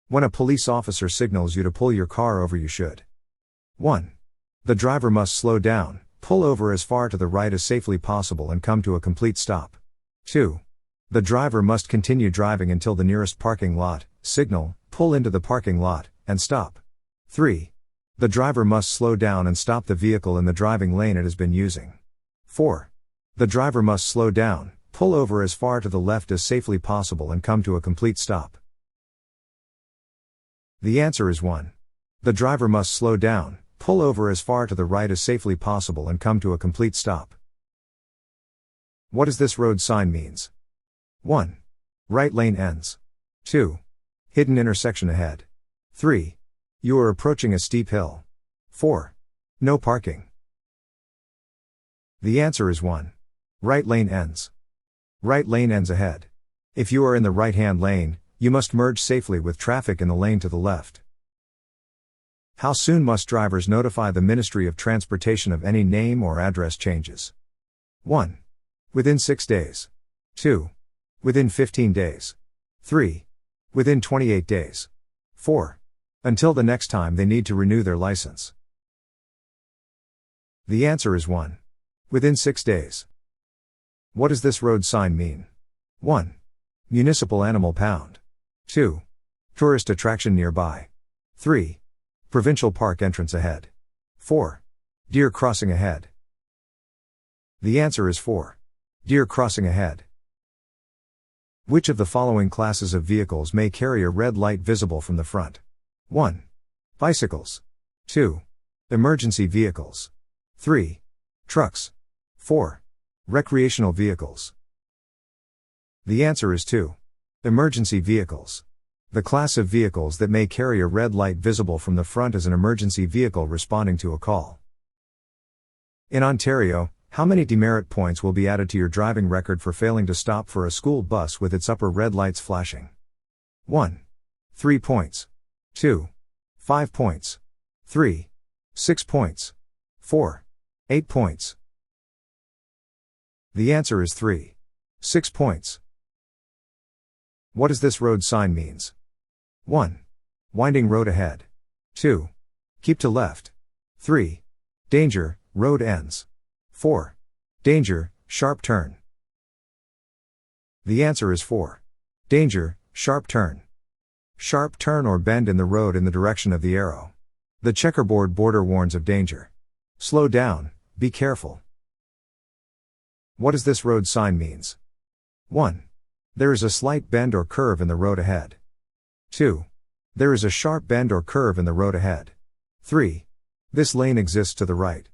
When a police officer signals you to pull your car over, you should 1. The driver must slow down, pull over as far to the right as safely possible and come to a complete stop. 2. The driver must continue driving until the nearest parking lot, signal, pull into the parking lot, and stop. 3. The driver must slow down and stop the vehicle in the driving lane it has been using. 4. The driver must slow down, pull over as far to the left as safely possible and come to a complete stop. The answer is 1. The driver must slow down, pull over as far to the right as safely possible and come to a complete stop. What does this road sign means? 1. Right lane ends. 2. Hidden intersection ahead. 3. You are approaching a steep hill. 4. No parking. The answer is 1. Right lane ends. Right lane ends ahead. If you are in the right-hand lane, you must merge safely with traffic in the lane to the left. How soon must drivers notify the Ministry of Transportation of any name or address changes? 1. Within 6 days. 2. Within 15 days. 3. Within 28 days. 4. Until the next time they need to renew their license. The answer is 1. Within 6 days. What does this road sign mean? 1. Municipal Animal Pound. 2. Tourist attraction nearby. 3. Provincial Park entrance ahead. 4. Deer crossing ahead. The answer is 4. Deer crossing ahead. Which of the following classes of vehicles may carry a red light visible from the front? 1. Bicycles. 2. Emergency vehicles. 3. Trucks. 4. Recreational vehicles. The answer is 2. Emergency vehicles. The class of vehicles that may carry a red light visible from the front is an emergency vehicle responding to a call. In Ontario, how many demerit points will be added to your driving record for failing to stop for a school bus with its upper red lights flashing? 1. 3 points. 2. 5 points. 3. 6 points. 4. 8 points. The answer is 3. 6 points. What does this road sign means? 1. Winding road ahead. 2. Keep to left. 3. Danger, road ends. 4. Danger, sharp turn. The answer is 4. Danger, sharp turn. Sharp turn or bend in the road in the direction of the arrow. The checkerboard border warns of danger. Slow down, be careful. What does this road sign means? 1. There is a slight bend or curve in the road ahead. 2. There is a sharp bend or curve in the road ahead. 3. This lane exists to the right.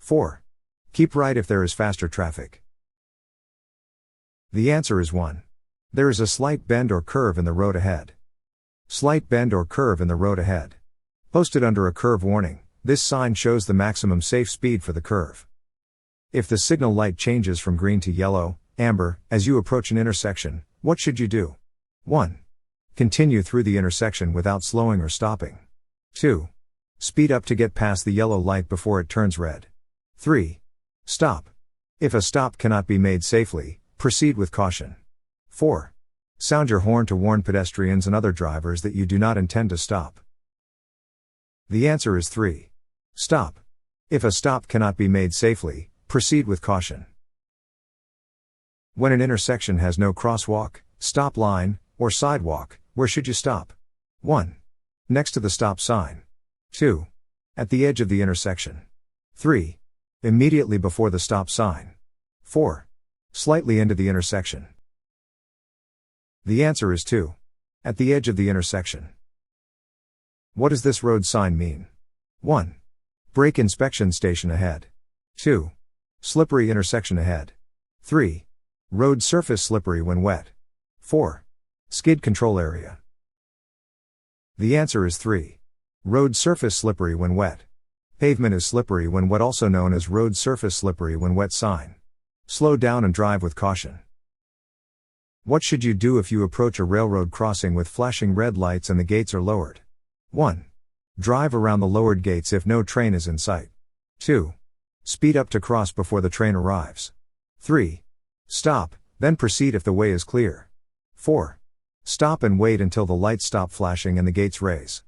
4. Keep right if there is faster traffic. The answer is 1. There is a slight bend or curve in the road ahead. Slight bend or curve in the road ahead. Posted under a curve warning, this sign shows the maximum safe speed for the curve. If the signal light changes from green to yellow, amber, as you approach an intersection, what should you do? 1. Continue through the intersection without slowing or stopping. 2. Speed up to get past the yellow light before it turns red. 3. Stop. If a stop cannot be made safely, proceed with caution. 4. Sound your horn to warn pedestrians and other drivers that you do not intend to stop. The answer is 3. Stop. If a stop cannot be made safely, proceed with caution. When an intersection has no crosswalk, stop line, or sidewalk, where should you stop? 1. Next to the stop sign. 2. At the edge of the intersection. 3. Immediately before the stop sign. 4. Slightly into the intersection. The answer is 2. At the edge of the intersection. What does this road sign mean? 1. Brake inspection station ahead. 2. Slippery intersection ahead. 3. Road surface slippery when wet. 4. Skid control area. The answer is 3. Road surface slippery when wet. Pavement is slippery when wet, also known as road surface slippery when wet sign. Slow down and drive with caution. What should you do if you approach a railroad crossing with flashing red lights and the gates are lowered? 1. Drive around the lowered gates if no train is in sight. 2. Speed up to cross before the train arrives. 3. Stop, then proceed if the way is clear. 4. Stop and wait until the lights stop flashing and the gates raise.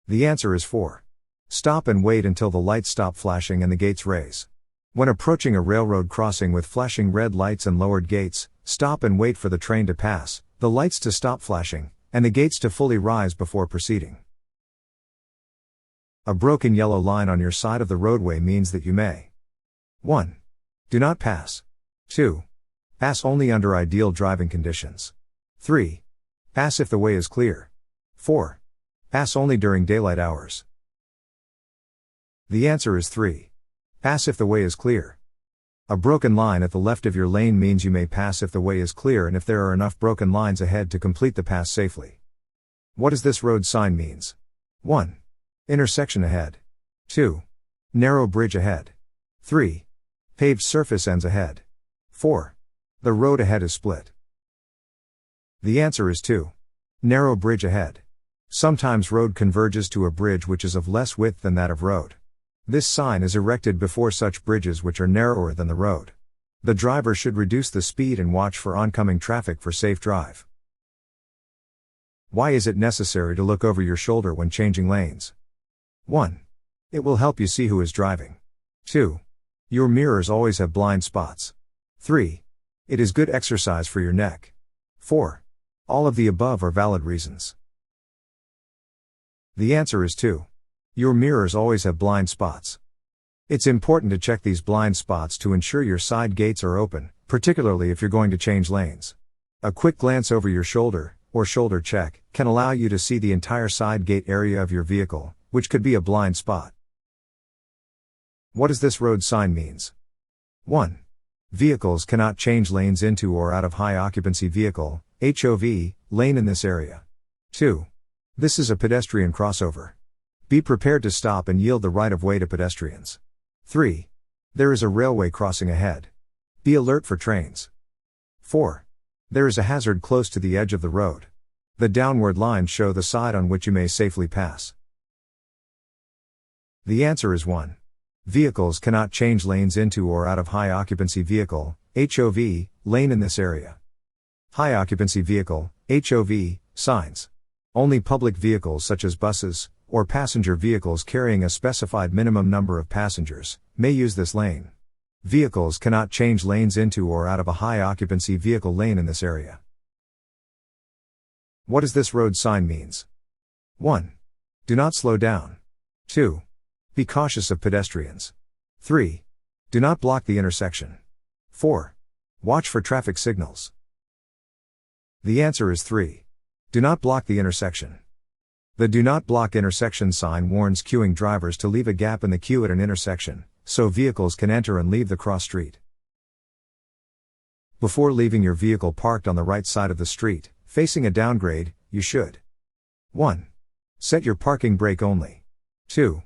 The answer is 4. Stop and wait until the lights stop flashing and the gates raise. When approaching a railroad crossing with flashing red lights and lowered gates, stop and wait for the train to pass, the lights to stop flashing, and the gates to fully rise before proceeding. A broken yellow line on your side of the roadway means that you may 1. Do not pass. 2. Pass only under ideal driving conditions. 3. Pass if the way is clear. 4. Pass only during daylight hours. The answer is 3. Pass if the way is clear. A broken line at the left of your lane means you may pass if the way is clear and if there are enough broken lines ahead to complete the pass safely. What does this road sign means? 1. Intersection ahead. 2. Narrow bridge ahead. 3. Paved surface ends ahead. 4. The road ahead is split. The answer is 2. Narrow bridge ahead. Sometimes road converges to a bridge which is of less width than that of road. This sign is erected before such bridges which are narrower than the road. The driver should reduce the speed and watch for oncoming traffic for safe drive. Why is it necessary to look over your shoulder when changing lanes? 1. It will help you see who is driving. 2. Your mirrors always have blind spots. 3. It is good exercise for your neck. 4. All of the above are valid reasons. The answer is 2. Your mirrors always have blind spots. It's important to check these blind spots to ensure your side gates are open, particularly if you're going to change lanes. A quick glance over your shoulder, or shoulder check, can allow you to see the entire side gate area of your vehicle, which could be a blind spot. What does this road sign means? 1. Vehicles cannot change lanes into or out of high occupancy vehicle, HOV, lane in this area. 2. This is a pedestrian crossover. Be prepared to stop and yield the right of way to pedestrians. 3. There is a railway crossing ahead. Be alert for trains. 4. There is a hazard close to the edge of the road. The downward lines show the side on which you may safely pass. The answer is 1. Vehicles cannot change lanes into or out of high occupancy vehicle, HOV, lane in this area. High occupancy vehicle, HOV, signs. Only public vehicles such as buses, or passenger vehicles carrying a specified minimum number of passengers, may use this lane. Vehicles cannot change lanes into or out of a high occupancy vehicle lane in this area. What does this road sign means? 1. Do not slow down. 2. Be cautious of pedestrians. 3. Do not block the intersection. 4. Watch for traffic signals. The answer is 3. Do not block the intersection. The Do Not Block Intersection sign warns queuing drivers to leave a gap in the queue at an intersection, so vehicles can enter and leave the cross street. Before leaving your vehicle parked on the right side of the street, facing a downgrade, you should 1. Set your parking brake only. 2.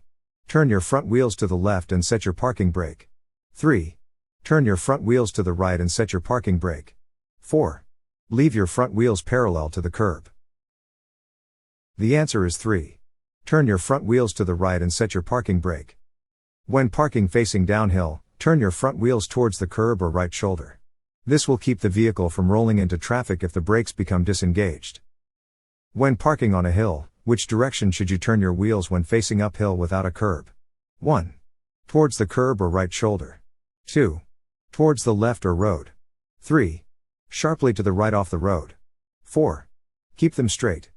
Turn your front wheels to the left and set your parking brake. 3. Turn your front wheels to the right and set your parking brake. 4. Leave your front wheels parallel to the curb. The answer is 3. Turn your front wheels to the right and set your parking brake. When parking facing downhill, turn your front wheels towards the curb or right shoulder. This will keep the vehicle from rolling into traffic if the brakes become disengaged. When parking on a hill, which direction should you turn your wheels when facing uphill without a curb? 1. Towards the curb or right shoulder. 2. Towards the left or road. 3. Sharply to the right off the road. 4. Keep them straight.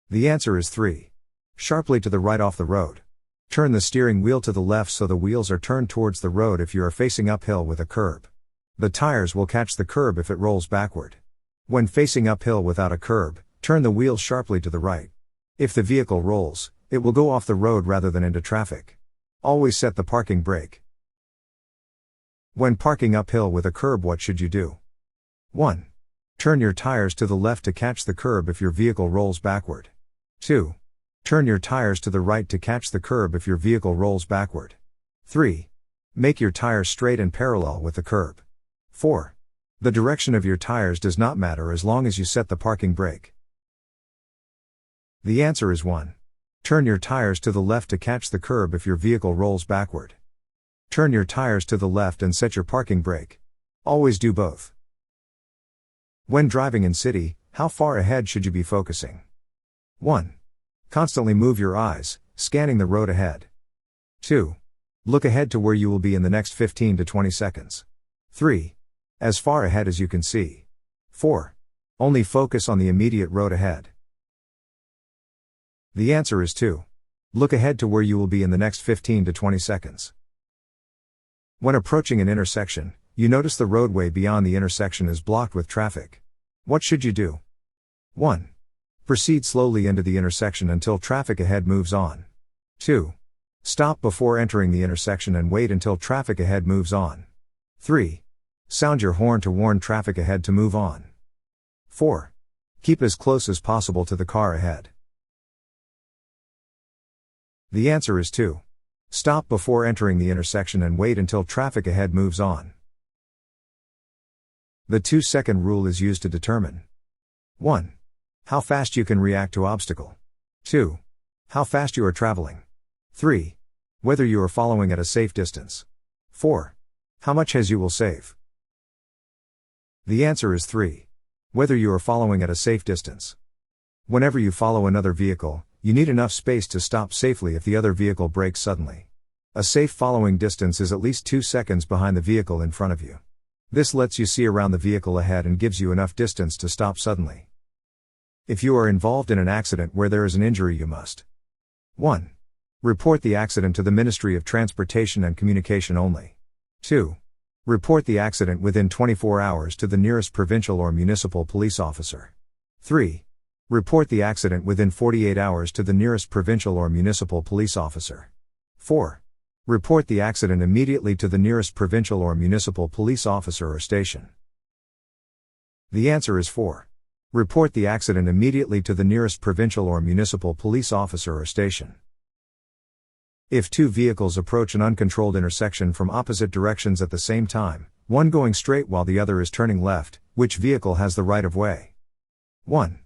The answer is 3. Sharply to the right off the road. Turn the steering wheel to the left so the wheels are turned towards the road if you are facing uphill with a curb. The tires will catch the curb if it rolls backward. When facing uphill without a curb, turn the wheels sharply to the right. If the vehicle rolls, it will go off the road rather than into traffic. Always set the parking brake. When parking uphill with a curb, what should you do? 1. Turn your tires to the left to catch the curb if your vehicle rolls backward. 2. Turn your tires to the right to catch the curb if your vehicle rolls backward. 3. Make your tires straight and parallel with the curb. 4. The direction of your tires does not matter as long as you set the parking brake. The answer is 1. Turn your tires to the left to catch the curb if your vehicle rolls backward. Turn your tires to the left and set your parking brake. Always do both. When driving in city, how far ahead should you be focusing? 1. Constantly move your eyes, scanning the road ahead. 2. Look ahead to where you will be in the next 15 to 20 seconds. 3. As far ahead as you can see. 4. Only focus on the immediate road ahead. The answer is 2. Look ahead to where you will be in the next 15 to 20 seconds. When approaching an intersection, you notice the roadway beyond the intersection is blocked with traffic. What should you do? 1. Proceed slowly into the intersection until traffic ahead moves on. 2. Stop before entering the intersection and wait until traffic ahead moves on. 3. Sound your horn to warn traffic ahead to move on. 4. Keep as close as possible to the car ahead. The answer is 2. Stop before entering the intersection and wait until traffic ahead moves on. The 2-second rule is used to determine 1. How fast you can react to obstacle. 2. How fast you are traveling. 3. Whether you are following at a safe distance. 4. How much as you will save. The answer is 3. Whether you are following at a safe distance. Whenever you follow another vehicle, you need enough space to stop safely if the other vehicle brakes suddenly. A safe following distance is at least 2 seconds behind the vehicle in front of you. This lets you see around the vehicle ahead and gives you enough distance to stop suddenly. If you are involved in an accident where there is an injury, you must 1. Report the accident to the Ministry of Transportation and Communication only. 2. Report the accident within 24 hours to the nearest provincial or municipal police officer. 3. Report the accident within 48 hours to the nearest provincial or municipal police officer. 4. Report the accident immediately to the nearest provincial or municipal police officer or station. The answer is 4. Report the accident immediately to the nearest provincial or municipal police officer or station. If 2 vehicles approach an uncontrolled intersection from opposite directions at the same time, one going straight while the other is turning left, which vehicle has the right of way? 1.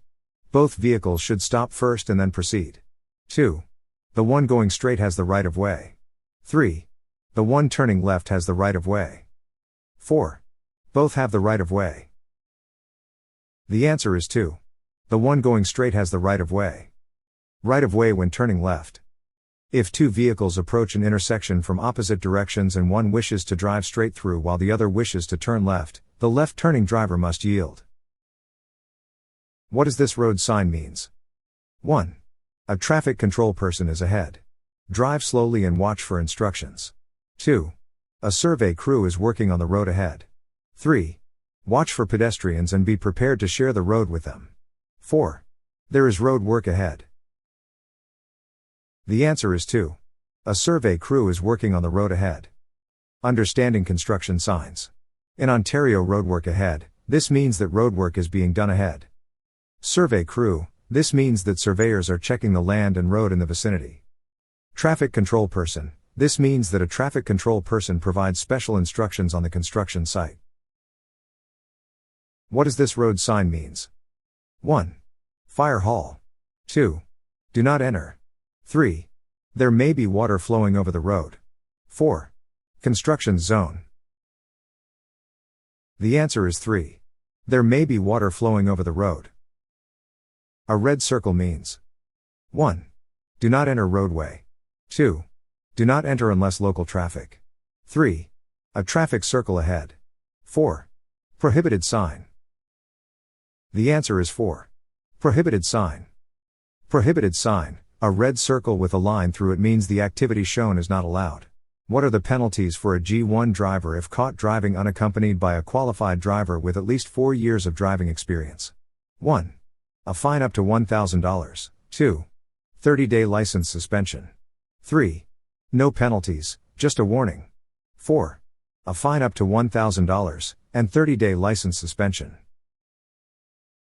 Both vehicles should stop first and then proceed. 2. The one going straight has the right of way. 3. The one turning left has the right of way. 4. Both have the right of way. The answer is 2. The one going straight has the right of way. Right of way when turning left. If 2 vehicles approach an intersection from opposite directions and one wishes to drive straight through while the other wishes to turn left, the left turning driver must yield. What does this road sign means? 1. A traffic control person is ahead. Drive slowly and watch for instructions. 2. A survey crew is working on the road ahead. 3. Watch for pedestrians and be prepared to share the road with them. 4. There is road work ahead. The answer is 2. A survey crew is working on the road ahead. Understanding construction signs. In Ontario, roadwork ahead, this means that roadwork is being done ahead. Survey crew, this means that surveyors are checking the land and road in the vicinity. Traffic control person, this means that a traffic control person provides special instructions on the construction site. What does this road sign means? 1. Fire hall. 2. Do not enter. 3. There may be water flowing over the road. 4. Construction zone. The answer is 3. There may be water flowing over the road. A red circle means 1. Do not enter roadway. 2. Do not enter unless local traffic. 3. A traffic circle ahead. 4. Prohibited sign. The answer is 4. Prohibited sign. Prohibited sign, a red circle with a line through it means the activity shown is not allowed. What are the penalties for a G1 driver if caught driving unaccompanied by a qualified driver with at least 4 years of driving experience? 1. A fine up to $1,000. 2. 30-day license suspension. 3. No penalties, just a warning. 4. A fine up to $1,000, and 30-day license suspension.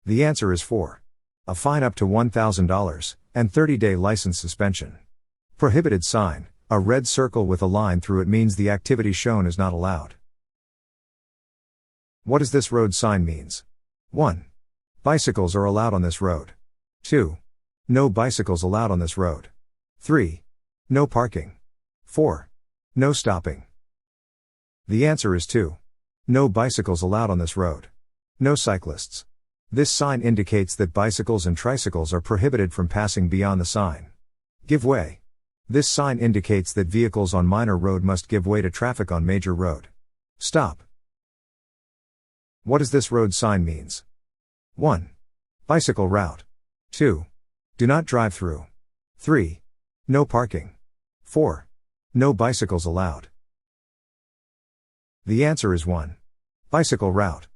The answer is 4. A fine up to $1,000, and 30-day license suspension. Prohibited sign, a red circle with a line through it means the activity shown is not allowed. What does this road sign means? 1. Bicycles are allowed on this road. 2. No bicycles allowed on this road. 3. No parking. 4. No stopping. The answer is 2. No bicycles allowed on this road. No cyclists. This sign indicates that bicycles and tricycles are prohibited from passing beyond the sign. Give way. This sign indicates that vehicles on minor road must give way to traffic on major road. Stop. What does this road sign means? 1. Bicycle route. 2. Do not drive through. 3. No parking. 4. No bicycles allowed. The answer is 1. Bicycle route.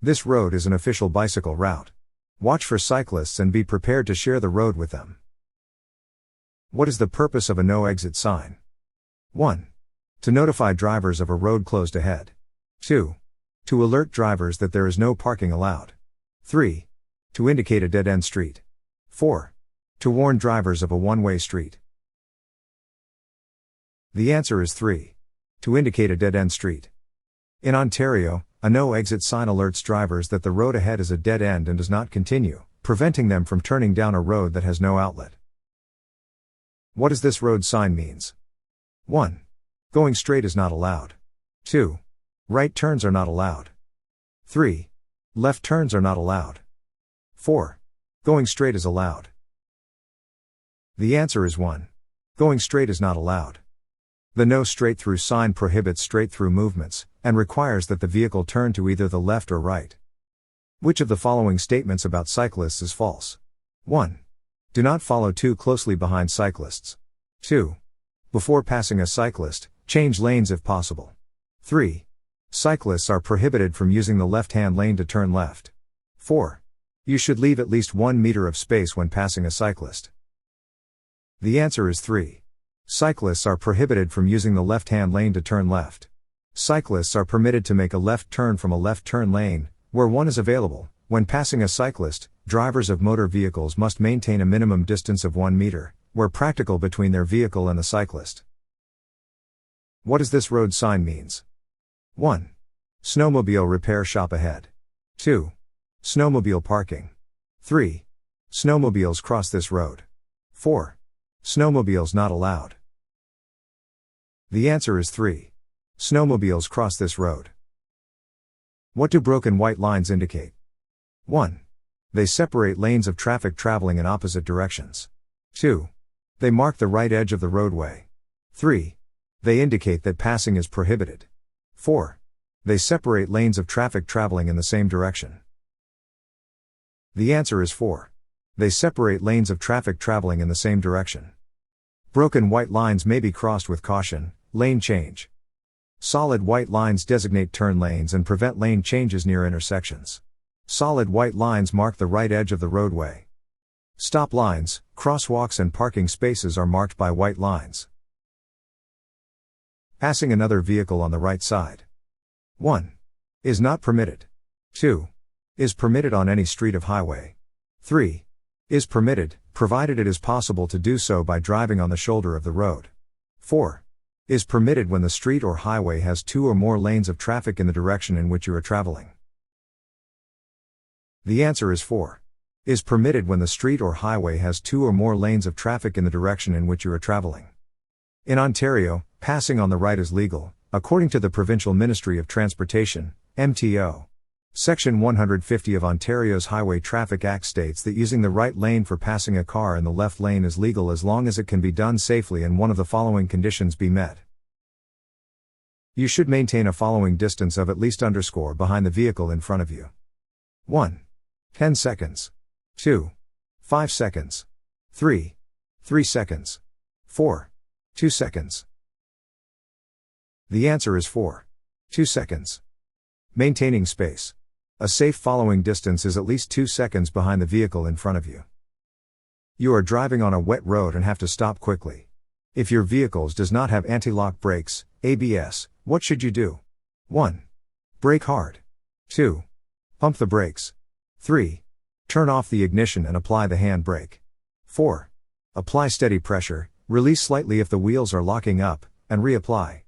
This road is an official bicycle route. Watch for cyclists and be prepared to share the road with them. What is the purpose of a no exit sign? 1. To notify drivers of a road closed ahead. 2. To alert drivers that there is no parking allowed. 3. To indicate a dead-end street. 4. To warn drivers of a one-way street. The answer is 3. To indicate a dead-end street. In Ontario, a no-exit sign alerts drivers that the road ahead is a dead end and does not continue, preventing them from turning down a road that has no outlet. What does this road sign means? 1. Going straight is not allowed. 2. Right turns are not allowed. 3. Left turns are not allowed. 4. Going straight is allowed. The answer is 1. Going straight is not allowed. The no straight through sign prohibits straight through movements, and requires that the vehicle turn to either the left or right. Which of the following statements about cyclists is false? 1. Do not follow too closely behind cyclists. 2. Before passing a cyclist, change lanes if possible. 3. Cyclists are prohibited from using the left-hand lane to turn left. 4. You should leave at least 1 meter of space when passing a cyclist. The answer is 3. Cyclists are prohibited from using the left-hand lane to turn left. Cyclists are permitted to make a left turn from a left turn lane, where one is available. When passing a cyclist, drivers of motor vehicles must maintain a minimum distance of 1 meter, where practical, between their vehicle and the cyclist. What does this road sign means? 1. Snowmobile repair shop ahead. 2. Snowmobile parking. 3. Snowmobiles cross this road. 4. Snowmobiles not allowed. The answer is 3. Snowmobiles cross this road. What do broken white lines indicate? 1. They separate lanes of traffic traveling in opposite directions. 2. They mark the right edge of the roadway. 3. They indicate that passing is prohibited. 4. They separate lanes of traffic traveling in the same direction. The answer is 4. They separate lanes of traffic traveling in the same direction. Broken white lines may be crossed with caution, lane change. Solid white lines designate turn lanes and prevent lane changes near intersections. Solid white lines mark the right edge of the roadway. Stop lines, crosswalks and parking spaces are marked by white lines. Passing another vehicle on the right side. 1. Is not permitted. 2. Is permitted on any street of highway. 3. Is permitted, provided it is possible to do so by driving on the shoulder of the road. 4. Is permitted when the street or highway has 2 or more lanes of traffic in the direction in which you are traveling. The answer is 4. Is permitted when the street or highway has 2 or more lanes of traffic in the direction in which you are traveling. In Ontario, passing on the right is legal, according to the Provincial Ministry of Transportation, MTO. Section 150 of Ontario's Highway Traffic Act states that using the right lane for passing a car in the left lane is legal as long as it can be done safely and one of the following conditions be met. You should maintain a following distance of at least behind the vehicle in front of you. 1. 10 seconds. 2. 5 seconds. 3. 3 seconds. 4. 2 seconds. The answer is 4. 2 seconds. Maintaining space. A safe following distance is at least 2 seconds behind the vehicle in front of you. You are driving on a wet road and have to stop quickly. If your vehicle does not have anti-lock brakes, ABS, what should you do? 1. Brake hard. 2. Pump the brakes. 3. Turn off the ignition and apply the hand brake. 4. Apply steady pressure, release slightly if the wheels are locking up, and reapply.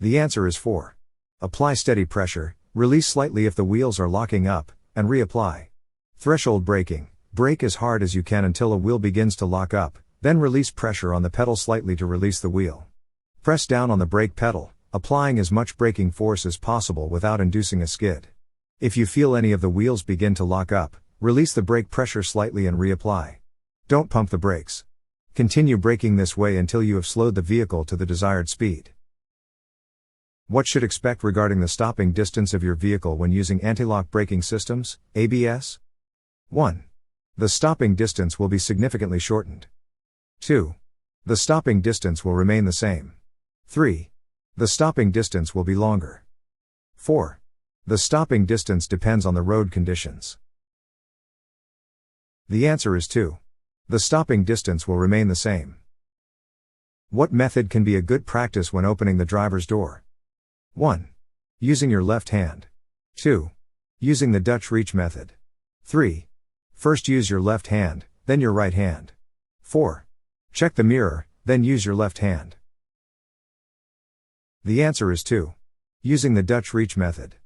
The answer is 4. Apply steady pressure, release slightly if the wheels are locking up, and reapply. Threshold braking. Brake as hard as you can until a wheel begins to lock up, then release pressure on the pedal slightly to release the wheel. Press down on the brake pedal, applying as much braking force as possible without inducing a skid. If you feel any of the wheels begin to lock up, release the brake pressure slightly and reapply. Don't pump the brakes. Continue braking this way until you have slowed the vehicle to the desired speed. What should expect regarding the stopping distance of your vehicle when using anti-lock braking systems, ABS? 1. The stopping distance will be significantly shortened. 2. The stopping distance will remain the same. 3. The stopping distance will be longer. 4. The stopping distance depends on the road conditions. The answer is 2. The stopping distance will remain the same. What method can be a good practice when opening the driver's door? 1. Using your left hand. 2. Using the Dutch reach method. 3. First use your left hand, then your right hand. 4. Check the mirror, then use your left hand. The answer is 2. Using the Dutch reach method.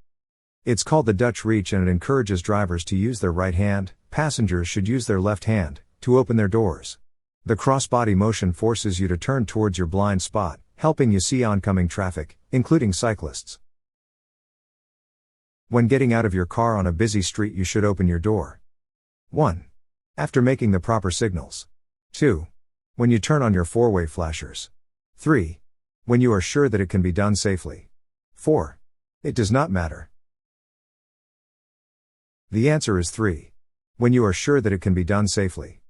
It's called the Dutch reach and it encourages drivers to use their right hand, passengers should use their left hand, to open their doors. The crossbody motion forces you to turn towards your blind spot, helping you see oncoming traffic, including cyclists. When getting out of your car on a busy street you should open your door. 1. After making the proper signals. 2. When you turn on your four-way flashers. 3. When you are sure that it can be done safely. 4. It does not matter. The answer is 3. When you are sure that it can be done safely.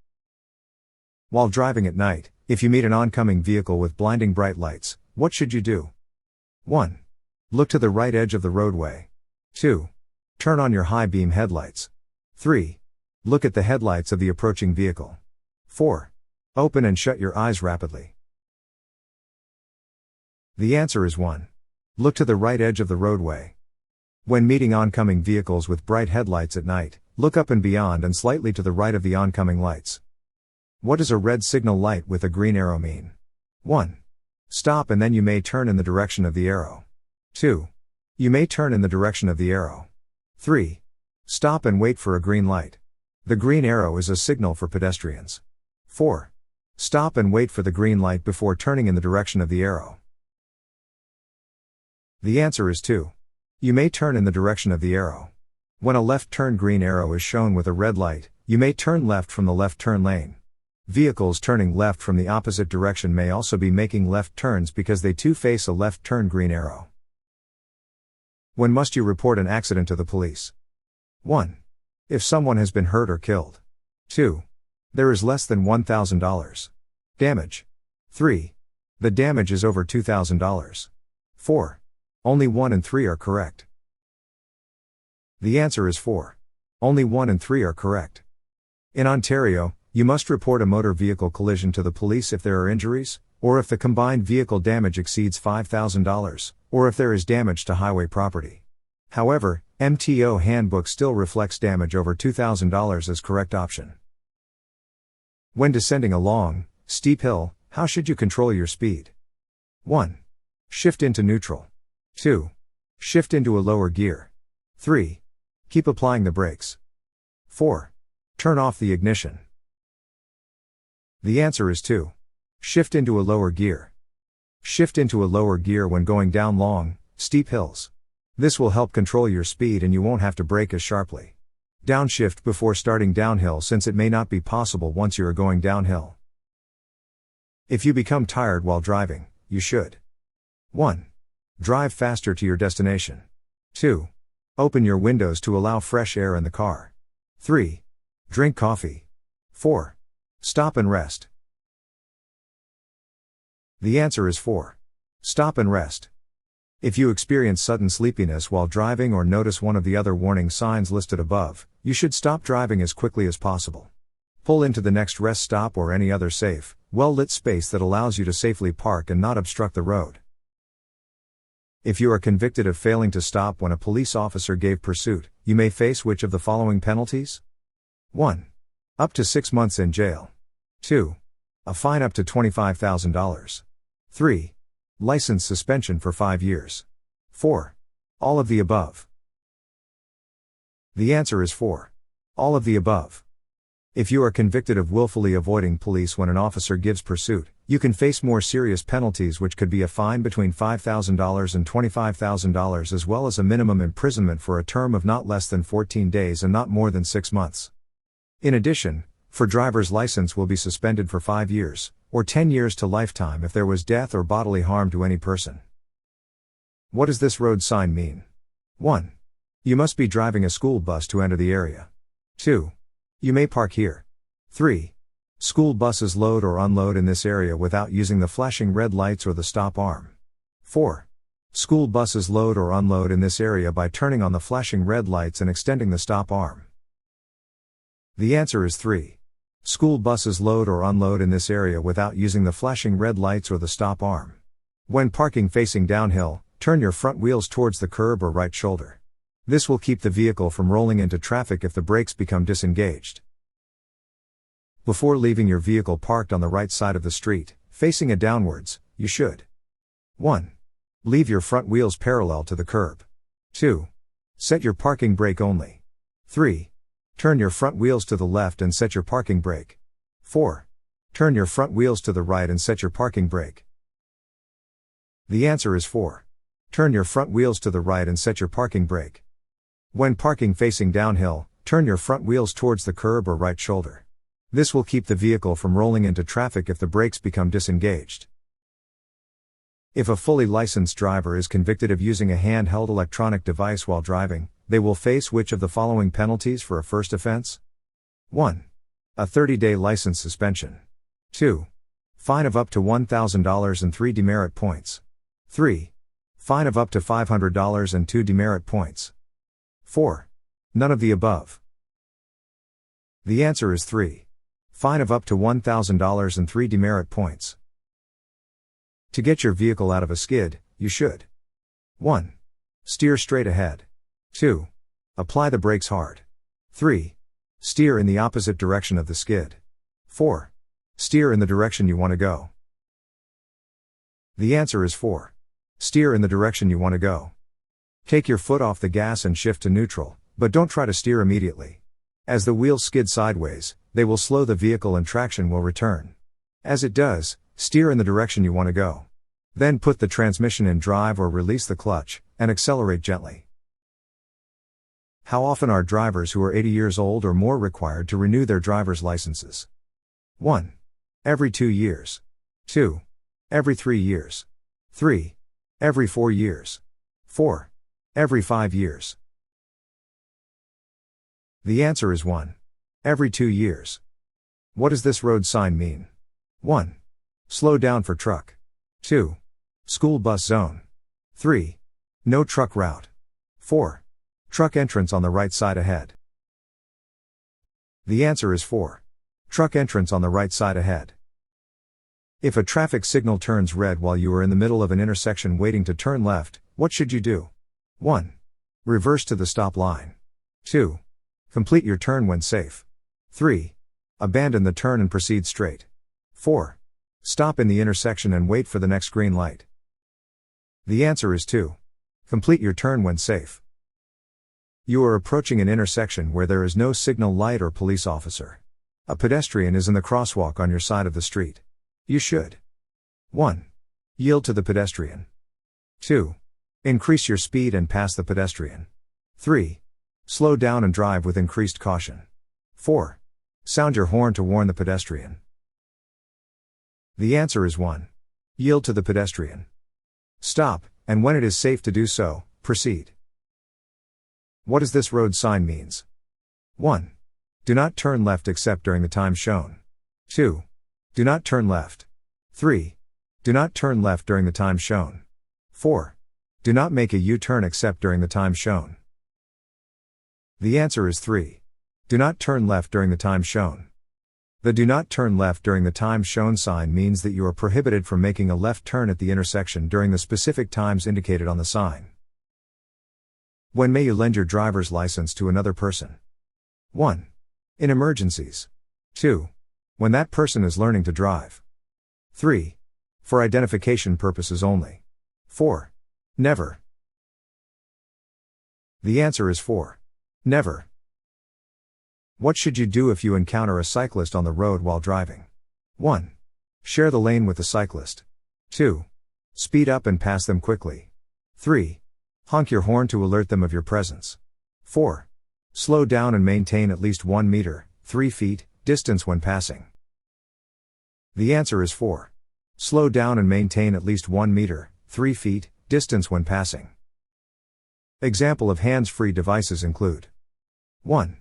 While driving at night, if you meet an oncoming vehicle with blinding bright lights, what should you do? 1. Look to the right edge of the roadway. 2. Turn on your high beam headlights. 3. Look at the headlights of the approaching vehicle. 4. Open and shut your eyes rapidly. The answer is 1. Look to the right edge of the roadway. When meeting oncoming vehicles with bright headlights at night, look up and beyond and slightly to the right of the oncoming lights. What does a red signal light with a green arrow mean? 1. Stop and then you may turn in the direction of the arrow. 2. You may turn in the direction of the arrow. 3. Stop and wait for a green light. The green arrow is a signal for pedestrians. 4. Stop and wait for the green light before turning in the direction of the arrow. The answer is 2. You may turn in the direction of the arrow. When a left turn green arrow is shown with a red light, you may turn left from the left turn lane. Vehicles turning left from the opposite direction may also be making left turns because they too face a left turn green arrow. When must you report an accident to the police? 1. If someone has been hurt or killed. 2. There is less than $1,000 damage. 3. The damage is over $2,000. 4. Only 1 and 3 are correct. The answer is 4. Only 1 and 3 are correct. In Ontario, you must report a motor vehicle collision to the police if there are injuries, or if the combined vehicle damage exceeds $5,000, or if there is damage to highway property. However, MTO handbook still reflects damage over $2,000 as correct option. When descending a long, steep hill, how should you control your speed? 1. Shift into neutral. 2. Shift into a lower gear. 3. Keep applying the brakes. 4. Turn off the ignition. The answer is 2. Shift into a lower gear. Shift into a lower gear when going down long, steep hills. This will help control your speed and you won't have to brake as sharply. Downshift before starting downhill since it may not be possible once you are going downhill. If you become tired while driving, you should 1. Drive faster to your destination. 2. Open your windows to allow fresh air in the car. 3. Drink coffee. 4. Stop and rest. The answer is 4. Stop and rest. If you experience sudden sleepiness while driving or notice one of the other warning signs listed above, you should stop driving as quickly as possible. Pull into the next rest stop or any other safe, well-lit space that allows you to safely park and not obstruct the road. If you are convicted of failing to stop when a police officer gave pursuit, you may face which of the following penalties? 1. Up to 6 months in jail. 2. A fine up to $25,000. 3. License suspension for 5 years. 4. All of the above. The answer is 4. All of the above. If you are convicted of willfully avoiding police when an officer gives pursuit, you can face more serious penalties which could be a fine between $5,000 and $25,000 as well as a minimum imprisonment for a term of not less than 14 days and not more than 6 months. In addition, for driver's license will be suspended for 5 years, or 10 years to lifetime if there was death or bodily harm to any person. What does this road sign mean? 1. You must be driving a school bus to enter the area. 2. You may park here. 3. School buses load or unload in this area without using the flashing red lights or the stop arm. 4. School buses load or unload in this area by turning on the flashing red lights and extending the stop arm. The answer is 3. School buses load or unload in this area without using the flashing red lights or the stop arm. When parking facing downhill, turn your front wheels towards the curb or right shoulder. This will keep the vehicle from rolling into traffic if the brakes become disengaged. Before leaving your vehicle parked on the right side of the street, facing it downwards, you should 1. Leave your front wheels parallel to the curb. 2. Set your parking brake only. 3. Turn your front wheels to the left and set your parking brake. 4. Turn your front wheels to the right and set your parking brake. The answer is 4. Turn your front wheels to the right and set your parking brake. When parking facing downhill, turn your front wheels towards the curb or right shoulder. This will keep the vehicle from rolling into traffic if the brakes become disengaged. If a fully licensed driver is convicted of using a handheld electronic device while driving, they will face which of the following penalties for a first offense? 1. A 30-day license suspension. 2. Fine of up to $1,000 and 3 demerit points. 3. Fine of up to $500 and 2 demerit points. 4. None of the above. The answer is 3. Fine of up to $1,000 and 3 demerit points. To get your vehicle out of a skid, you should 1. Steer straight ahead. 2. Apply the brakes hard. 3. Steer in the opposite direction of the skid. 4. Steer in the direction you want to go. The answer is 4. Steer in the direction you want to go. Take your foot off the gas and shift to neutral, but don't try to steer immediately. As the wheels skid sideways, they will slow the vehicle and traction will return. As it does, steer in the direction you want to go. Then put the transmission in drive or release the clutch, and accelerate gently. How often are drivers who are 80 years old or more required to renew their driver's licenses? 1. Every 2 years. 2. Every 3 years. 3. Every 4 years. 4. Every 5 years. The answer is 1. Every 2 years. What does this road sign mean? 1. Slow down for truck. 2. School bus zone. 3. No truck route. 4. Truck entrance on the right side ahead. The answer is 4. Truck entrance on the right side ahead. If a traffic signal turns red while you are in the middle of an intersection waiting to turn left, what should you do? 1. Reverse to the stop line. 2. Complete your turn when safe. 3. Abandon the turn and proceed straight. 4. Stop in the intersection and wait for the next green light. The answer is 2. Complete your turn when safe. You are approaching an intersection where there is no signal light or police officer. A pedestrian is in the crosswalk on your side of the street. You should 1. Yield to the pedestrian. 2. Increase your speed and pass the pedestrian. 3. Slow down and drive with increased caution. 4. Sound your horn to warn the pedestrian. The answer is 1. Yield to the pedestrian. Stop, and when it is safe to do so, proceed. What does this road sign means? 1. Do not turn left except during the time shown. 2. Do not turn left. 3. Do not turn left during the time shown. 4. Do not make a U-turn except during the time shown. The answer is 3. Do not turn left during the time shown. The do not turn left during the time shown sign means that you are prohibited from making a left turn at the intersection during the specific times indicated on the sign. When may you lend your driver's license to another person? 1. In emergencies. 2. When that person is learning to drive. 3. For identification purposes only. 4. Never. The answer is 4. Never. What should you do if you encounter a cyclist on the road while driving? 1. Share the lane with the cyclist. 2. Speed up and pass them quickly. 3. Honk your horn to alert them of your presence. 4. Slow down and maintain at least 1 meter, 3 feet, distance when passing. The answer is 4. Slow down and maintain at least 1 meter, 3 feet, distance when passing. Example of hands-free devices include 1.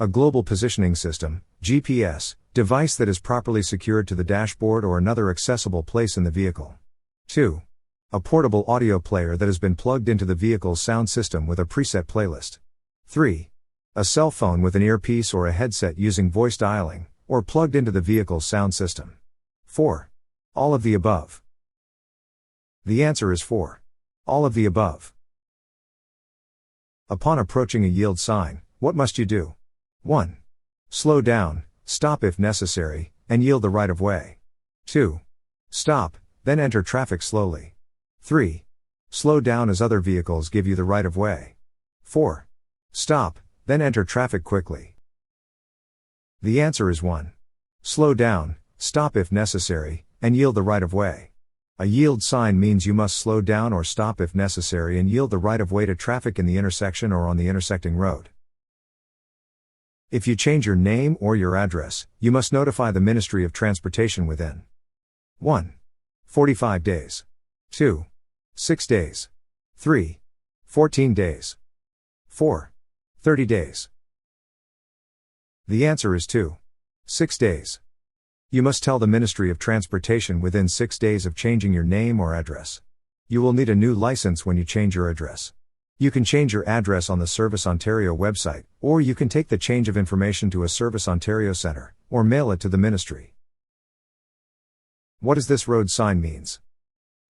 A global positioning system, GPS, device that is properly secured to the dashboard or another accessible place in the vehicle. 2. A portable audio player that has been plugged into the vehicle's sound system with a preset playlist. 3. A cell phone with an earpiece or a headset using voice dialing, or plugged into the vehicle's sound system. 4. All of the above. The answer is 4. All of the above. Upon approaching a yield sign, what must you do? 1. Slow down, stop if necessary, and yield the right of way. 2. Stop, then enter traffic slowly. 3. Slow down as other vehicles give you the right of way. 4. Stop, then enter traffic quickly. The answer is 1. Slow down, stop if necessary, and yield the right of way. A yield sign means you must slow down or stop if necessary and yield the right of way to traffic in the intersection or on the intersecting road. If you change your name or your address, you must notify the Ministry of Transportation within 1. 45 days. 2. 6 days. 3. 14 days. 4. 30 days. The answer is 2. 6 days. You must tell the Ministry of Transportation within 6 days of changing your name or address. You will need a new license when you change your address. You can change your address on the Service Ontario website, or you can take the change of information to a Service Ontario centre, or mail it to the Ministry. What does this road sign means?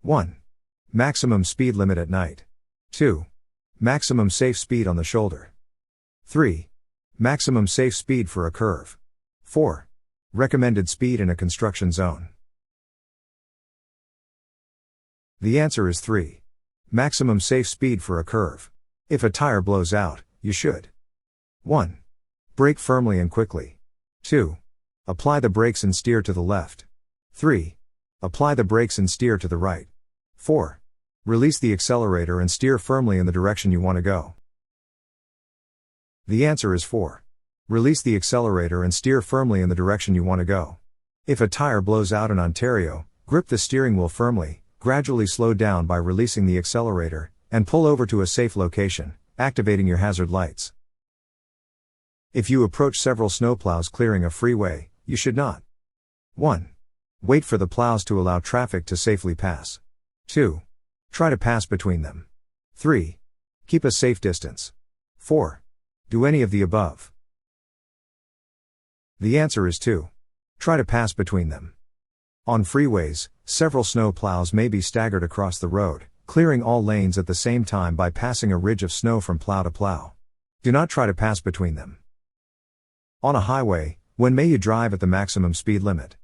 1. Maximum speed limit at night. 2. Maximum safe speed on the shoulder. 3. Maximum safe speed for a curve. 4. Recommended speed in a construction zone. The answer is 3. Maximum safe speed for a curve. If a tire blows out, you should 1. Brake firmly and quickly. 2. Apply the brakes and steer to the left. 3. Apply the brakes and steer to the right. 4. Release the accelerator and steer firmly in the direction you want to go. The answer is 4. Release the accelerator and steer firmly in the direction you want to go. If a tire blows out in Ontario, grip the steering wheel firmly, gradually slow down by releasing the accelerator, and pull over to a safe location, activating your hazard lights. If you approach several snowplows clearing a freeway, you should not 1. Wait for the plows to allow traffic to safely pass. 2. Try to pass between them. 3. Keep a safe distance. 4. Do any of the above. The answer is 2. Try to pass between them. On freeways, several snow plows may be staggered across the road, clearing all lanes at the same time by passing a ridge of snow from plow to plow. Do not try to pass between them. On a highway, when may you drive at the maximum speed limit?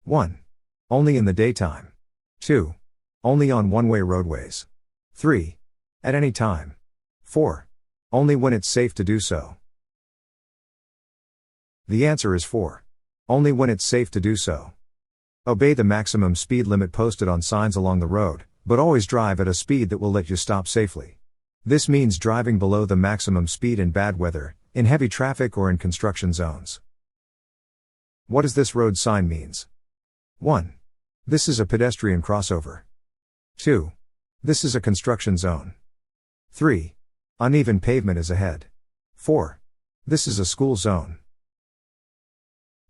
1. Only in the daytime. 2. Only on one-way roadways. 3. At any time. 4. Only when it's safe to do so. The answer is 4. Only when it's safe to do so. Obey the maximum speed limit posted on signs along the road, but always drive at a speed that will let you stop safely. This means driving below the maximum speed in bad weather, in heavy traffic or in construction zones. What does this road sign means? 1. This is a pedestrian crossover. 2. This is a construction zone. 3. Uneven pavement is ahead. 4. This is a school zone.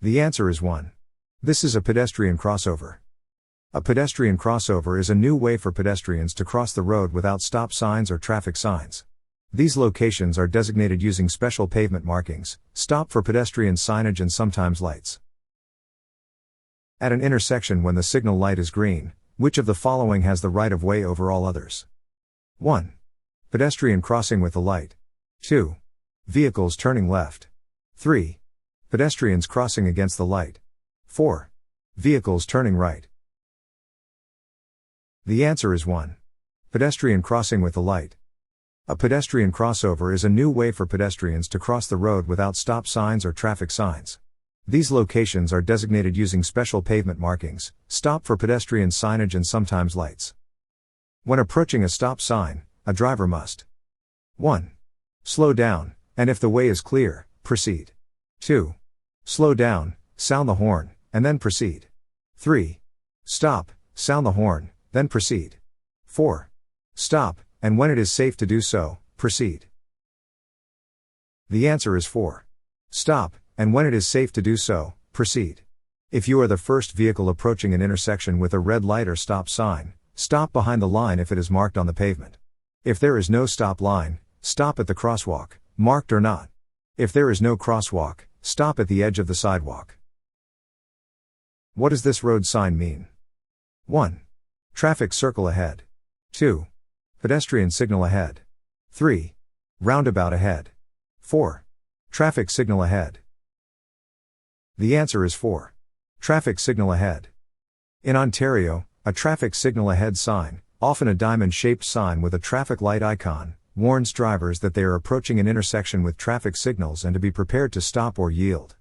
The answer is 1. This is a pedestrian crossover. A pedestrian crossover is a new way for pedestrians to cross the road without stop signs or traffic signs. These locations are designated using special pavement markings, stop for pedestrian signage and sometimes lights. At an intersection when the signal light is green, which of the following has the right of way over all others? 1. Pedestrian crossing with the light. 2. Vehicles turning left. 3. Pedestrians crossing against the light. 4. Vehicles turning right. The answer is 1. Pedestrian crossing with the light. A pedestrian crossover is a new way for pedestrians to cross the road without stop signs or traffic signs. These locations are designated using special pavement markings, stop for pedestrian signage and sometimes lights. When approaching a stop sign, a driver must 1. Slow down, and if the way is clear, proceed. 2. Slow down, sound the horn, and then proceed. 3. Stop, sound the horn, then proceed. 4. Stop, and when it is safe to do so, proceed. The answer is 4. Stop, and when it is safe to do so, proceed. If you are the first vehicle approaching an intersection with a red light or stop sign, stop behind the line if it is marked on the pavement. If there is no stop line, stop at the crosswalk, marked or not. If there is no crosswalk, stop at the edge of the sidewalk. What does this road sign mean? 1. Traffic circle ahead. 2. Pedestrian signal ahead. 3. Roundabout ahead. 4. Traffic signal ahead. The answer is 4. Traffic signal ahead. In Ontario, a traffic signal ahead sign, often a diamond-shaped sign with a traffic light icon, warns drivers that they are approaching an intersection with traffic signals and to be prepared to stop or yield.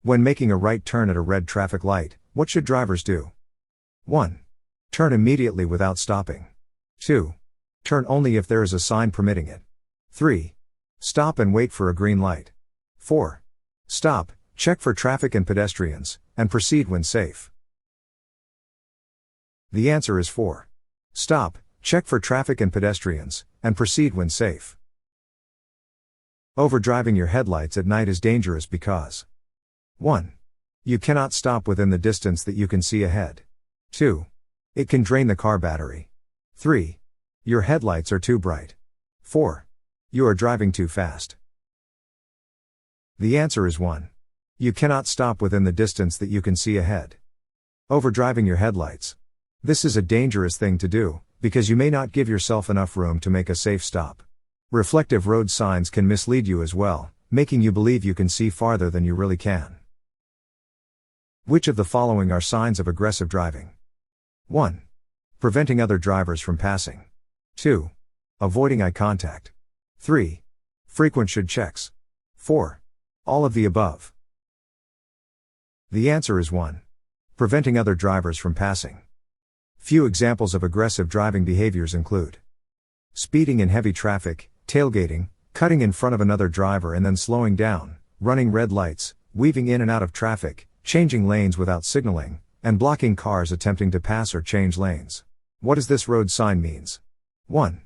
When making a right turn at a red traffic light, what should drivers do? 1. Turn immediately without stopping. 2. Turn only if there is a sign permitting it. 3. Stop and wait for a green light. 4. Stop, check for traffic and pedestrians, and proceed when safe. The answer is 4. Stop, check for traffic and pedestrians, and proceed when safe. Overdriving your headlights at night is dangerous because 1. You cannot stop within the distance that you can see ahead. 2. It can drain the car battery. 3. Your headlights are too bright. 4. You are driving too fast. The answer is 1. You cannot stop within the distance that you can see ahead. Overdriving your headlights. This is a dangerous thing to do, because you may not give yourself enough room to make a safe stop. Reflective road signs can mislead you as well, making you believe you can see farther than you really can. Which of the following are signs of aggressive driving? 1. Preventing other drivers from passing. 2. Avoiding eye contact. 3. Frequent should checks. 4. All of the above. The answer is 1. Preventing other drivers from passing. Few examples of aggressive driving behaviors include speeding in heavy traffic, tailgating, cutting in front of another driver and then slowing down, running red lights, weaving in and out of traffic, changing lanes without signaling, and blocking cars attempting to pass or change lanes. What does this road sign means? 1.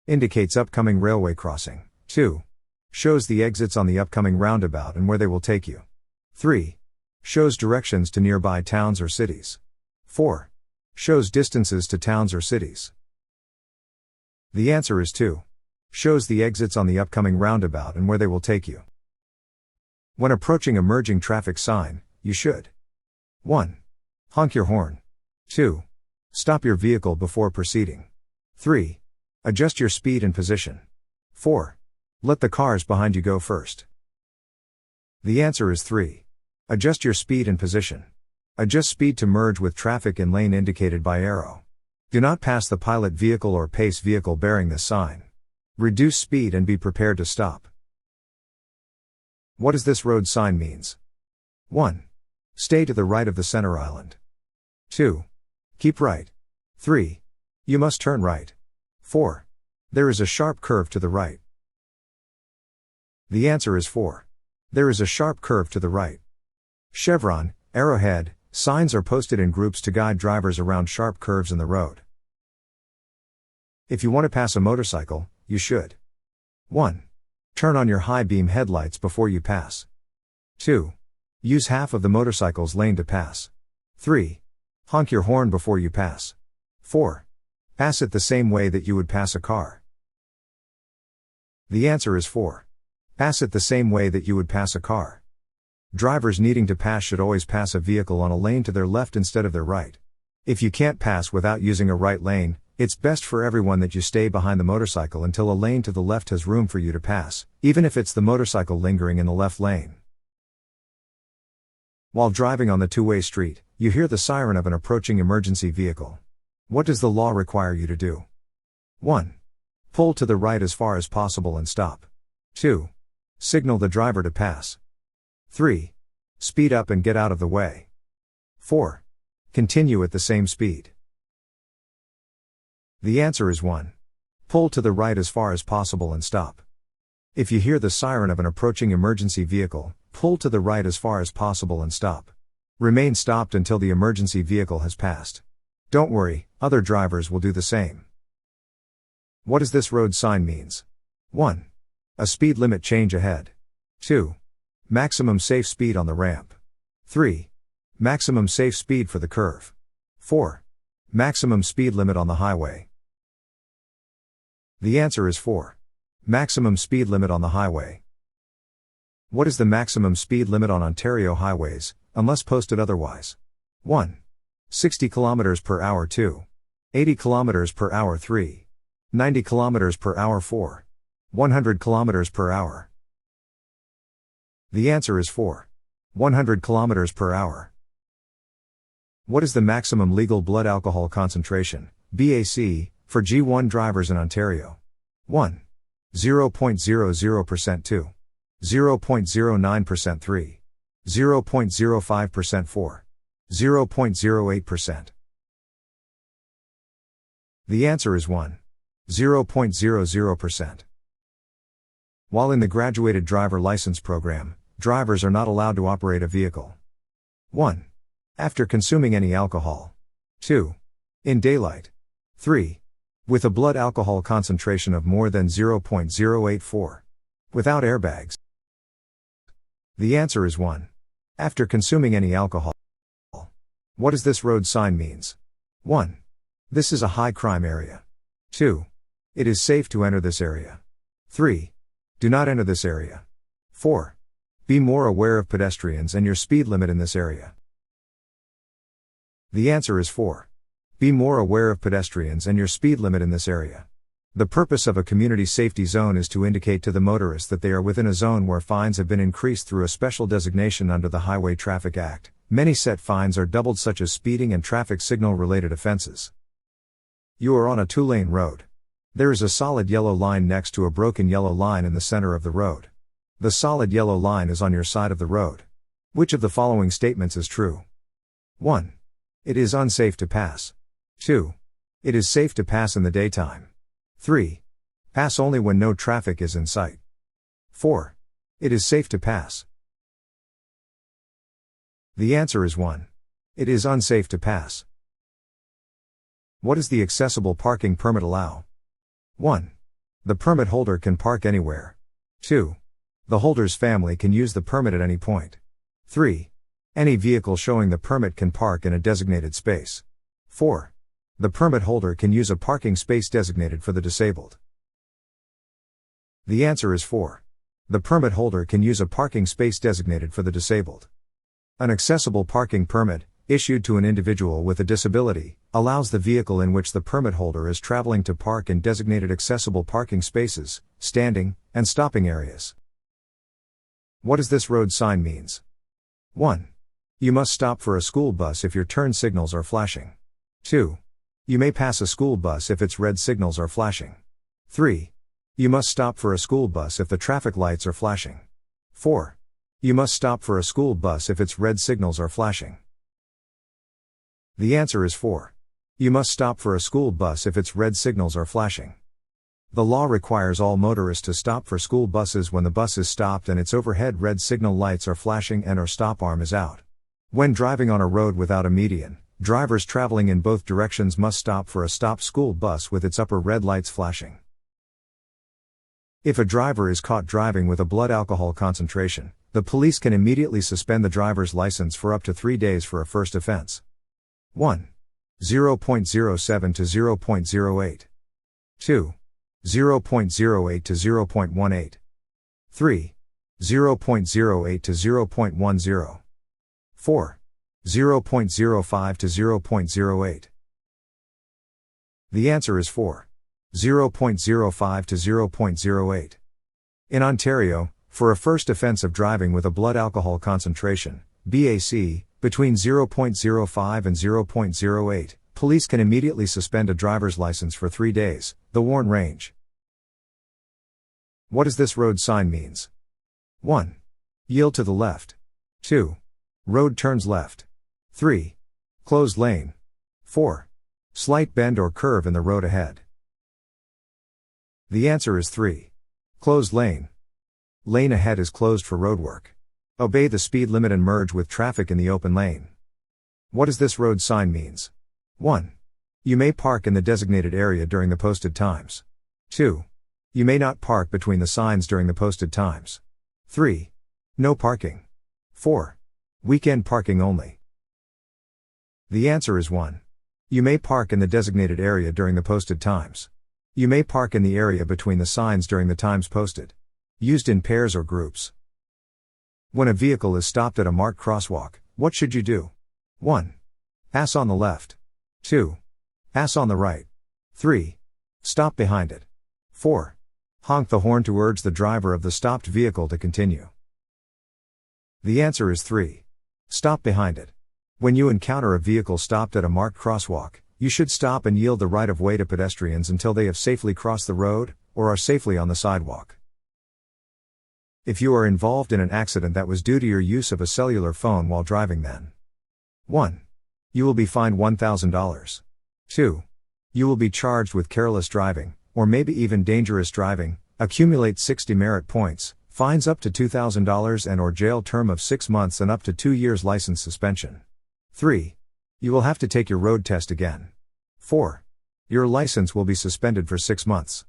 Indicates upcoming railway crossing. 2. Shows the exits on the upcoming roundabout and where they will take you. 3. Shows directions to nearby towns or cities. 4. Shows distances to towns or cities. The answer is 2. Shows the exits on the upcoming roundabout and where they will take you. When approaching a merging traffic sign, you should 1. Honk your horn. 2. Stop your vehicle before proceeding. 3. Adjust your speed and position. 4. Let the cars behind you go first. The answer is 3. Adjust your speed and position. Adjust speed to merge with traffic in lane indicated by arrow. Do not pass the pilot vehicle or pace vehicle bearing this sign. Reduce speed and be prepared to stop. What does this road sign means? 1. Stay to the right of the center island. 2. Keep right. 3. You must turn right. 4. There is a sharp curve to the right. The answer is 4. There is a sharp curve to the right. Chevron, arrowhead, signs are posted in groups to guide drivers around sharp curves in the road. If you want to pass a motorcycle, you should 1. Turn on your high beam headlights before you pass. 2. Use half of the motorcycle's lane to pass. 3. Honk your horn before you pass. 4. Pass it the same way that you would pass a car. The answer is 4. Pass it the same way that you would pass a car. Drivers needing to pass should always pass a vehicle on a lane to their left instead of their right. If you can't pass without using a right lane, it's best for everyone that you stay behind the motorcycle until a lane to the left has room for you to pass, even if it's the motorcycle lingering in the left lane. While driving on the two-way street, you hear the siren of an approaching emergency vehicle. What does the law require you to do? 1. Pull to the right as far as possible and stop. 2. Signal the driver to pass. 3. Speed up and get out of the way. 4. Continue at the same speed. The answer is 1. Pull to the right as far as possible and stop. If you hear the siren of an approaching emergency vehicle, pull to the right as far as possible and stop. Remain stopped until the emergency vehicle has passed. Don't worry, other drivers will do the same. What does this road sign means? 1. A speed limit change ahead. 2. Maximum safe speed on the ramp. 3. Maximum safe speed for the curve. 4. Maximum speed limit on the highway. The answer is 4. Maximum speed limit on the highway. What is the maximum speed limit on Ontario highways, unless posted otherwise? 1. 60 km per hour. 2. 80 km per hour. 3. 90 km per hour. 4. 100 km per hour. The answer is 4. 100 km per hour. What is the maximum legal blood alcohol concentration, BAC, for G1 drivers in Ontario? 1. 0.00%. 2. 0.09%. 3. 0.05%. 4. 0.08%. The answer is 1. 0.00%. While in the graduated driver license program, drivers are not allowed to operate a vehicle. 1. After consuming any alcohol. 2. In daylight. 3. With a blood alcohol concentration of more than 0.084. Without airbags. The answer is 1. After consuming any alcohol. What does this road sign means? 1. This is a high crime area. 2. It is safe to enter this area. 3. Do not enter this area. 4. Be more aware of pedestrians and your speed limit in this area. The answer is 4. Be more aware of pedestrians and your speed limit in this area. The purpose of a community safety zone is to indicate to the motorist that they are within a zone where fines have been increased through a special designation under the Highway Traffic Act. Many set fines are doubled, such as speeding and traffic signal related offenses. You are on a two-lane road. There is a solid yellow line next to a broken yellow line in the center of the road. The solid yellow line is on your side of the road. Which of the following statements is true? 1. It is unsafe to pass. 2. It is safe to pass in the daytime. 3. Pass only when no traffic is in sight. 4. It is safe to pass. The answer is 1. It is unsafe to pass. What does the accessible parking permit allow? 1. The permit holder can park anywhere. 2. The holder's family can use the permit at any point. 3. Any vehicle showing the permit can park in a designated space. 4. The permit holder can use a parking space designated for the disabled. The answer is 4. The permit holder can use a parking space designated for the disabled. An accessible parking permit, issued to an individual with a disability, allows the vehicle in which the permit holder is traveling to park in designated accessible parking spaces, standing, and stopping areas. What does this road sign means? 1. You must stop for a school bus if your turn signals are flashing. 2. You may pass a school bus if its red signals are flashing. 3. You must stop for a school bus if the traffic lights are flashing. 4. You must stop for a school bus if its red signals are flashing. The answer is 4. You must stop for a school bus if its red signals are flashing. The law requires all motorists to stop for school buses when the bus is stopped and its overhead red signal lights are flashing and/or stop arm is out. When driving on a road without a median, drivers traveling in both directions must stop for a stopped school bus with its upper red lights flashing. If a driver is caught driving with a blood alcohol concentration, the police can immediately suspend the driver's license for up to 3 days for a first offense. 1. 0.07 to 0.08. 2. 0.08 to 0.18. 3. 0.08 to 0.10. 4. 0.05 to 0.08. The answer is 4. 0.05 to 0.08. In Ontario, for a first offense of driving with a blood alcohol concentration, BAC, between 0.05 and 0.08, police can immediately suspend a driver's license for 3 days, the warn range. What does this road sign means? 1. Yield to the left. 2. Road turns left. 3. Closed lane. 4. Slight bend or curve in the road ahead. The answer is 3. Closed lane. Lane ahead is closed for roadwork. Obey the speed limit and merge with traffic in the open lane. What does this road sign means? 1. You may park in the designated area during the posted times. 2. You may not park between the signs during the posted times. 3. No parking. 4. Weekend parking only. The answer is 1. You may park in the designated area during the posted times. You may park in the area between the signs during the times posted. Used in pairs or groups. When a vehicle is stopped at a marked crosswalk, what should you do? 1. Pass on the left. 2. Pass on the right. 3. Stop behind it. 4. Honk the horn to urge the driver of the stopped vehicle to continue. The answer is 3. Stop behind it. When you encounter a vehicle stopped at a marked crosswalk, you should stop and yield the right of way to pedestrians until they have safely crossed the road, or are safely on the sidewalk. If you are involved in an accident that was due to your use of a cellular phone while driving, then 1. You will be fined $1,000. 2. You will be charged with careless driving, or maybe even dangerous driving, accumulate 6 demerit points, fines up to $2,000 and/or jail term of 6 months and up to 2 years license suspension. 3. You will have to take your road test again. 4. Your license will be suspended for 6 months.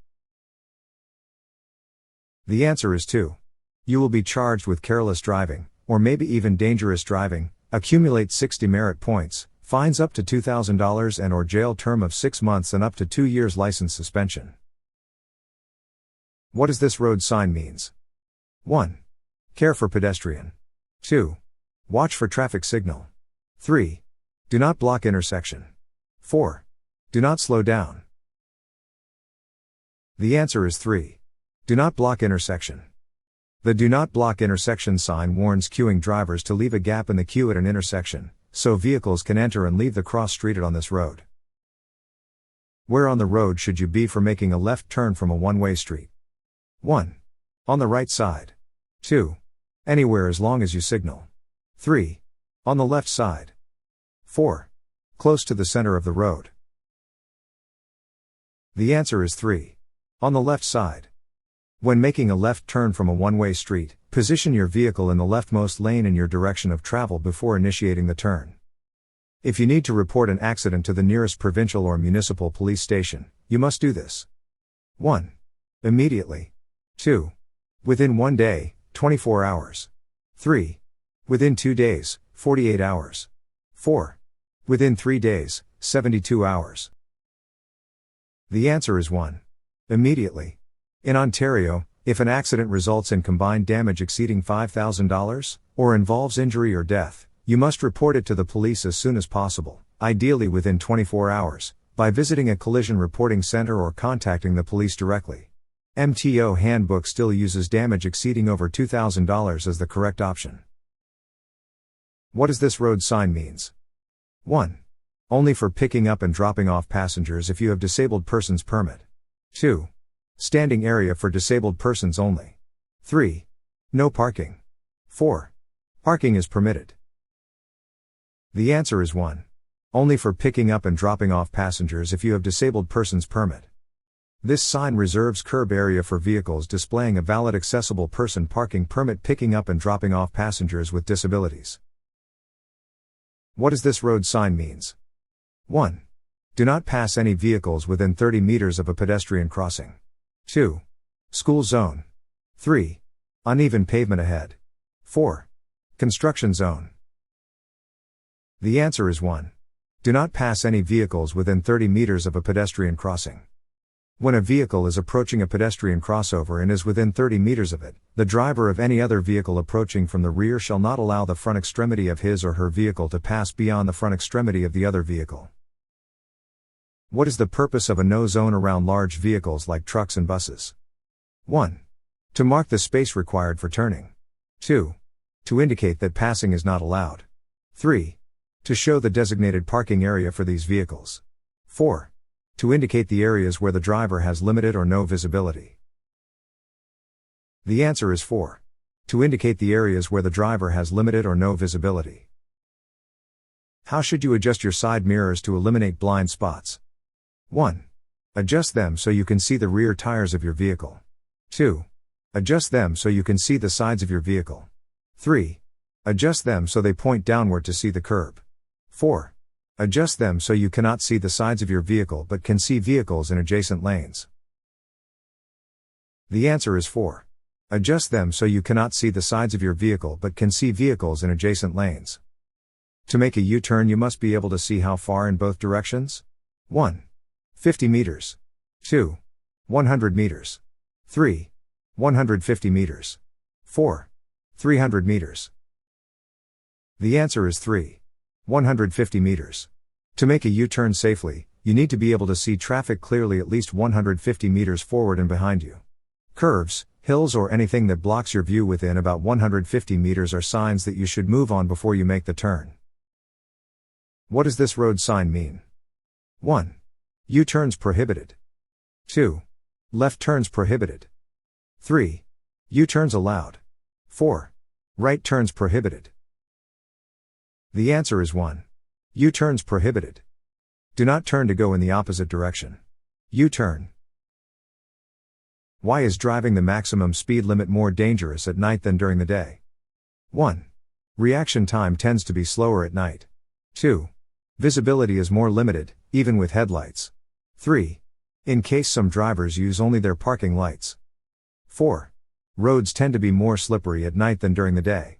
The answer is 2. You will be charged with careless driving, or maybe even dangerous driving, accumulate 6 demerit points, fines up to $2,000 and/or jail term of 6 months and up to 2 years license suspension. What does this road sign means? 1. Care for pedestrian. 2. Watch for traffic signal. 3. Do not block intersection. 4. Do not slow down. The answer is 3. Do not block intersection. The Do Not Block Intersection sign warns queuing drivers to leave a gap in the queue at an intersection, so vehicles can enter and leave the cross streeted on this road. Where on the road should you be for making a left turn from a one-way street? 1. On the right side. 2. Anywhere as long as you signal. 3. On the left side. 4. Close to the center of the road. The answer is 3. On the left side. When making a left turn from a one-way street, position your vehicle in the leftmost lane in your direction of travel before initiating the turn. If you need to report an accident to the nearest provincial or municipal police station, you must do this. 1. Immediately. 2. Within 1 day, 24 hours. 3. Within 2 days, 48 hours. 4. Within 3 days, 72 hours. The answer is 1. Immediately. In Ontario, if an accident results in combined damage exceeding $5,000, or involves injury or death, You must report it to the police as soon as possible, ideally within 24 hours, by visiting a collision reporting center or contacting the police directly. MTO handbook still uses damage exceeding over $2,000 as the correct option. What does this road sign means? 1. Only for picking up and dropping off passengers if you have disabled person's permit. 2. Standing area for disabled persons only. 3. No parking. 4. Parking is permitted. The answer is 1. Only for picking up and dropping off passengers if you have disabled person's permit. This sign reserves curb area for vehicles displaying a valid accessible person parking permit picking up and dropping off passengers with disabilities. What does this road sign means? 1. Do not pass any vehicles within 30 meters of a pedestrian crossing. 2. School zone. 3. Uneven pavement ahead. 4. Construction zone. The answer is 1. Do not pass any vehicles within 30 meters of a pedestrian crossing. When a vehicle is approaching a pedestrian crossover and is within 30 meters of it, the driver of any other vehicle approaching from the rear shall not allow the front extremity of his or her vehicle to pass beyond the front extremity of the other vehicle. What is the purpose of a no zone around large vehicles like trucks and buses? 1. To mark the space required for turning. 2. To indicate that passing is not allowed. 3. To show the designated parking area for these vehicles. 4. To indicate the areas where the driver has limited or no visibility. The answer is 4. To indicate the areas where the driver has limited or no visibility. How should you adjust your side mirrors to eliminate blind spots? 1. Adjust them so you can see the rear tires of your vehicle. 2. Adjust them so you can see the sides of your vehicle. 3. Adjust them so they point downward to see the curb. 4. Adjust them so you cannot see the sides of your vehicle but can see vehicles in adjacent lanes. The answer is 4. Adjust them so you cannot see the sides of your vehicle but can see vehicles in adjacent lanes. To make a U-turn you must be able to see how far in both directions. 1. 50 meters. 2. 100 meters. 3. 150 meters. 4. 300 meters. The answer is 3. 150 meters. To make a U-turn safely, you need to be able to see traffic clearly at least 150 meters forward and behind you. Curves, hills or anything that blocks your view within about 150 meters are signs that you should move on before you make the turn. What does this road sign mean? 1. U-turns prohibited. 2. Left turns prohibited. 3. U-turns allowed. 4. Right turns prohibited. The answer is 1. U-turns prohibited. Do not turn to go in the opposite direction. U-turn. Why is driving the maximum speed limit more dangerous at night than during the day? 1. Reaction time tends to be slower at night. 2. Visibility is more limited, even with headlights. 3. In case some drivers use only their parking lights. 4. Roads tend to be more slippery at night than during the day.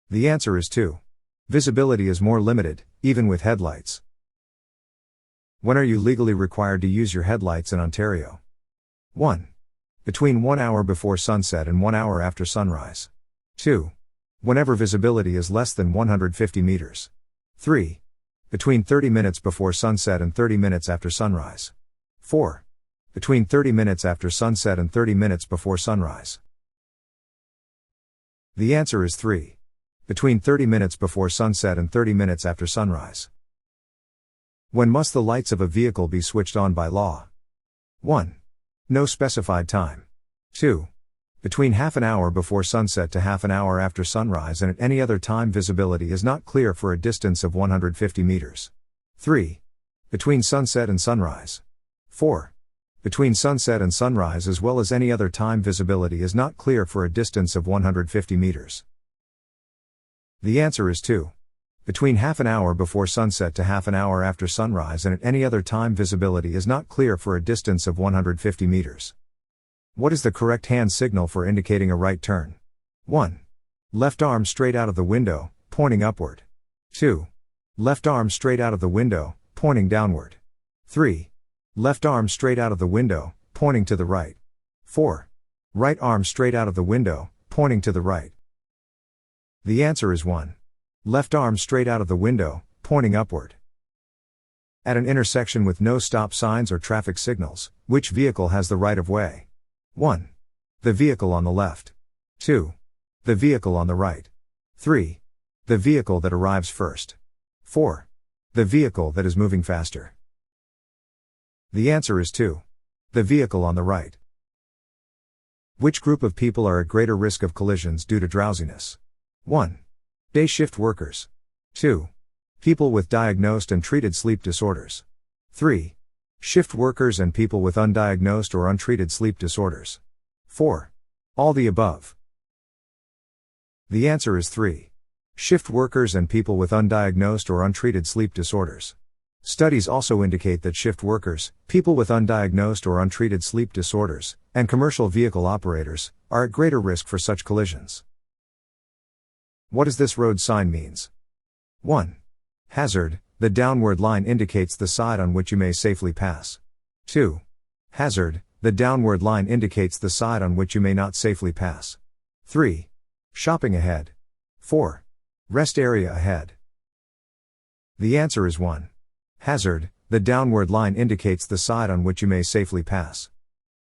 The answer is 2. Visibility is more limited, even with headlights. When are you legally required to use your headlights in Ontario? 1. Between 1 hour before sunset and 1 hour after sunrise. 2. Whenever visibility is less than 150 meters. 3. Between 30 minutes before sunset and 30 minutes after sunrise. 4. Between 30 minutes after sunset and 30 minutes before sunrise. The answer is 3. Between 30 minutes before sunset and 30 minutes after sunrise. When must the lights of a vehicle be switched on by law? 1. No specified time. 2. Between half an hour before sunset to half an hour after sunrise and at any other time visibility is not clear for a distance of 150 meters. 3. Between sunset and sunrise. 4. Between sunset and sunrise as well as any other time visibility is not clear for a distance of 150 meters. The answer is 2. Between half an hour before sunset to half an hour after sunrise and at any other time visibility is not clear for a distance of 150 meters. What is the correct hand signal for indicating a right turn? 1. Left arm straight out of the window, pointing upward. 2. Left arm straight out of the window, pointing downward. 3. Left arm straight out of the window, pointing to the right. 4. Right arm straight out of the window, pointing to the right. The answer is 1. Left arm straight out of the window, pointing upward. At an intersection with no stop signs or traffic signals, which vehicle has the right of way? 1. The vehicle on the left. 2. The vehicle on the right. 3. The vehicle that arrives first. 4. The vehicle that is moving faster. The answer is 2. The vehicle on the right. Which group of people are at greater risk of collisions due to drowsiness? 1. Day shift workers. 2. People with diagnosed and treated sleep disorders. 3. Shift workers and people with undiagnosed or untreated sleep disorders. 4. All the above. The answer is 3. Shift workers and people with undiagnosed or untreated sleep disorders. Studies also indicate that shift workers, people with undiagnosed or untreated sleep disorders, and commercial vehicle operators, are at greater risk for such collisions. What does this road sign means? 1. Hazard, the downward line indicates the side on which you may safely pass. 2. Hazard, the downward line indicates the side on which you may not safely pass. 3. Shopping ahead. 4. Rest area ahead. The answer is 1. Hazard, the downward line indicates the side on which you may safely pass.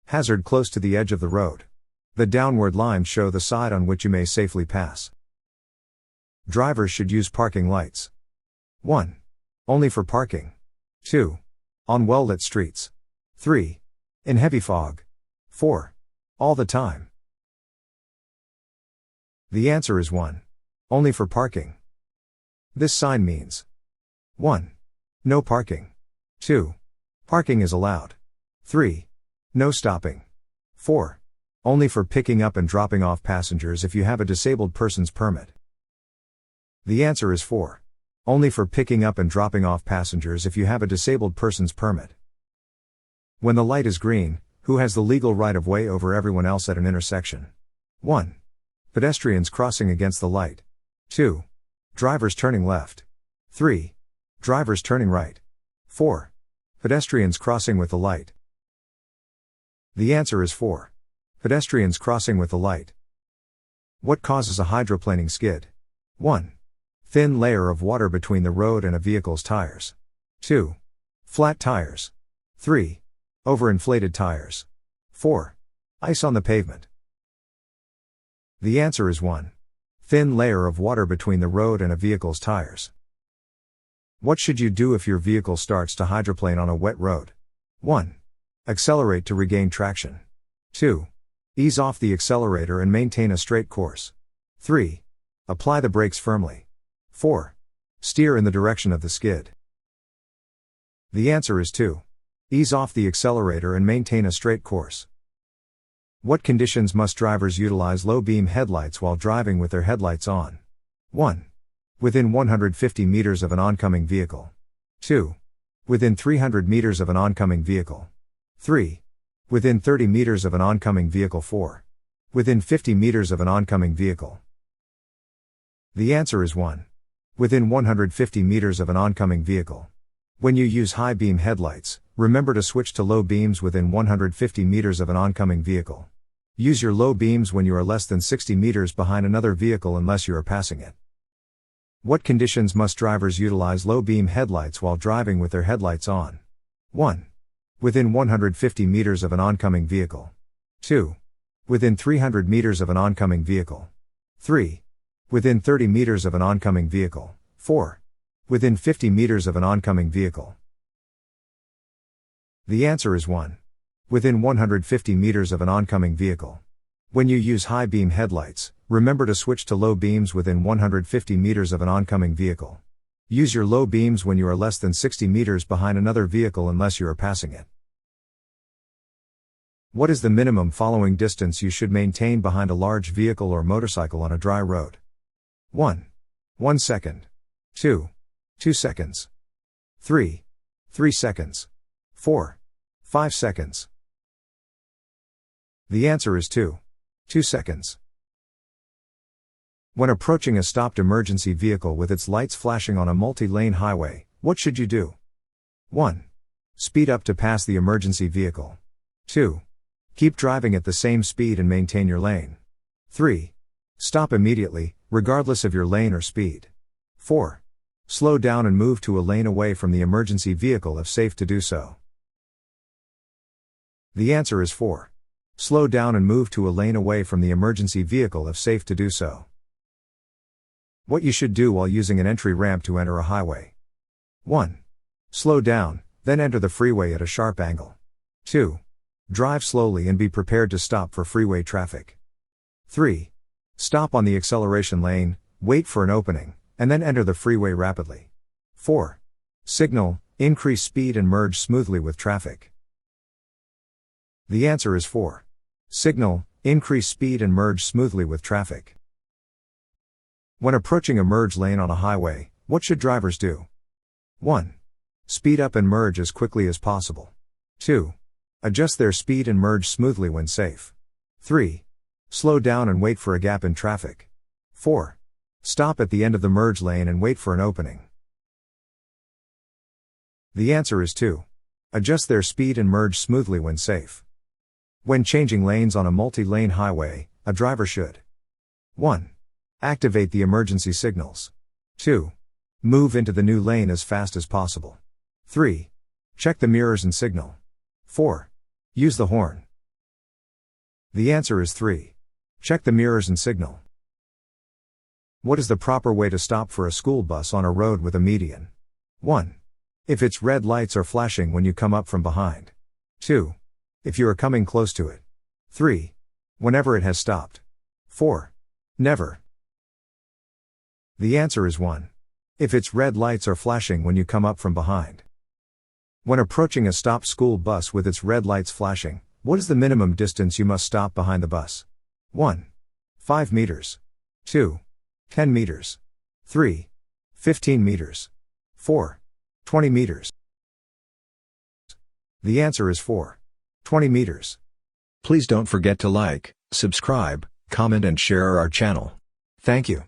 Hazard close to the edge of the road. The downward lines show the side on which you may safely pass. Drivers should use parking lights. 1. Only for parking. 2. On well-lit streets. 3. In heavy fog. 4. All the time. The answer is 1. Only for parking. This sign means 1. No parking. 2. Parking is allowed. 3. No stopping. 4. Only for picking up and dropping off passengers if you have a disabled person's permit. The answer is 4. Only for picking up and dropping off passengers if you have a disabled person's permit. When the light is green, who has the legal right of way over everyone else at an intersection? 1. Pedestrians crossing against the light. 2. Drivers turning left. 3. Drivers turning right. 4. Pedestrians crossing with the light. The answer is 4. Pedestrians crossing with the light. What causes a hydroplaning skid? 1. Thin layer of water between the road and a vehicle's tires. 2. Flat tires. 3. Overinflated tires. 4. Ice on the pavement. The answer is 1. Thin layer of water between the road and a vehicle's tires. What should you do if your vehicle starts to hydroplane on a wet road? 1. Accelerate to regain traction. 2. Ease off the accelerator and maintain a straight course. 3. Apply the brakes firmly. 4. Steer in the direction of the skid. The answer is 2. Ease off the accelerator and maintain a straight course. What conditions must drivers utilize low beam headlights while driving with their headlights on? 1. Within 150 meters of an oncoming vehicle. 2. Within 300 meters of an oncoming vehicle. 3. Within 30 meters of an oncoming vehicle. 4. Within 50 meters of an oncoming vehicle. The answer is 1. Within 150 meters of an oncoming vehicle. When you use high beam headlights, remember to switch to low beams within 150 meters of an oncoming vehicle. Use your low beams when you are less than 60 meters behind another vehicle unless you are passing it. What conditions must drivers utilize low beam headlights while driving with their headlights on? 1. Within 150 meters of an oncoming vehicle. 2. Within 300 meters of an oncoming vehicle. 3. Within 30 meters of an oncoming vehicle. 4. Within 50 meters of an oncoming vehicle. The answer is 1. Within 150 meters of an oncoming vehicle. When you use high beam headlights, remember to switch to low beams within 150 meters of an oncoming vehicle. Use your low beams when you are less than 60 meters behind another vehicle unless you are passing it. What is the minimum following distance you should maintain behind a large vehicle or motorcycle on a dry road? 1. 1 second. 2. 2 seconds. 3. 3 seconds. 4. 5 seconds. The answer is 2. 2 seconds. When approaching a stopped emergency vehicle with its lights flashing on a multi-lane highway, what should you do? 1. Speed up to pass the emergency vehicle. 2. Keep driving at the same speed and maintain your lane. 3. Stop immediately, regardless of your lane or speed. 4. Slow down and move to a lane away from the emergency vehicle if safe to do so. The answer is 4. Slow down and move to a lane away from the emergency vehicle if safe to do so. What you should do while using an entry ramp to enter a highway. 1. Slow down, then enter the freeway at a sharp angle. 2. Drive slowly and be prepared to stop for freeway traffic. 3. Stop on the acceleration lane, wait for an opening, and then enter the freeway rapidly. 4. Signal, increase speed and merge smoothly with traffic. The answer is 4. Signal, increase speed and merge smoothly with traffic. When approaching a merge lane on a highway, what should drivers do? 1. Speed up and merge as quickly as possible. 2. Adjust their speed and merge smoothly when safe. 3. Slow down and wait for a gap in traffic. 4. Stop at the end of the merge lane and wait for an opening. The answer is 2. Adjust their speed and merge smoothly when safe. When changing lanes on a multi-lane highway, a driver should 1. Activate the emergency signals. 2. Move into the new lane as fast as possible. 3. Check the mirrors and signal. 4. Use the horn. The answer is 3. Check the mirrors and signal. What is the proper way to stop for a school bus on a road with a median? 1. If its red lights are flashing when you come up from behind. 2. If you are coming close to it. 3. Whenever it has stopped. 4. Never. The answer is 1. If its red lights are flashing when you come up from behind. When approaching a stopped school bus with its red lights flashing, what is the minimum distance you must stop behind the bus? 1. 5 meters. 2. 10 meters. 3. 15 meters. 4. 20 meters. The answer is 4. 20 meters. Please don't forget to like, subscribe, comment and share our channel. Thank you.